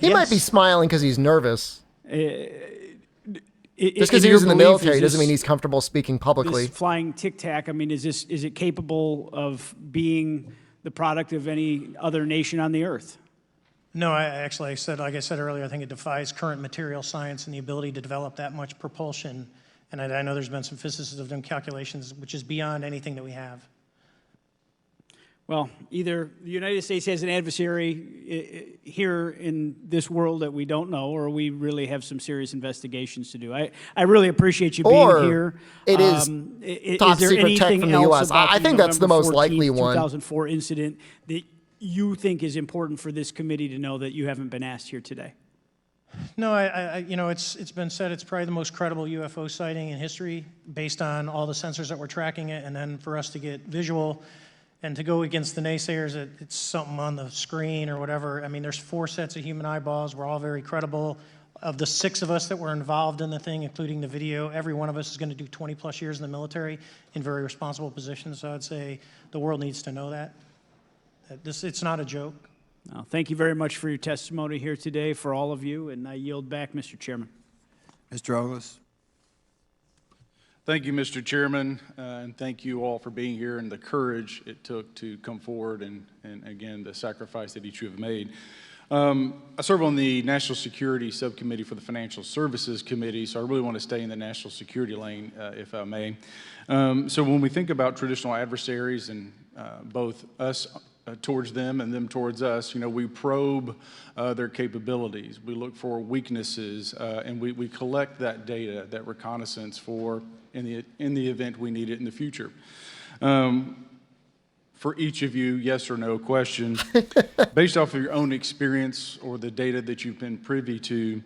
He might be smiling because he's nervous. Just because he your was in the belief, military is doesn't this- mean he's comfortable speaking publicly. This flying Tic Tac, I mean, is it capable of being the product of any other nation on the earth? No, like I said earlier, I think it defies current material science and the ability to develop that much propulsion. And I know there's been some physicists that have done calculations, which is beyond anything that we have. Well, either the United States has an adversary here in this world that we don't know, or we really have some serious investigations to do. I really appreciate you being here. It is top there secret tech anything from the else U.S. about I think that's the November most likely 14th, one. 2004 incident that you think is important for this committee to know that you haven't been asked here today? No, it's been said it's probably the most credible UFO sighting in history based on all the sensors that were tracking it, and then for us to get visual and to go against the naysayers that it's something on the screen or whatever. I mean, there's 4 sets of human eyeballs. We're all very credible. Of the 6 of us that were involved in the thing, including the video, every one of us is going to do 20-plus years in the military in very responsible positions. So I'd say the world needs to know that. It's not a joke. Well, thank you very much for your testimony here today for all of you, and I yield back, Mr. Chairman. Mr. Ogles. Thank you, Mr. Chairman, and thank you all for being here and the courage it took to come forward and again, the sacrifice that each of you have made. I serve on the National Security Subcommittee for the Financial Services Committee, so I really want to stay in the national security lane, if I may. So when we think about traditional adversaries and both us towards them and them towards us, we probe their capabilities. We look for weaknesses, and we collect that data, that reconnaissance for in the event we need it in the future. For each of you, yes or no question, based off of your own experience or the data that you've been privy to,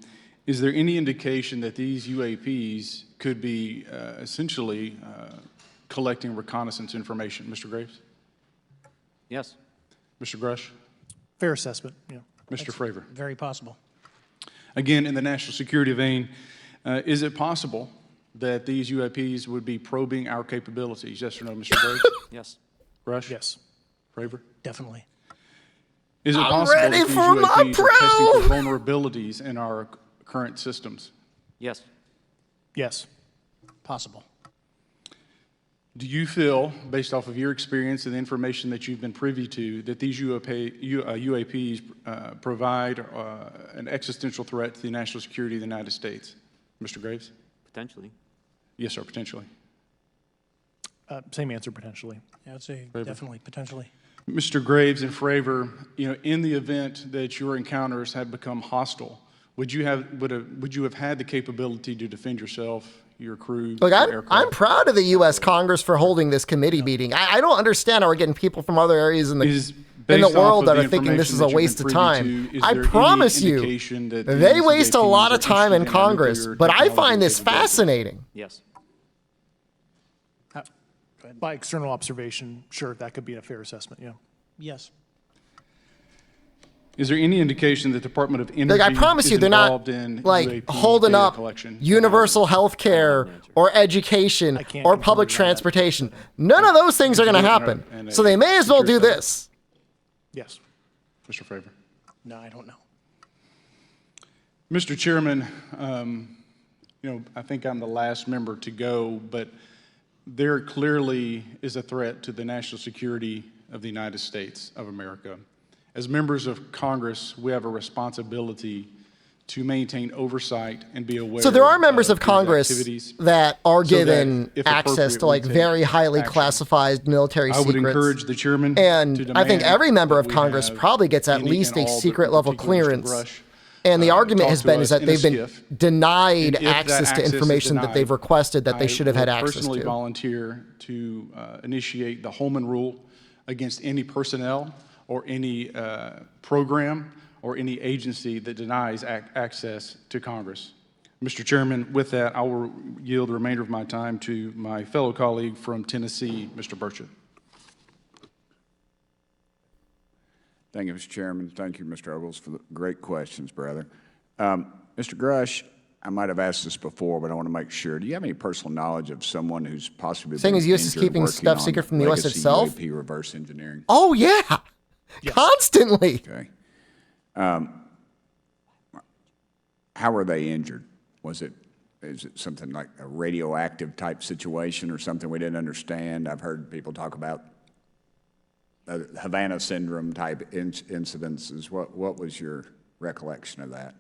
is there any indication that these UAPs could be essentially collecting reconnaissance information? Mr. Graves? Yes. Mr. Grush? Fair assessment, yeah. Mr. Fravor? Very possible. Again, in the national security vein, is it possible that these UAPs would be probing our capabilities? Yes or no, Mr. Gray? Yes. Rush? Yes. Fravor? Definitely. Is it I'm possible ready that these for my UAPs are testing pro. for vulnerabilities in our current systems? Yes. Yes. Possible. Do you feel, based off of your experience and the information that you've been privy to, that these UAPs provide an existential threat to the national security of the United States? Mr. Graves? Potentially. Yes, sir, potentially. Same answer, potentially. Yeah, I'd say Fravor. definitely, potentially. Mr. Graves and Fravor, in the event that your encounters had become hostile, would you have had the capability to defend yourself, your crew? Look, your I'm aircraft? proud of the U.S. Congress for holding this committee meeting. I don't understand how we're getting people from other areas in the Based off world of that the are thinking this is a information that waste you've of been time. privy to, is I there any promise you, indication that they these waste a UAPs lot are of time in interested in our Congress, nuclear but I technology find this capability? fascinating. Yes. By external observation, sure, that could be a fair assessment, yeah. Yes. Is there any indication that the Department of Energy Like, I promise is you, they're involved not in like UAP holding data up collection? universal health care or education or public transportation. None of those things are going to happen. So they may as well do this. Yes. Mr. Fravor. No, I don't know. Mr. Chairman, I think I'm the last member to go, but there clearly is a threat to the national security of the United States of America. As members of Congress, we have a responsibility to maintain oversight and be aware. So there are members of these Congress activities that are so that, given if access appropriate, to like we take very highly action. classified military I would secrets. encourage the chairman And to I think demand every member that of we Congress have probably gets at any least and a all, but secret in level particular Mr. clearance. Brush, And the argument talk has to been us is that in a they've been skiff. denied And if that access to access is information that they've denied, requested that they should have had I will access personally to. volunteer to initiate the Holman Rule against any personnel or any program or any agency that denies access to Congress. Mr. Chairman, with that, I will yield the remainder of my time to my fellow colleague from Tennessee, Mr. Burchett. Thank you, Mr. Chairman. Thank you, Mr. Ogles, for the great questions, brother. Mr. Grush, I might have asked this before, but I want to make sure. Do you have any personal knowledge of someone who's possibly Saying been as U.S. is injured keeping working stuff on secret from the U.S. legacy itself? UAP reverse engineering? Oh, yeah. Yes. Constantly. Okay. How were they injured? Is it something like a radioactive type situation or something we didn't understand? I've heard people talk about Havana syndrome type incidences. What was your recollection of that?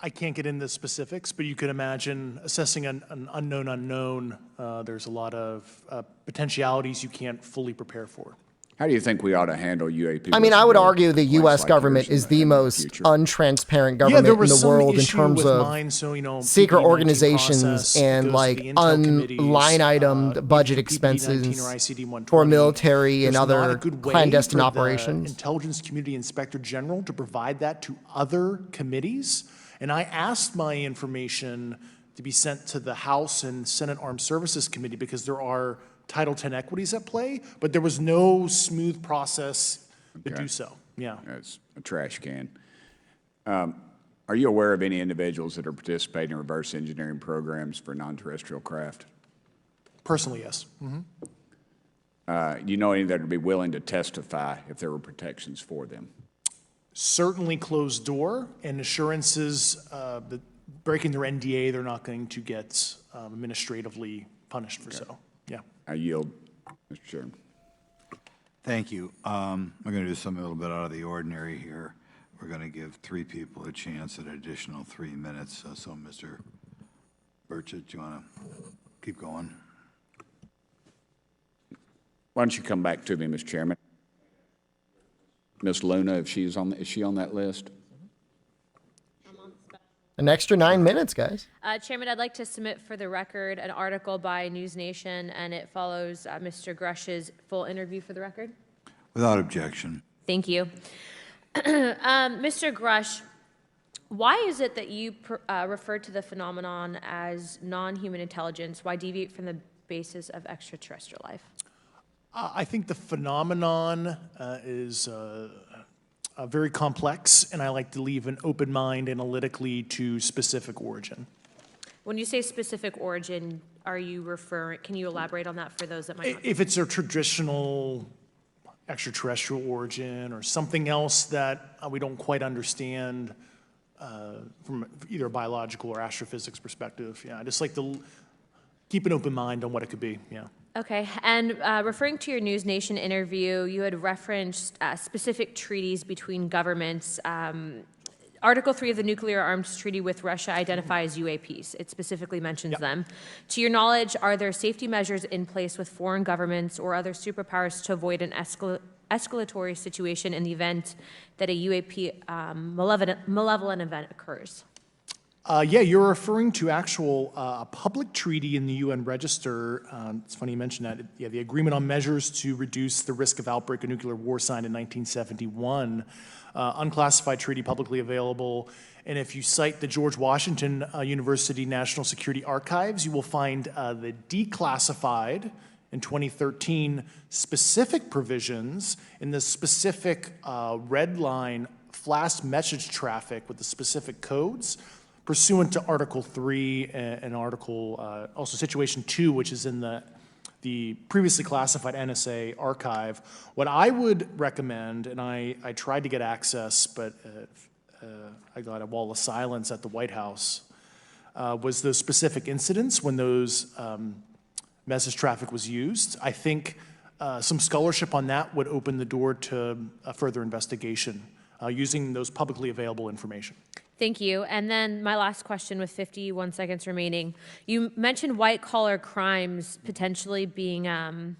I can't get into specifics, but you could imagine assessing an unknown unknown. There's a lot of potentialities you can't fully prepare for. How do you think we ought to handle UAP? I mean, I would whistleblowing argue the U.S. like government yours is the in most future? untransparent Yeah, government there in was the some world in issue terms with of mine, so, secret PPD-19 organizations process and goes to like the Intel committees, line-item budget PPD-19 expenses or ICD-120. for military and There's not a other good way clandestine for the operations. Intelligence Community Inspector General to provide that to other committees. And I asked my information to be sent to the House and Senate Armed Services Committee because there are Title X equities at play, but there was no smooth process to do so. Yeah. That's a trash can. Are you aware of any individuals that are participating in reverse engineering programs for non-terrestrial craft? Personally, yes. Do you know any that would be willing to testify if there were protections for them? Certainly closed door and assurances that breaking their NDA, they're not going to get administratively punished for so. Yeah. I yield, Mr. Chairman. Thank you. I'm going to do something a little bit out of the ordinary here. We're going to give 3 people a chance at an additional 3 minutes. So, Mr. Burchett, do you want to keep going? Why don't you come back to me, Mr. Chairman? Ms. Luna, if she's is she on that list? An extra 9 minutes, guys. Chairman, I'd like to submit for the record an article by News Nation, and it follows Mr. Grush's full interview for the record. Without objection. Thank you. Mr. Grush, why is it that you refer to the phenomenon as non-human intelligence? Why deviate from the basis of extraterrestrial life? I think the phenomenon is very complex, and I like to leave an open mind analytically to specific origin. When you say specific origin, are you referring, can you elaborate on that for those that might not? If it's a traditional extraterrestrial origin or something else that we don't quite understand from either a biological or astrophysics perspective, yeah, I just like to keep an open mind on what it could be, yeah. Okay, and referring to your News Nation interview, you had referenced specific treaties between governments. Article 3 of the Nuclear Arms Treaty with Russia identifies UAPs. It specifically mentions them. To your knowledge, are there safety measures in place with foreign governments or other superpowers to avoid an escalatory situation in the event that a UAP malevolent event occurs? Yeah, you're referring to actual a public treaty in the UN Register. It's funny you mentioned that. Yeah, the Agreement on Measures to Reduce the Risk of Outbreak of Nuclear War, signed in 1971. Unclassified treaty, publicly available. And if you cite the George Washington University National Security Archives, you will find the declassified in 2013 specific provisions in the specific red line flash message traffic with the specific codes pursuant to Article 3 and Article, also Situation 2, which is in the previously classified NSA archive. What I would recommend, and I tried to get access, but I got a wall of silence at the White House, was those specific incidents when those message traffic was used. I think some scholarship on that would open the door to a further investigation using those publicly available information. Thank you. And then my last question with 51 seconds remaining. You mentioned white-collar crimes potentially being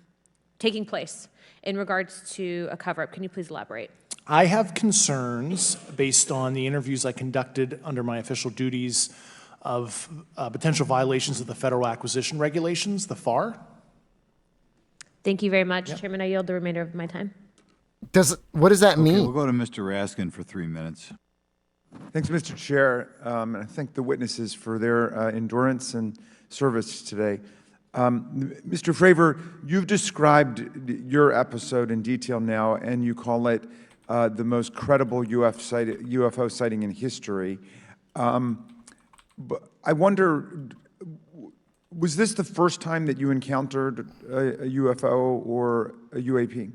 taking place in regards to a cover-up. Can you please elaborate? I have concerns based on the interviews I conducted under my official duties of potential violations of the Federal Acquisition Regulations, the FAR. Thank you very much, Chairman. I yield the remainder of my time. What does that mean? We'll go to Mr. Raskin for 3 minutes. Thanks, Mr. Chair, and I thank the witnesses for their endurance and service today. Mr. Fravor, you've described your episode in detail now, and you call it the most credible UFO sighting in history. But I wonder, was this the first time that you encountered a UFO or a UAP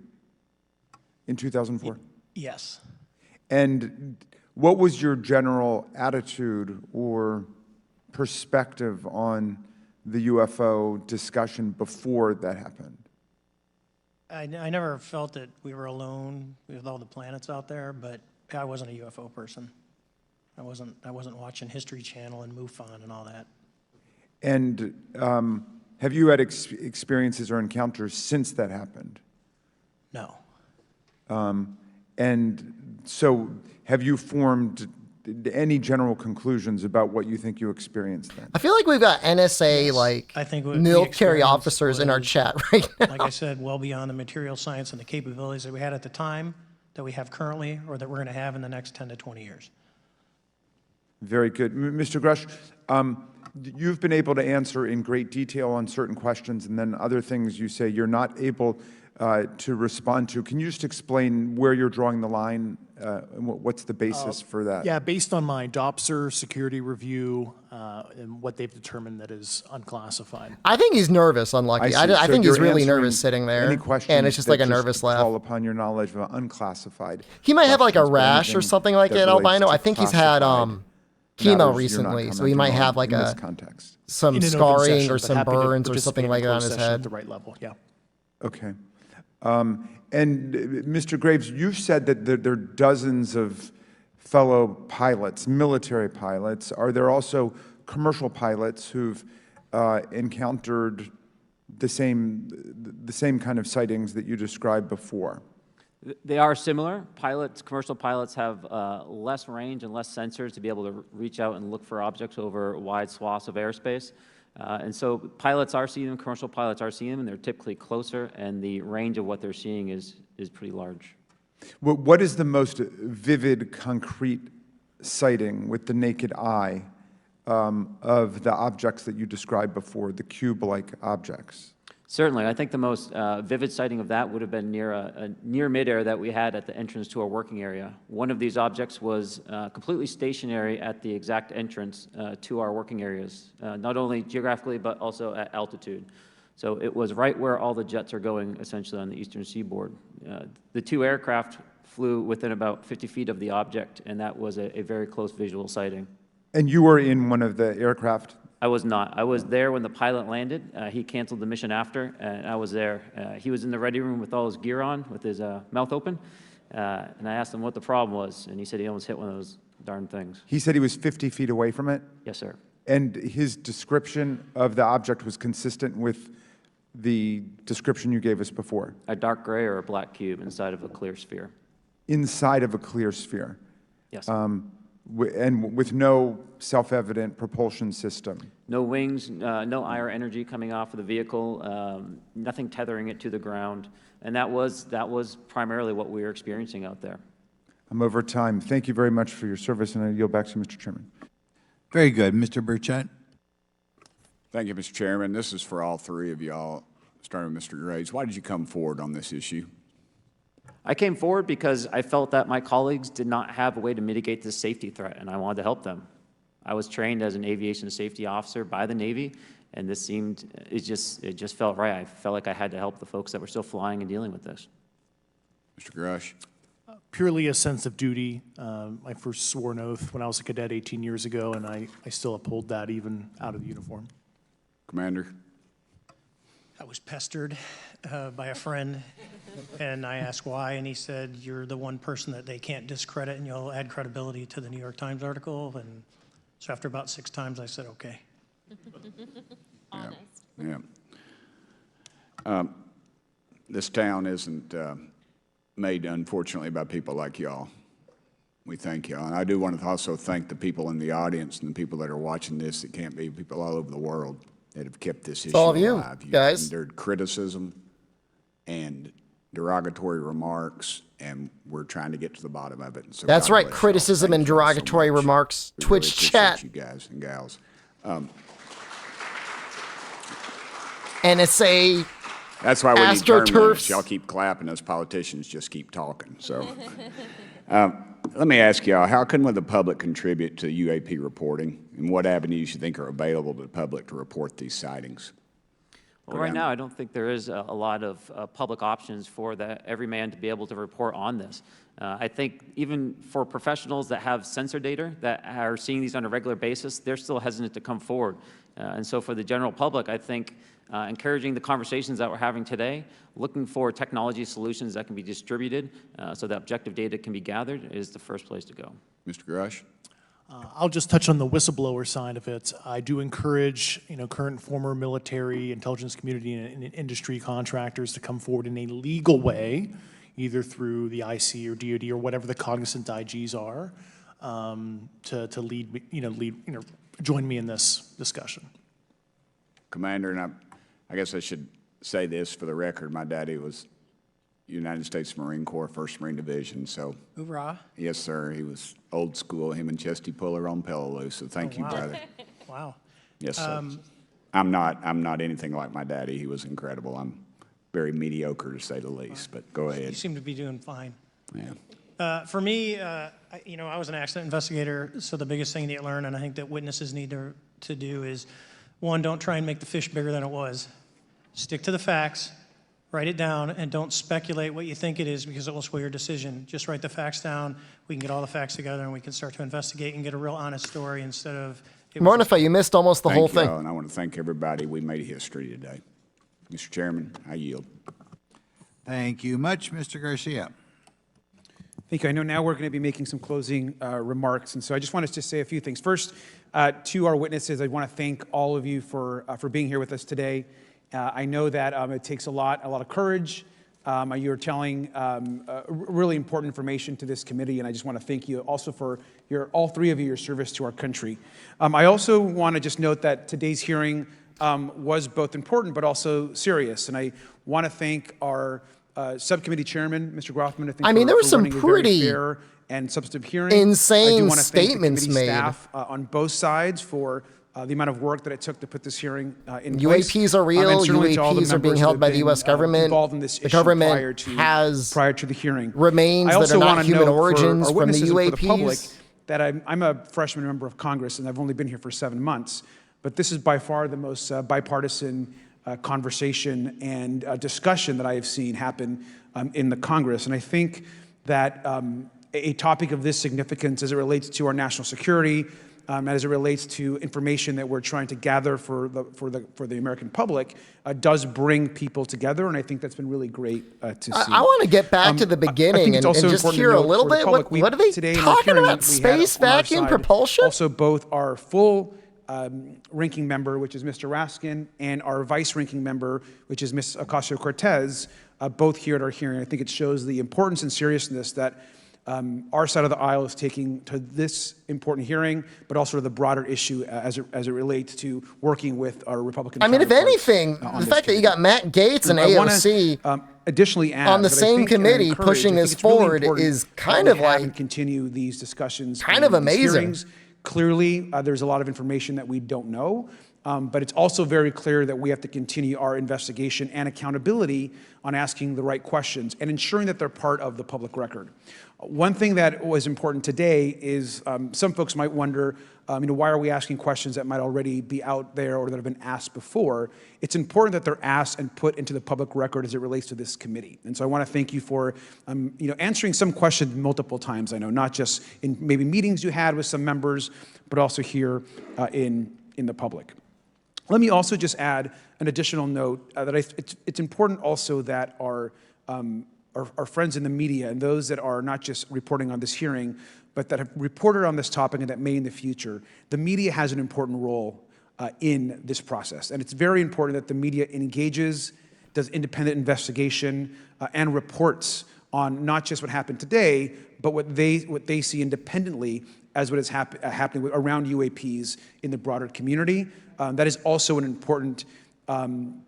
in 2004? Yes. And what was your general attitude or perspective on the UFO discussion before that happened? I never felt that we were alone with all the planets out there, but I wasn't a UFO person. I wasn't watching History Channel and MUFON and all that. And have you had experiences or encounters since that happened? No. And so have you formed any general conclusions about what you think you experienced then? I feel like we've got NSA, I think military officers in our chat right now. Like I said, well beyond the material science and the capabilities that we had at the time, that we have currently, or that we're going to have in the next 10 to 20 years. Very good. Mr. Grush, you've been able to answer in great detail on certain questions, and then other things you say you're not able to respond to. Can you just explain where you're drawing the line and what's the basis for that? Yeah, based on my DOPSR security review and what they've determined that is unclassified. I think he's nervous, unlucky. I think he's really nervous sitting there. Any questions and it's just like a nervous laugh. Call upon your knowledge of unclassified. He might have like a rash or something like that, albino. I think he's had chemo recently, so he might have like some scarring or some burns or something like that on his head. At the right level, yeah. Okay. And Mr. Graves, you've said that there are dozens of fellow pilots, military pilots. Are there also commercial pilots who've encountered the same kind of sightings that you described before? They are similar. Commercial pilots have less range and less sensors to be able to reach out and look for objects over wide swaths of airspace. And so pilots are seeing them, commercial pilots are seeing them, and they're typically closer, and the range of what they're seeing is pretty large. What is the most vivid, concrete sighting with the naked eye of the objects that you described before, the cube-like objects? Certainly. I think the most vivid sighting of that would have been near midair that we had at the entrance to our working area. One of these objects was completely stationary at the exact entrance to our working areas, not only geographically but also at altitude. So it was right where all the jets are going, essentially, on the eastern seaboard. The two aircraft flew within about 50 feet of the object, and that was a very close visual sighting. And you were in one of the aircraft? I was not. I was there when the pilot landed. He canceled the mission after, and I was there. He was in the ready room with all his gear on, with his mouth open, and I asked him what the problem was, and he said he almost hit one of those darn things. He said he was 50 feet away from it? Yes, sir. And his description of the object was consistent with the description you gave us before? A dark gray or a black cube inside of a clear sphere. Inside of a clear sphere? Yes. And with no self-evident propulsion system? No wings, no IR energy coming off of the vehicle, nothing tethering it to the ground, and that was primarily what we were experiencing out there. I'm over time. Thank you very much for your service, and I yield back to you, Mr. Chairman. Very good. Mr. Burchett. Thank you, Mr. Chairman. This is for all three of y'all, starting with Mr. Graves. Why did you come forward on this issue? I came forward because I felt that my colleagues did not have a way to mitigate this safety threat, and I wanted to help them. I was trained as an aviation safety officer by the Navy, and this seemed, it just felt right. I felt like I had to help the folks that were still flying and dealing with this. Mr. Grush. Purely a sense of duty. My first sworn oath when I was a cadet 18 years ago, and I still uphold that even out of the uniform. Commander. I was pestered by a friend, and I asked why, and he said, you're the one person that they can't discredit, and you'll add credibility to the New York Times article. And so after about 6 times, I said, okay. Honest. Yeah. This town isn't made, unfortunately, by people like y'all. We thank y'all. And I do want to also thank the people in the audience and the people that are watching this that can't be, people all over the world that have kept this issue all of you, alive. You've guys. endured criticism and derogatory remarks, and we're trying to get to the bottom of it. And so That's God right, bless y'all. criticism Thank and you so derogatory much. remarks. We Twitch really appreciate chat. you guys and gals. NSA. That's why we need term limits. AstroTurfs. Y'all keep clapping, us politicians just keep talking. So, let me ask y'all, how can the public contribute to UAP reporting, and what avenues you think are available to the public to report these sightings? Well, right now, I don't think there is a lot of public options for every man to be able to report on this. I think even for professionals that have sensor data that are seeing these on a regular basis, they're still hesitant to come forward. And so for the general public, I think encouraging the conversations that we're having today, looking for technology solutions that can be distributed so that objective data can be gathered is the first place to go. Mr. Grush? I'll just touch on the whistleblower side of it. I do encourage, current and former military, intelligence community, and industry contractors to come forward in a legal way, either through the IC or DoD or whatever the cognizant IGs are, to lead, join me in this discussion. Commander, and I guess I should say this for the record. My daddy was United States Marine Corps, 1st Marine Division, so. Hoorah. Yes, sir. He was old school, him and Chesty Puller on Peleliu, so thank you, wow. brother. Wow. Yes, sir. I'm not anything like my daddy. He was incredible. I'm very mediocre, to say the least, but go ahead. You seem to be doing fine. Yeah. For me, I was an accident investigator, so the biggest thing that you learn, and I think that witnesses need to do is, one, don't try and make the fish bigger than it was. Stick to the facts, write it down, and don't speculate what you think it is because it will sway your decision. Just write the facts down. We can get all the facts together, and we can start to investigate and get a real honest story instead of... Mornifa, you missed almost the whole thing. And I want to thank everybody. We made history today. Mr. Chairman, I yield. Thank you much, Mr. Garcia. Thank you. I know now we're going to be making some closing remarks, and so I just wanted to say a few things. First, to our witnesses, I want to thank all of you for being here with us today. I know that it takes a lot of courage. You're telling really important information to this committee, and I just want to thank you also for all three of you, your service to our country. I also want to just note that today's hearing was both important but also serious, and I want to thank our subcommittee chairman, Mr. Grothman. I mean, there were some pretty fair and substantive hearing. insane I do want to thank statements the committee made. staff on both sides for the amount of work that it took to put this hearing in place. UAPs are real. And certainly to all the UAPs are being members held that by have the been, U.S. government. involved in this The issue government prior to the hearing. remains I that also are not want to human note for origins our from the witnesses and for the UAPs. public that I'm a freshman member of Congress, and I've only been here for 7 months. But this is by far the most bipartisan conversation and discussion that I have seen happen in the Congress. And I think that a topic of this significance as it relates to our national security, as it relates to information that we're trying to gather for the American public, does bring people together, and I think that's been really great to see. I want to get back to the beginning and just hear a little bit. What are they talking about? Space vacuum propulsion? Also, both our full ranking member, which is Mr. Raskin, and our vice ranking member, which is Ms. Ocasio-Cortez, both here at our hearing. I think it shows the importance and seriousness that our side of the aisle is taking to this important hearing, but also to the broader issue as it relates to working with our Republican I mean, if anything, the fact that you got Matt Gaetz and AOC additionally add on the same committee pushing this forward is kind of like continue these discussions, kind of amazing. Hearings. Clearly, there's a lot of information that we don't know, but it's also very clear that we have to continue our investigation and accountability on asking the right questions and ensuring that they're part of the public record. One thing that was important today is some folks might wonder, why are we asking questions that might already be out there or that have been asked before? It's important that they're asked and put into the public record as it relates to this committee. And so I want to thank you for, answering some questions multiple times. I know, not just in maybe meetings you had with some members, but also here in the public. Let me also just add an additional note that it's important also that our friends in the media and those that are not just reporting on this hearing, but that have reported on this topic and that may in the future, the media has an important role in this process. And it's very important that the media engages, does independent investigation, and reports on not just what happened today, but what they see independently as what is happening around UAPs in the broader community. That is also an important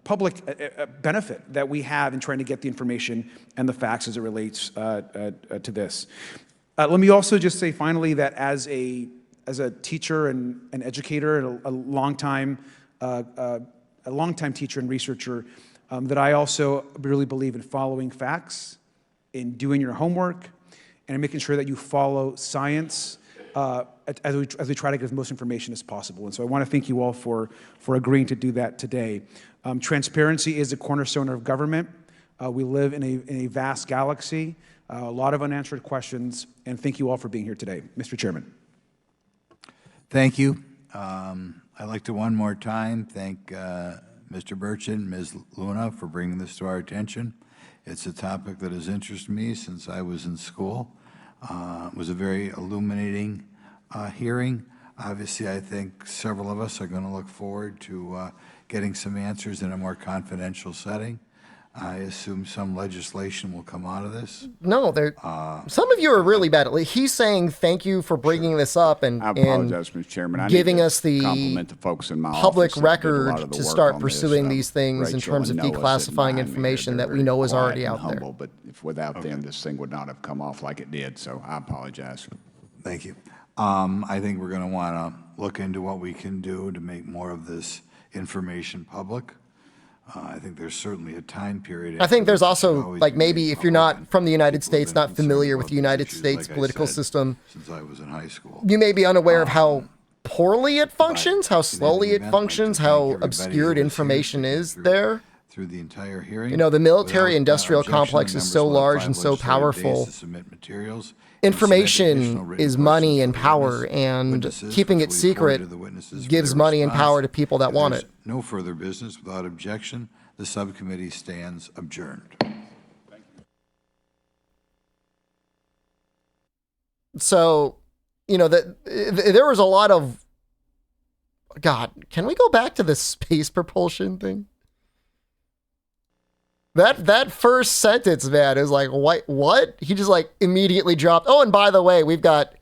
public benefit that we have in trying to get the information and the facts as it relates to this. Let me also just say finally that as a teacher and an educator and a longtime teacher and researcher, that I also really believe in following facts, in doing your homework, and in making sure that you follow science as we try to get as most information as possible. And so I want to thank you all for agreeing to do that today. Transparency is a cornerstone of government. We live in a vast galaxy, a lot of unanswered questions, and thank you all for being here today. Mr. Chairman. Thank you. I'd like to one more time thank Mr. Burchett and Ms. Luna for bringing this to our attention. It's a topic that has interested me since I was in school. It was a very illuminating hearing. Obviously, I think several of us are going to look forward to getting some answers in a more confidential setting. I assume some legislation will come out of this. No, some of you are really bad. He's saying thank you for bringing this up and I apologize, Mr. Chairman. I giving need to us the compliment the folks in my public office that did a lot record of the to work start on pursuing this. these things in Rachel terms of and Noah declassifying sitting behind me information here. that They're we know is quiet already and out there. humble, but if without them, this thing would not have come off like it did. So I apologize. Thank you. I think we're going to want to look into what we can do to make more of this information public. I think there's certainly a time period. I think there's also, like, maybe if you're not from the United States, not familiar with the United States political system, since I was in high school, you may be unaware of how poorly it functions, how slowly it functions, how obscured information is there. Through the entire hearing, you know, the military-industrial complex is so large and so powerful. Information is money and power, and keeping it secret gives money and power to people that want it. No further business. Without objection, the subcommittee stands adjourned. So, you know, there was a lot of, God, can we go back to the space propulsion thing? That first sentence, man, is like, what? He just like immediately dropped. Oh, and by the way, we've got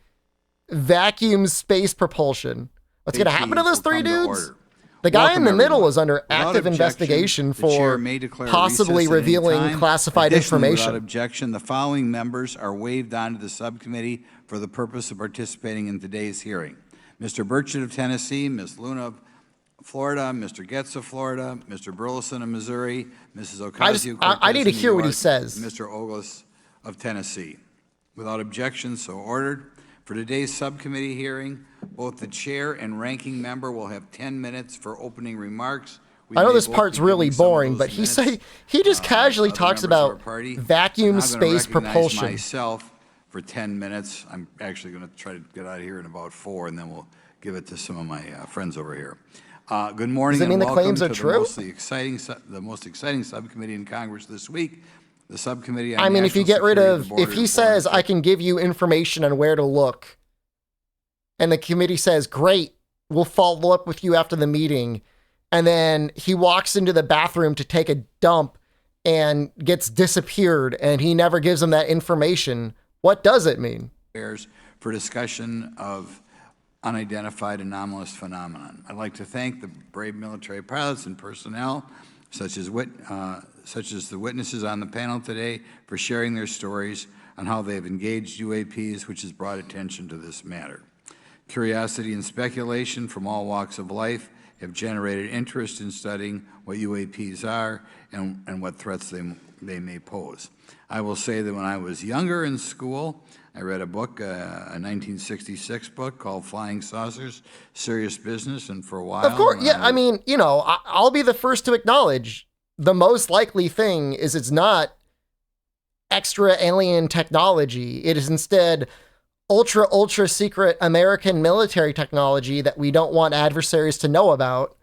vacuum space propulsion. What's going to happen to those three dudes? The guy in the middle is under active investigation for possibly revealing classified information. Without objection, the following members are waived onto the subcommittee for the purpose of participating in today's hearing. Mr. Burchett of Tennessee, Ms. Luna of Florida, Mr. Getz of Florida, Mr. Burleson of Missouri, Mrs. Ocasio-Cortez I need to of New hear what he York, says. and Mr. Ogles of Tennessee. Without objection, so ordered. For today's subcommittee hearing, both the chair and ranking member will have 10 minutes for opening remarks. I know this part's really boring, but he just casually talks about vacuum space propulsion. Myself for 10 minutes. I'm actually going to try to get out of here in about 4, and then we'll give it to some of my friends over here. Good morning. Does it mean the claims are true? The most exciting subcommittee in Congress this week. The subcommittee on I mean, if you get rid of, if he says, I can can give you information on where to look, and the committee says, great, we'll follow up with you after the meeting, and then he walks into the bathroom to take a dump and gets disappeared, and he never gives them that information, what does it mean? For discussion of unidentified anomalous phenomenon. I'd like to thank the brave military pilots and personnel, such as the witnesses on the panel today, for sharing their stories on how they have engaged UAPs, which has brought attention to this matter. Curiosity and speculation from all walks of life have generated interest in studying what UAPs are and what threats they may pose. I will say that when I was younger in school, I read a book, a 1966 book called Flying Saucers, Serious Business, and for a while... Of course, yeah, I mean, you know, I'll be the first to acknowledge the most likely thing is it's not extra alien technology. It is instead ultra secret American military technology that we don't want adversaries to know about.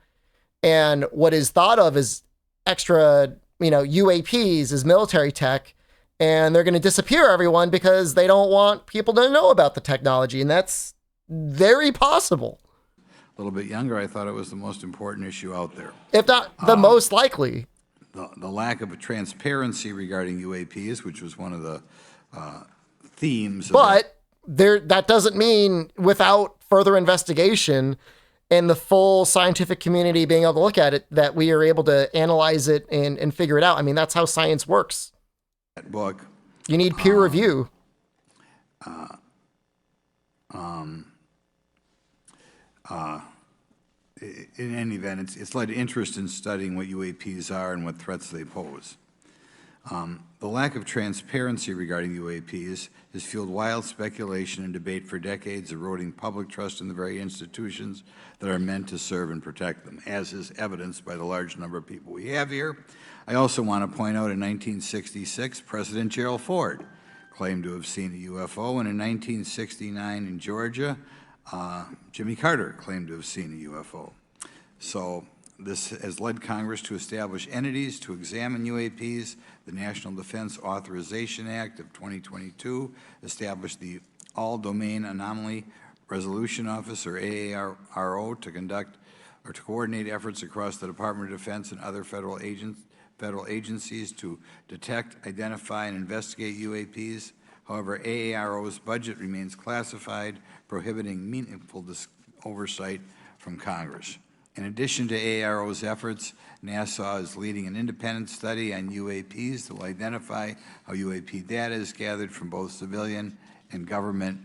And what is thought of as extra, UAPs is military tech. And they're going to disappear, everyone, because they don't want people to know about the technology. And that's very possible. A little bit younger, I thought it was the most important issue out there. If not the most likely. The lack of a transparency regarding UAPs, which was one of the themes. But that doesn't mean without further investigation and the full scientific community being able to look at it, that we are able to analyze it and figure it out. I mean, that's how science works. That book. You need peer review. In any event, it's led to interest in studying what UAPs are and what threats they pose. The lack of transparency regarding UAPs has fueled wild speculation and debate for decades, eroding public trust in the very institutions that are meant to serve and protect them, as is evidenced by the large number of people we have here. I also want to point out in 1966, President Gerald Ford claimed to have seen a UFO, and in 1969 in Georgia, Jimmy Carter claimed to have seen a UFO. So this has led Congress to establish entities to examine UAPs. The National Defense Authorization Act of 2022 established the All-Domain Anomaly Resolution Office, or AARO, to conduct or to coordinate efforts across the Department of Defense and other federal agencies to detect, identify, and investigate UAPs. However, AARO's budget remains classified, prohibiting meaningful oversight from Congress. In addition to AARO's efforts, NASA is leading an independent study on UAPs that will identify how UAP data is gathered from both civilian and government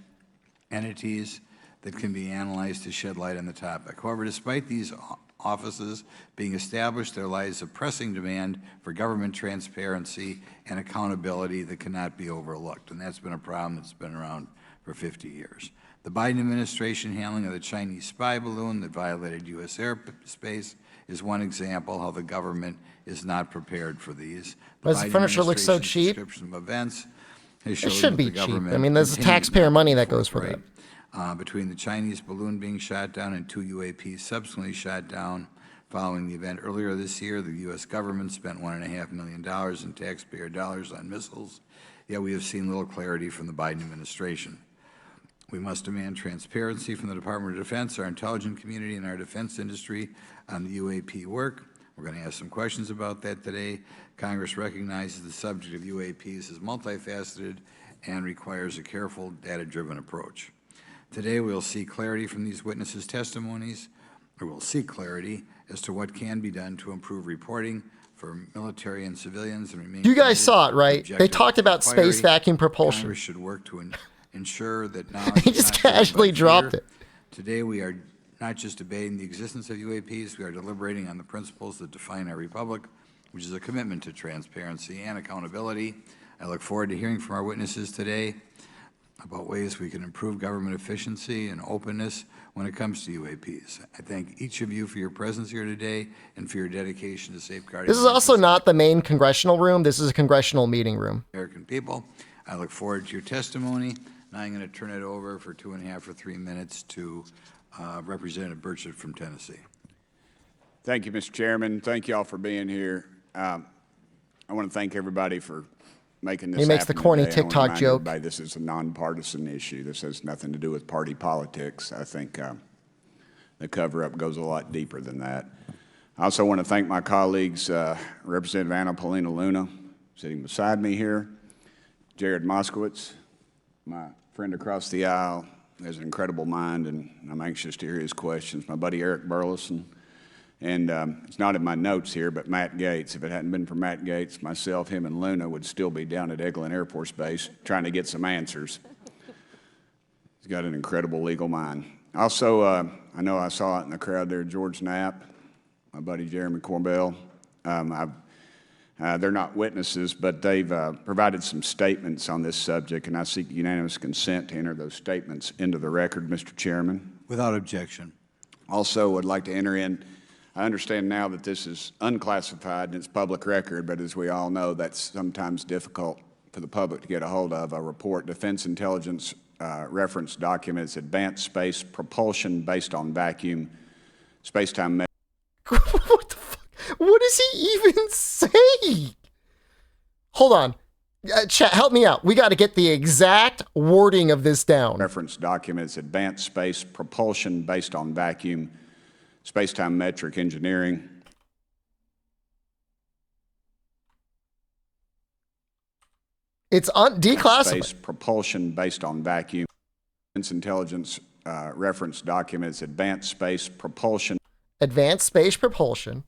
entities that can be analyzed to shed light on the topic. However, despite these offices being established, there lies a pressing demand for government transparency and accountability that cannot be overlooked, and that's been a problem that's been around for 50 years. The Biden administration handling of the Chinese spy balloon that violated U.S. airspace is one example how the government is not prepared for these. Does the furniture look so cheap? Description of events has It shown should that be the cheap. government I mean, there's taxpayer money that goes for that. Between the Chinese balloon being shot down and 2 UAPs subsequently shot down following the event earlier this year, the U.S. government spent $1.5 million in taxpayer dollars on missiles, yet we have seen little clarity from the Biden administration. We must demand transparency from the Department of Defense, our intelligence community, and our defense industry on the UAP work. We're going to ask some questions about that today. Congress recognizes the subject of UAPs is multifaceted and requires a careful, data-driven approach. Today, we'll see clarity from these witnesses' testimonies, or we'll seek clarity as to what can be done to improve reporting for military and civilians and remain. You guys saw it, right? They talked about space vacuum propulsion. Congress should work to ensure that knowledge he just casually dropped it. Today, we are not just debating the existence of UAPs, we are deliberating on the principles that define our republic, which is a commitment to transparency and accountability. I look forward to hearing from our witnesses today about ways we can improve government efficiency and openness when it comes to UAPs. I thank each of you for your presence here today and for your dedication to safeguarding This is also not the main congressional room. This is a congressional meeting room. American people. I look forward to your testimony. Now I'm going to turn it over for 2.5 or 3 minutes to Representative Burchett from Tennessee. Thank you, Mr. Chairman. Thank you all for being here. I want to thank everybody for making this He makes the happen corny today. I wanna TikTok remind joke. everybody this is a nonpartisan issue. This has nothing to do with party politics. I think the cover-up goes a lot deeper than that. I also want to thank my colleagues, Representative Anna Paulina Luna, sitting beside me here, Jared Moskowitz, my friend across the aisle, has an incredible mind, and I'm anxious to hear his questions. My buddy Eric Burleson, and it's not in my notes here, but Matt Gates. If it hadn't been for Matt Gates, myself, him, and Luna would still be down at Eglin Air Force Base trying to get some answers. He's got an incredible legal mind. Also, I know I saw it in the crowd there, George Knapp, my buddy Jeremy Corbell. They're not witnesses, but they've provided some statements on this subject, and I seek unanimous consent to enter those statements into the record, Mr. Chairman. Without objection. Also, would like to enter in, I understand now that this is unclassified and it's public record, but as we all know, that's sometimes difficult for the public to get a hold of. A report, Defense Intelligence reference documents, advanced space propulsion based on vacuum, space-time. What the fuck? What does he even say? Hold on. Chat, help me out. We got to get the exact wording of this down. Reference documents, advanced space propulsion based on vacuum, space-time metric engineering. It's declassified. Space propulsion based on vacuum. Defense Intelligence reference documents, advanced space propulsion. Advanced space propulsion.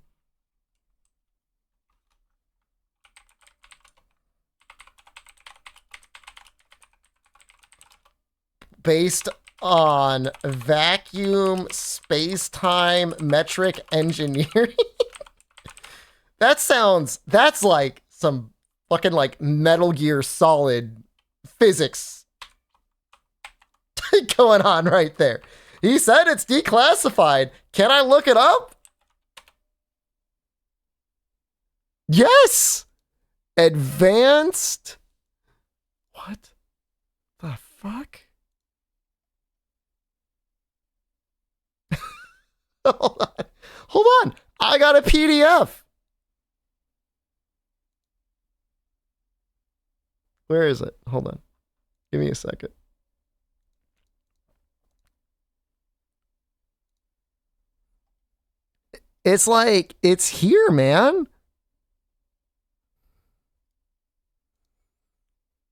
Based on vacuum space-time metric engineering. That's like some fucking like Metal Gear Solid physics going on right there. He said it's declassified. Can I look it up? Yes. Advanced. What the fuck? Hold on. I got a PDF. Where is it? Hold on. Give me a second. It's like, it's here, man.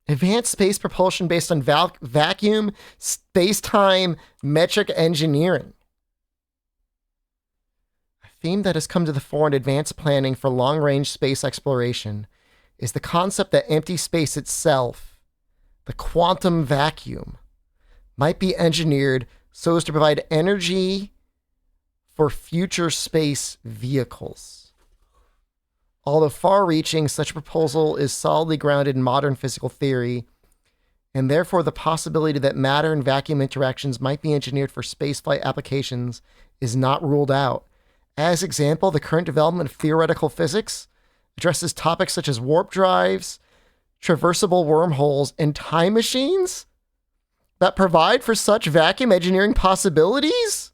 Advanced space propulsion based on vacuum space-time metric engineering. A theme that has come to the fore in advanced planning for long-range space exploration is the concept that empty space itself, the quantum vacuum, might be engineered so as to provide energy for future space vehicles. Although far-reaching, such a proposal is solidly grounded in modern physical theory, and therefore the possibility that matter and vacuum interactions might be engineered for spaceflight applications is not ruled out. As example, the current development of theoretical physics addresses topics such as warp drives, traversable wormholes, and time machines that provide for such vacuum engineering possibilities.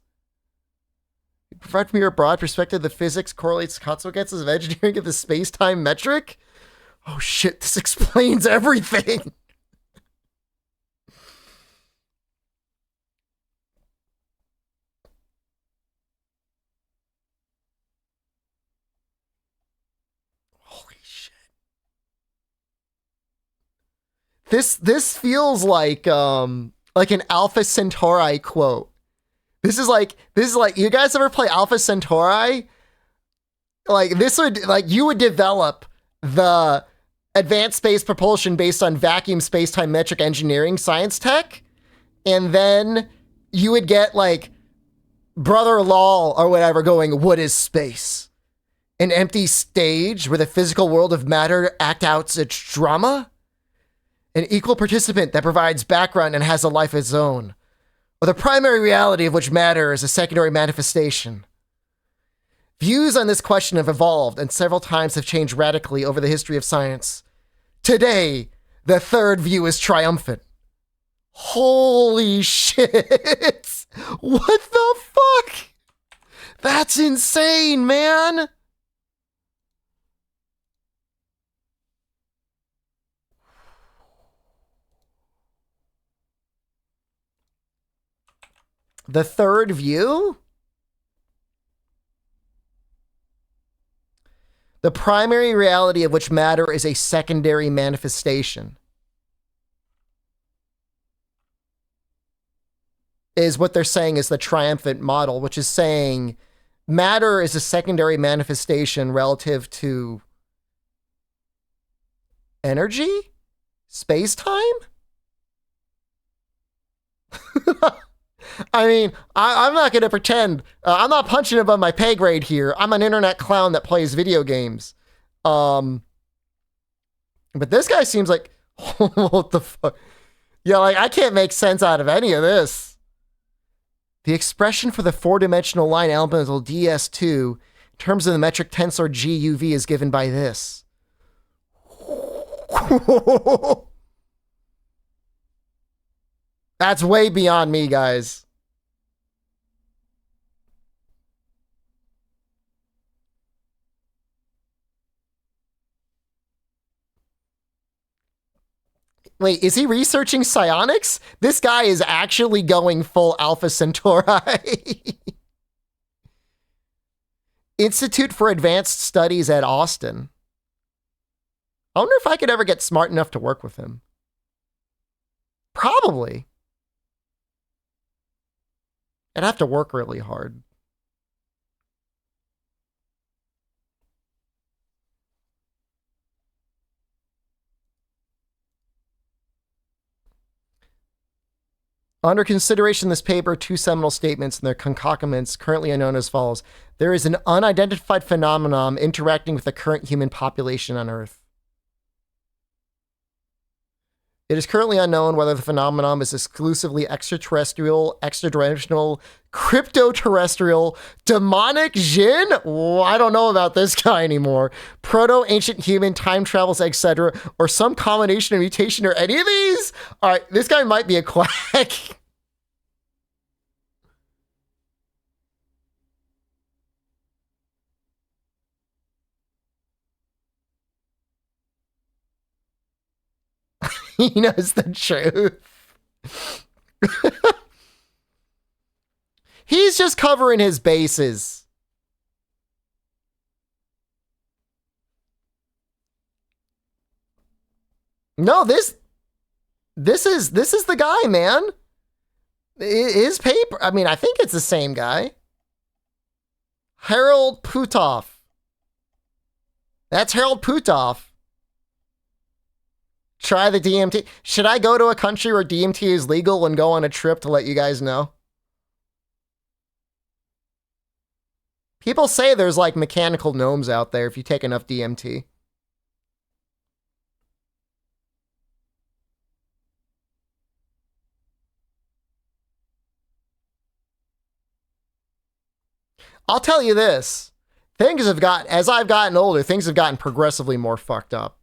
Provide from your broad perspective, the physics correlates consequences of engineering of the space-time metric. Oh shit, this explains everything. Holy shit. This feels like an Alpha Centauri quote. This is like, you guys ever play Alpha Centauri? You would develop the advanced space propulsion based on vacuum space-time metric engineering science tech, and then you would get like Brother Law or whatever going, what is space? An empty stage where the physical world of matter act out its drama? An equal participant that provides background and has a life of its own? Or the primary reality of which matter is a secondary manifestation? Views on this question have evolved and several times have changed radically over the history of science. Today, the third view is triumphant. Holy shit! What the fuck? That's insane, man! The third view? The primary reality of which matter is a secondary manifestation. Is what they're saying is the triumphant model, which is saying matter is a secondary manifestation relative to energy? Space-time? I mean, I'm not going to pretend. I'm not punching above my pay grade here. I'm an internet clown that plays video games. But this guy seems like, what the fuck? Yeah, like, I can't make sense out of any of this. The expression for the four-dimensional line elemental DS2 in terms of the metric tensor GUV is given by this. That's way beyond me, guys. Wait, is he researching psionics? This guy is actually going full Alpha Centauri. Institute for Advanced Studies at Austin. I wonder if I could ever get smart enough to work with him. Probably. I'd have to work really hard. Under consideration in this paper, two seminal statements and their concomitants currently are known as follows. There is an unidentified phenomenon interacting with the current human population on Earth. It is currently unknown whether the phenomenon is exclusively extraterrestrial, extradimensional, crypto-terrestrial, demonic, Jinn? Oh, I don't know about this guy anymore. Proto-ancient human, time travels, etc., or some combination of mutation or any of these? All right, this guy might be a quack. He knows the truth. He's just covering his bases. No, this is the guy, man. His paper, I mean, I think it's the same guy. Harold Putoff. That's Harold Putoff. Try the DMT. Should I go to a country where DMT is legal and go on a trip to let you guys know? People say there's like mechanical gnomes out there if you take enough DMT. I'll tell you this. Things have gotten, as I've gotten older, things have gotten progressively more fucked up.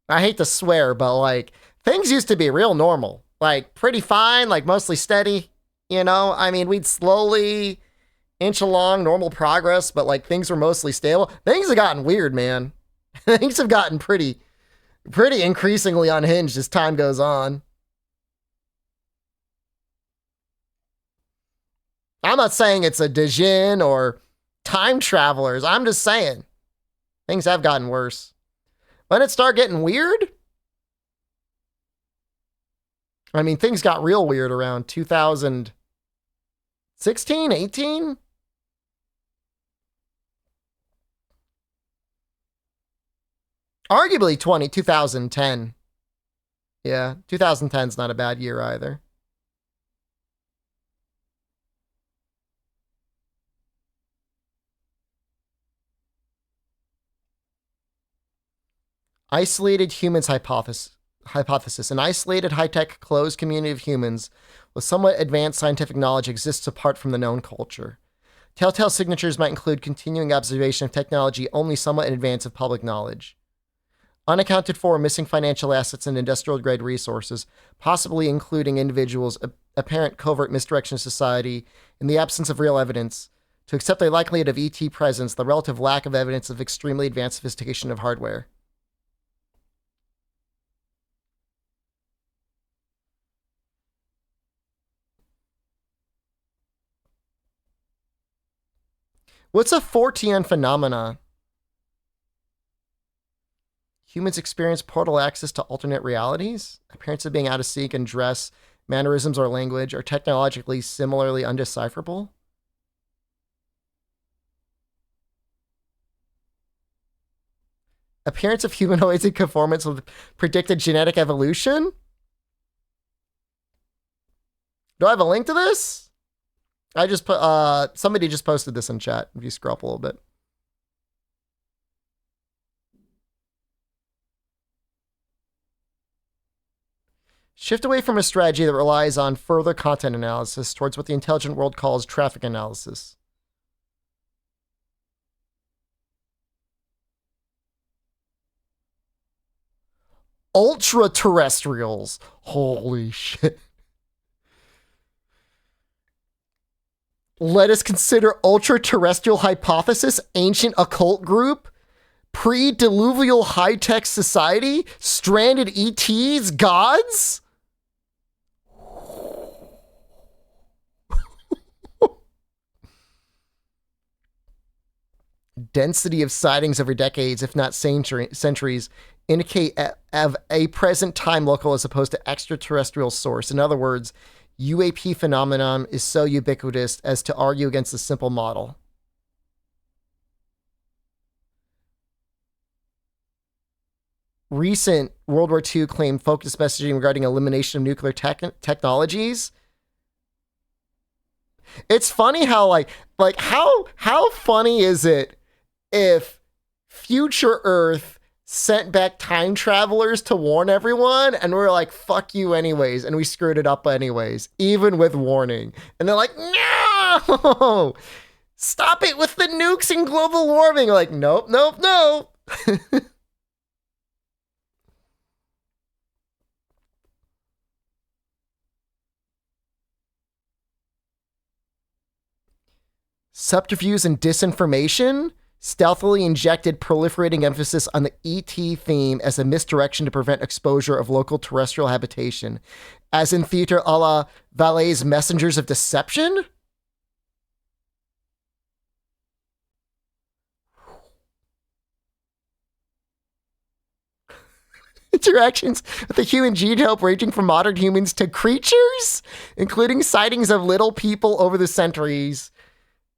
I hate to swear, but like things used to be real normal, like pretty fine, like mostly steady, you know? I mean, we'd slowly inch along normal progress, but like things were mostly stable. Things have gotten weird, man. Things have gotten pretty increasingly unhinged as time goes on. I'm not saying it's a Djinn or time travelers. I'm just saying things have gotten worse. When it started getting weird, I mean, things got real weird around 2016, 18. Arguably 2010. Yeah, 2010's not a bad year either. Isolated humans hypothesis. An isolated, high-tech, closed community of humans with somewhat advanced scientific knowledge exists apart from the known culture. Telltale signatures might include continuing observation of technology only somewhat in advance of public knowledge. Unaccounted for missing financial assets and industrial-grade resources, possibly including individuals' apparent covert misdirection of society in the absence of real evidence. To accept a likelihood of ET presence, the relative lack of evidence of extremely advanced sophistication of hardware. What's a 4TN phenomena? Humans experience portal access to alternate realities? Appearance of being out of sync in dress, mannerisms, or language are technologically similarly undecipherable? Appearance of humanoids in conformance with predicted genetic evolution? Do I have a link to this? I just put, somebody just posted this in chat, if you scroll up a little bit. Shift away from a strategy that relies on further content analysis towards what the intelligent world calls traffic analysis. Ultra-terrestrials. Holy shit. Let us consider ultra-terrestrial hypothesis, ancient occult group, pre-diluvial high-tech society, stranded ETs, gods? Density of sightings over decades, if not centuries, indicate a present time local as opposed to extraterrestrial source. In other words, UAP phenomenon is so ubiquitous as to argue against the simple model. Recent World War II claimed focused messaging regarding elimination of nuclear technologies. It's funny how how funny is it if future Earth sent back time travelers to warn everyone, and we're like, fuck you anyways, and we screwed it up anyways, even with warning. And they're like, no! Stop it with the nukes and global warming! Like, nope, nope, no! Subterfuge and disinformation? Stealthily injected proliferating emphasis on the ET theme as a misdirection to prevent exposure of local terrestrial habitation, as in theater a la Vallet's Messengers of Deception? Interactions with the human genome ranging from modern humans to creatures, including sightings of little people over the centuries.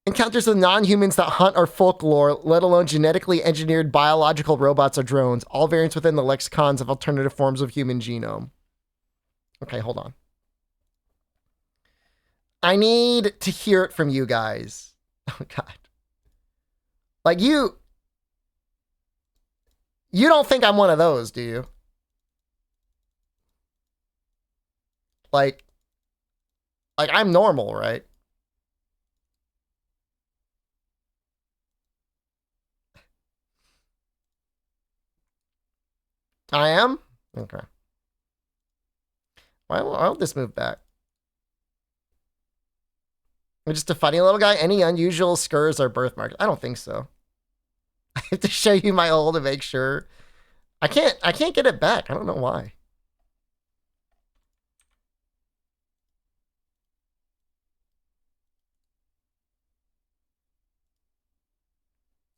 Encounters with non-humans that hunt our folklore, let alone genetically engineered biological robots or drones, all variants within the lexicons of alternative forms of human genome. Okay, hold on. I need to hear it from you guys. Oh, God. Like, you don't think I'm one of those, do you? Like I'm normal, right? I am? Okay. Why won't this move back? I'm just a funny little guy. Any unusual scurs or birthmarks? I don't think so. I have to show you my hole to make sure. I can't get it back. I don't know why.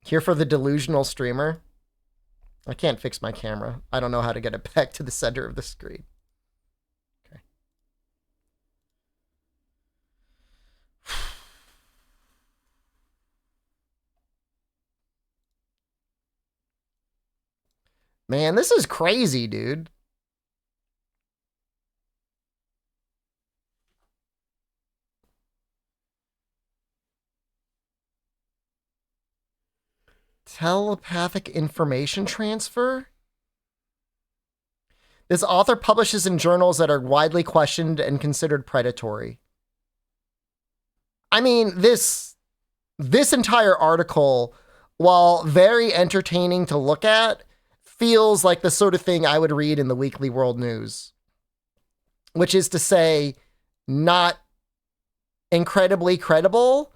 Here for the delusional streamer. I can't fix my camera. I don't know how to get it back to the center of the screen. Okay. Man, this is crazy, dude. Telepathic information transfer? This author publishes in journals that are widely questioned and considered predatory. I mean, this entire article, while very entertaining to look at, feels like the sort of thing I would read in the Weekly World News, which is to say, not incredibly credible,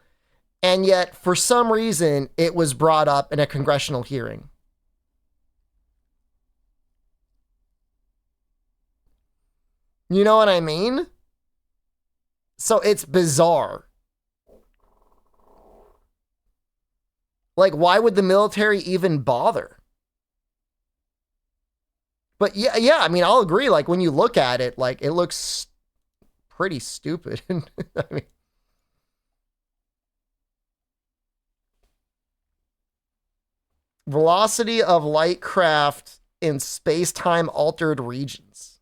and yet for some reason it was brought up in a congressional hearing. You know what I mean? So it's bizarre. Like, why would the military even bother? But yeah, I mean, I'll agree. Like, when you look at it, like, it looks pretty stupid. I mean, velocity of light craft in space-time altered regions.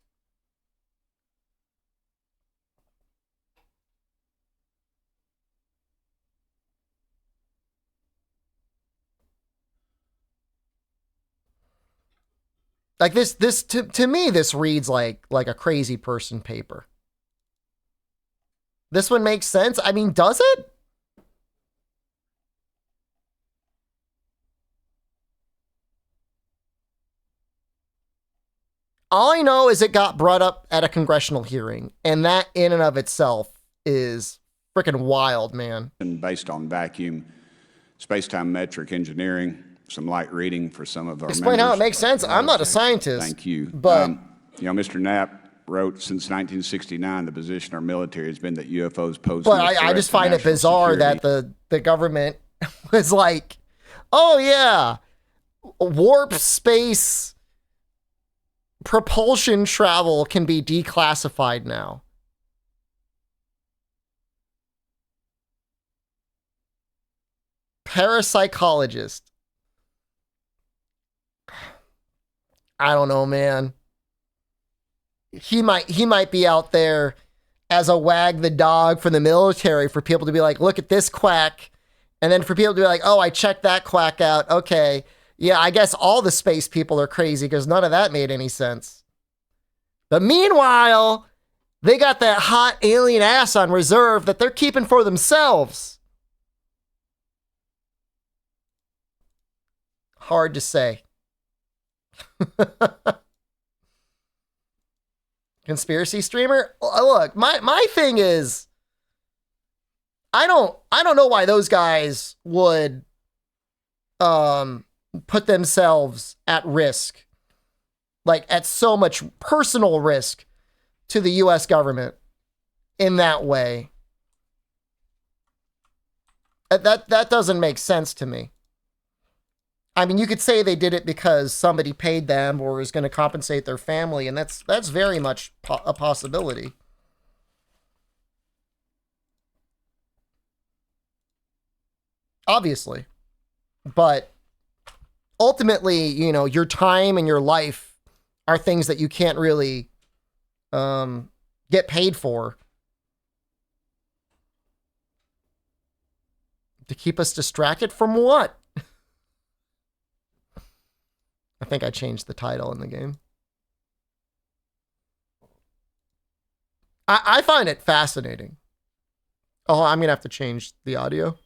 Like this to me, this reads like a crazy person paper. This one makes sense. I mean, does it? All I know is it got brought up at a congressional hearing, and that in and of itself is freaking wild, man. And based on vacuum, space-time metric engineering, some light reading for some of our Explain members. how it makes sense. I'm not a scientist. Thank you. But Mr. Knapp wrote, since 1969, the position our military has been that UFOs pose. But I just find it bizarre that the government was like, oh yeah, warp space propulsion travel can be declassified now. Parapsychologist. I don't know, man. He might be out there as a wag the dog for the military for people to be like, look at this quack. And then for people to be like, oh, I checked that quack out. Okay. Yeah, I guess all the space people are crazy because none of that made any sense. But meanwhile, they got that hot alien ass on reserve that they're keeping for themselves. Hard to say. Conspiracy streamer? Look, my thing is, I don't know why those guys would put themselves at risk, like at so much personal risk to the US government in that way. That doesn't make sense to me. I mean, you could say they did it because somebody paid them or is going to compensate their family, and that's very much a possibility. Obviously. But ultimately, you know, your time and your life are things that you can't really get paid for. To keep us distracted from what? I think I changed the title in the game. I find it fascinating. Oh, I'm going to have to change the audio.